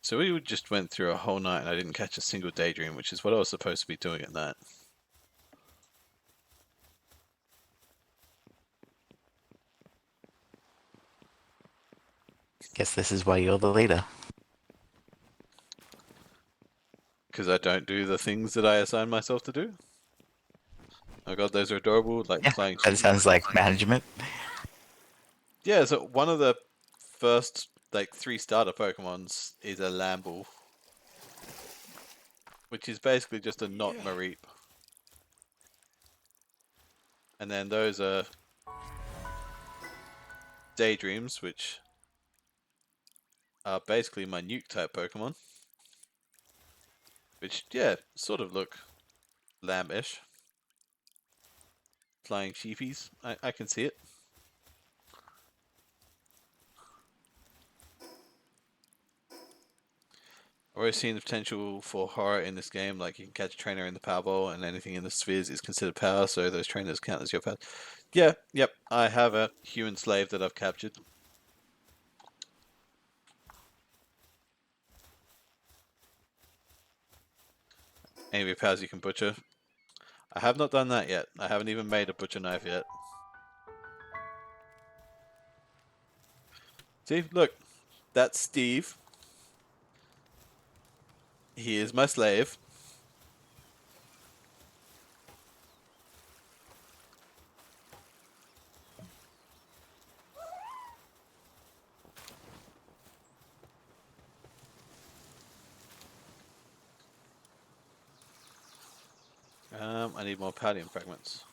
So we just went through a whole night and I didn't catch a single daydream, which is what I was supposed to be doing at night. Guess this is why you're the leader. Because I don't do the things that I assign myself to do. Oh god, those are adorable, like Yeah, flying that sheep. sounds like management. Yeah, so one of the first, like, 3 starter Pokemons is a Lamble. Which is basically just a not Mareep. And then those are Daydreams, which are basically my Nuke type Pokemon. Which, yeah, sort of look lamb-ish. Flying sheepies, I can see it. I've always seen the potential for horror in this game, like you can catch a trainer in the Powerball and anything in the spheres is considered power, so those trainers count as your power. Yeah, yep, I have a human slave that I've captured. Any of your powers you can butcher. I have not done that yet. I haven't even made a butcher knife yet. See, look, that's Steve. He is my slave. I need more Pallium fragments.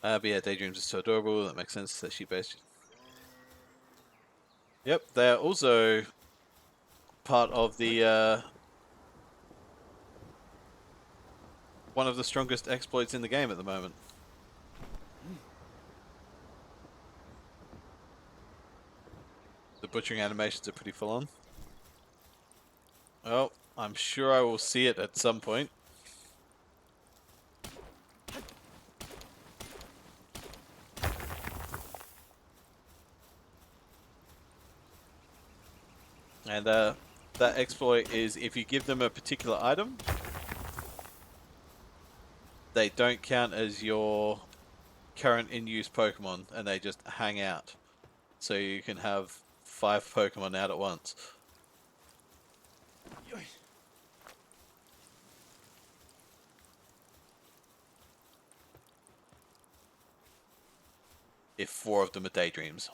But yeah, Daydreams is so adorable, that makes sense, they're sheep-based. Yep, they're also part of the, one of the strongest exploits in the game at the moment. The butchering animations are pretty full-on. Oh, I'm sure I will see it at some point. And that exploit is if you give them a particular item, they don't count as your current in-use Pokemon, and they just hang out. So you can have 5 Pokemon out at once. If 4 of them are Daydreams.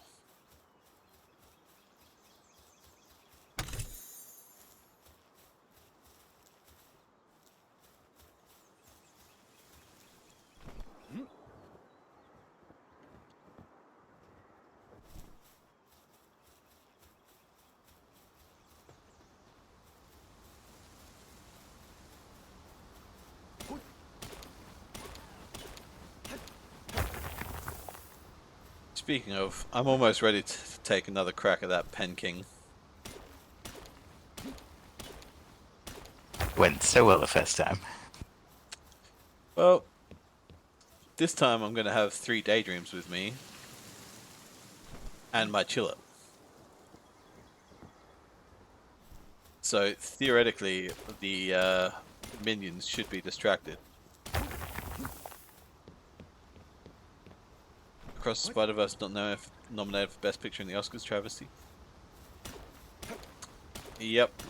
Speaking of, I'm almost ready to take another crack at that Penking. Went so well the first time. Well, this time I'm going to have 3 Daydreams with me. And my Chillip. So theoretically, the minions should be distracted. Across the Spider-Verse nominated for Best Picture in the Oscars, travesty. Yep.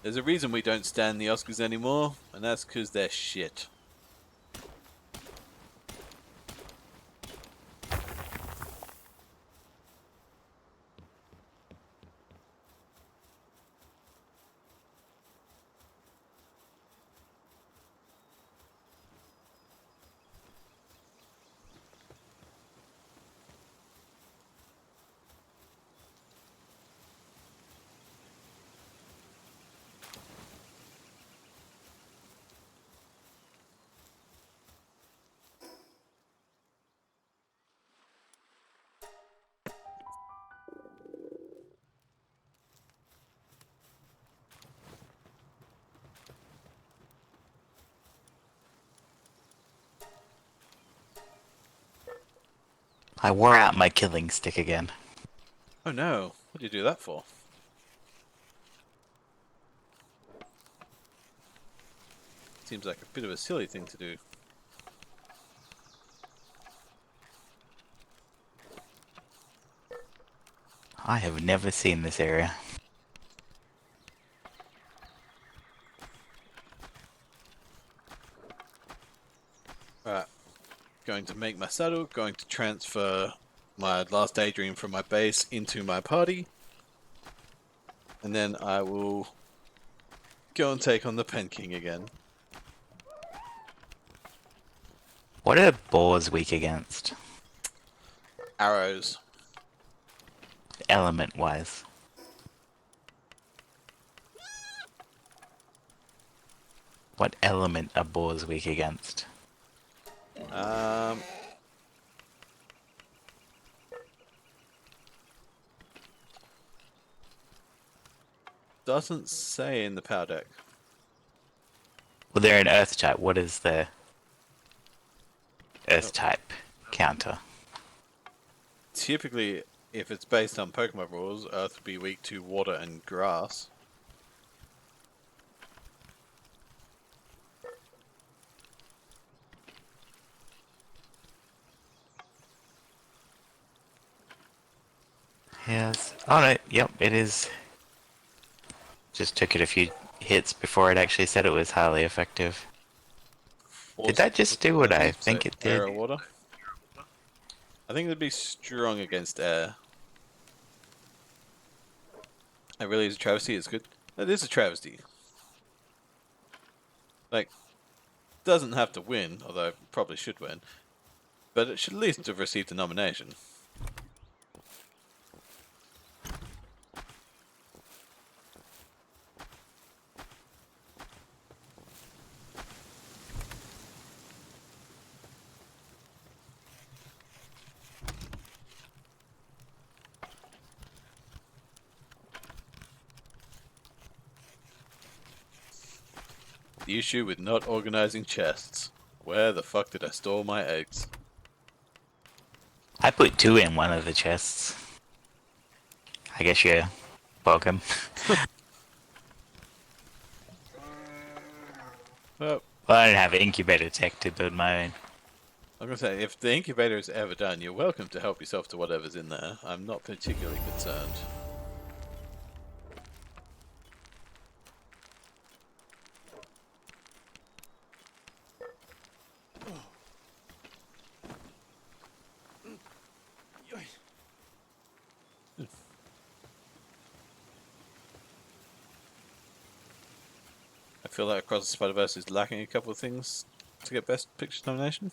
There's a reason we don't stand the Oscars anymore, and that's because they're shit. I wore out my killing stick again. Oh no, what did you do that for? Seems like a bit of a silly thing to do. I have never seen this area. Right, going to make my saddle, going to transfer my last Daydream from my base into my party. And then I will go and take on the Penking again. What are boars weak against? Arrows. Element-wise. What element are boars weak against? Doesn't say in the power deck. Well, they're an earth type. What is their earth type counter? Typically, if it's based on Pokemon rules, Earth would be weak to water and grass. Yes. Oh no, yep, it is. Just took it a few hits before it actually said it was highly effective. Did that just do what I think it did? Air or water? I think it'd be strong against air. It really is a travesty, it's good. It is a travesty. Like, doesn't have to win, although it probably should win. But it should at least have received a nomination. The issue with not organizing chests. Where the fuck did I store my eggs? I put 2 in one of the chests. I guess you're welcome. Well, Well, I don't have incubator tech to build my own. I'm gonna say, if the incubator is ever done, you're welcome to help yourself to whatever's in there. I'm not particularly concerned. I feel like Across the Spider-Verse is lacking a couple of things to get Best Picture nomination.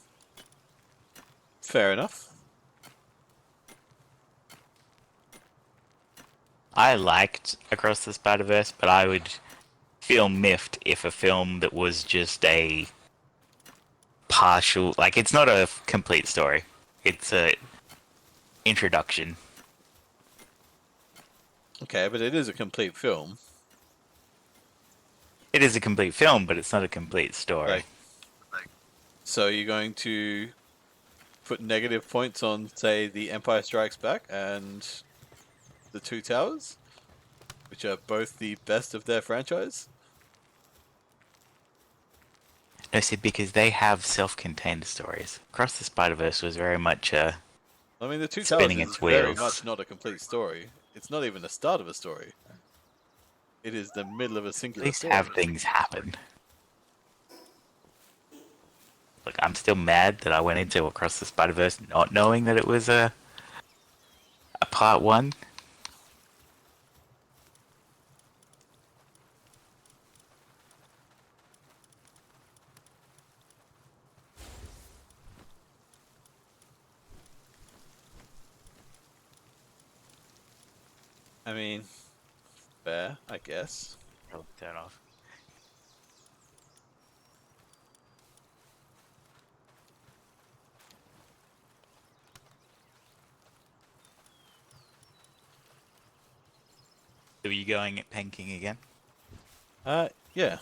Fair enough. I liked Across the Spider-Verse, but I would feel miffed if a film that was just a partial, like it's not a complete story. It's a introduction. Okay, but it is a complete film. It is a complete film, but it's not a complete story. Like, so you're going to put negative points on, say, The Empire Strikes Back and The Two Towers, which are both the best of their franchise? No, see, because they have self-contained stories. Across the Spider-Verse was very much I mean, The Two Towers spinning is its very wheels. much not a complete story. It's not even the start of a story. It is the middle of a At singular least story. have things happen. Like, I'm still mad that I went into Across the Spider-Verse not knowing that it was a part one. I mean, fair, I guess. Oh, turn off. So are you going at Penking again? Yeah.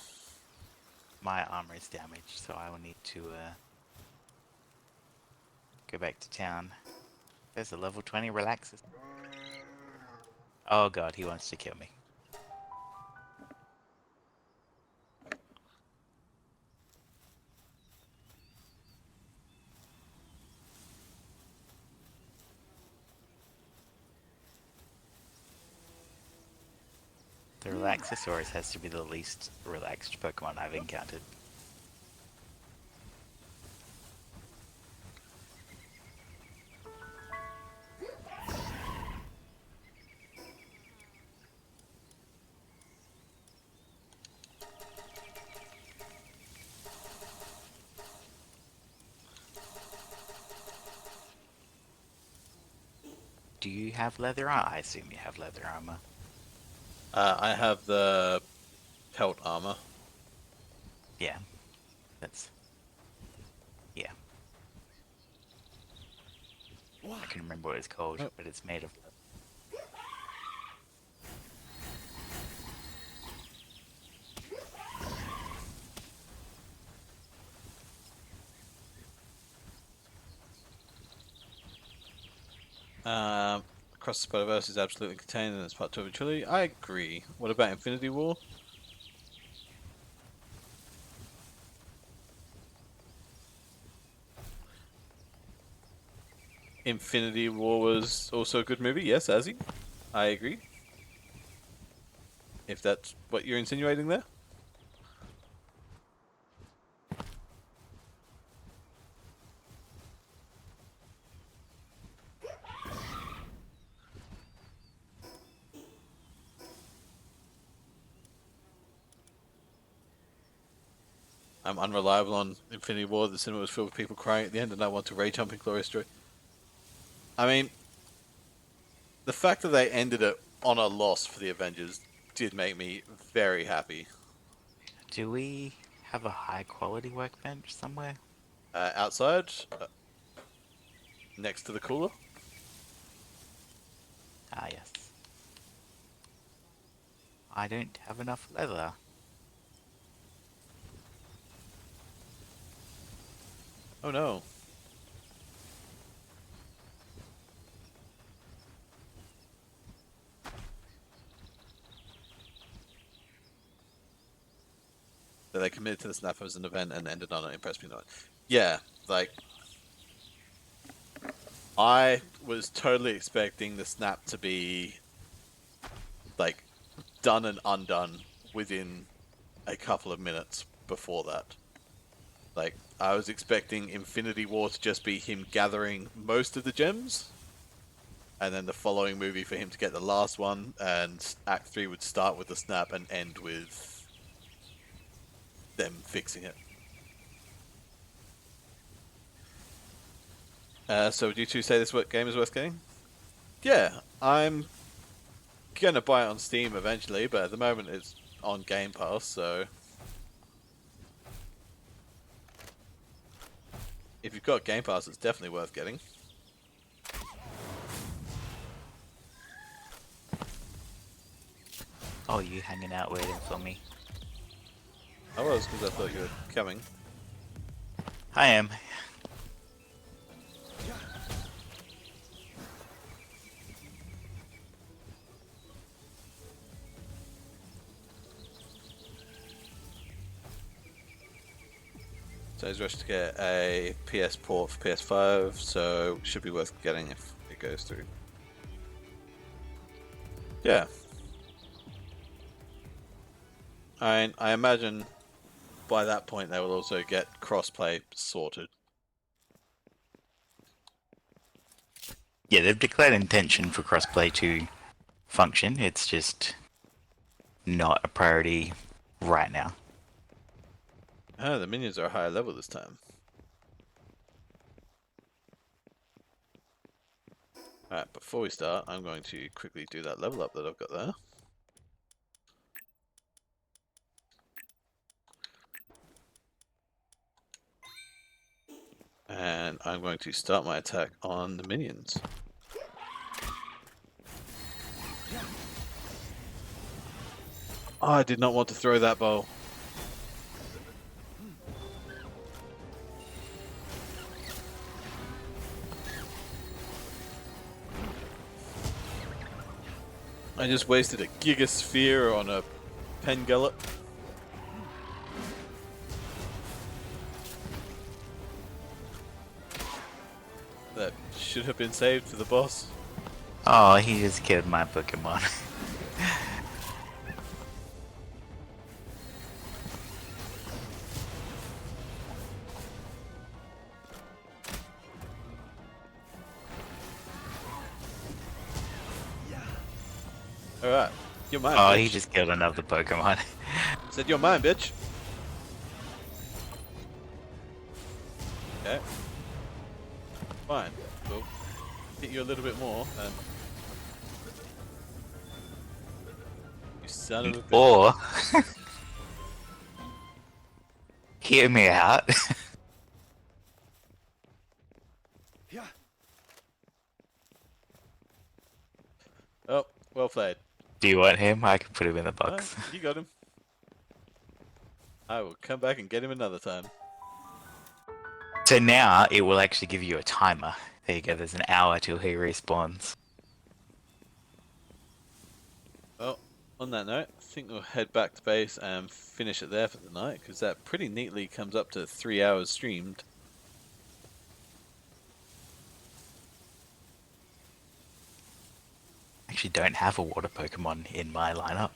My armor is damaged, so I will need to go back to town. There's a level 20 relaxes. Oh god, he wants to kill me. The Relaxosaurus has to be the least relaxed Pokemon I've encountered. Do you have leather armor? I assume you have leather armor. I have the pelt armor. Yeah. That's... yeah. I can remember what it's called, Oh. but it's made of... Across the Spider-Verse is absolutely contained and it's part 2 of a trilogy. I agree. What about Infinity War? Infinity War was also a good movie. Yes, Azzy. I agree. If that's what you're insinuating there. I'm unreliable on Infinity War. The cinema was filled with people crying at the end, and I want to rage jump in glorious joy. I mean, the fact that they ended it on a loss for the Avengers did make me very happy. Do we have a high quality workbench somewhere? Outside, next to the cooler. Ah, yes. I don't have enough leather. Oh no. but they committed to the snap as an event and ended on it. Impressed me not. Yeah, like I was totally expecting the snap to be like done and undone within a couple of minutes before that. Like I was expecting Infinity War to just be him gathering most of the gems, and then the following movie for him to get the last one, and Act 3 would start with the snap and end with them fixing it. So would you two say this game is worth getting? Yeah, I'm gonna buy it on Steam eventually, but at the moment it's on Game Pass, so if you've got Game Pass, it's definitely worth getting. Oh, you hanging out waiting for me? I was, because I thought you were coming. I am. So he's rushed to get a PS port for PS5, so should be worth getting if it goes through. Yeah. I imagine by that point they will also get crossplay sorted. Yeah, they've declared intention for crossplay to function. It's just not a priority right now. Oh, the minions are a higher level this time. Alright, before we start, I'm going to quickly do that level up that I've got there. And I'm going to start my attack on the minions. Oh, I did not want to throw that bow. I just wasted a gigasphere on a pen gullet. That should have been saved for the boss. Oh, he just killed my Pokemon. Alright, you're mine, Oh, bitch. he just killed another Pokemon. Said you're mine, bitch. Okay. Fine. We'll hit you a little bit more, and... You son of a bitch. Or hear me out. Oh, well played. Do you want him? I can put him in the Alright, box. you got him. I will come back and get him another time. So now it will actually give you a timer. There you go, there's an hour till he respawns. Well, on that note, I think we'll head back to base and finish it there for the night, because that pretty neatly comes up to 3 hours streamed. I actually don't have a water Pokemon in my lineup.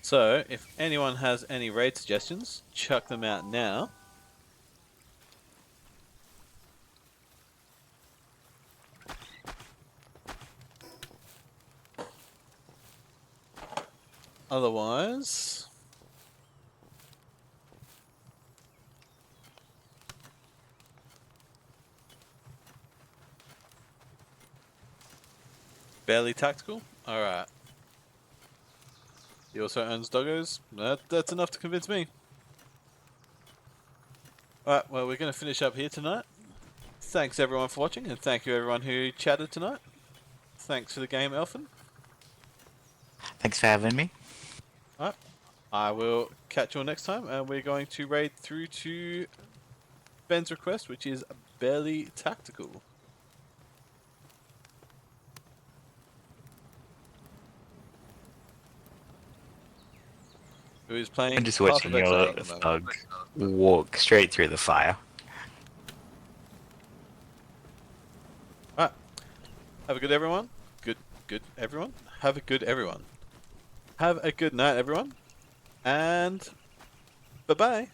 So, if anyone has any raid suggestions, chuck them out now. Otherwise... Barely tactical? Alright. He also owns doggos? That's enough to convince me. Alright, well, we're going to finish up here tonight. Thanks everyone for watching, and thank you everyone who chatted tonight. Thanks for the game, Elfin. Thanks for having me. Alright, I will catch you all next time, and we're going to raid through to Ben's request, which is barely tactical. who is I'm playing just Path watching of Exile your at the moment. thug walk straight through the fire. Alright. Have a good everyone. Good everyone. Have a good everyone. Have a good night, everyone. And bye-bye.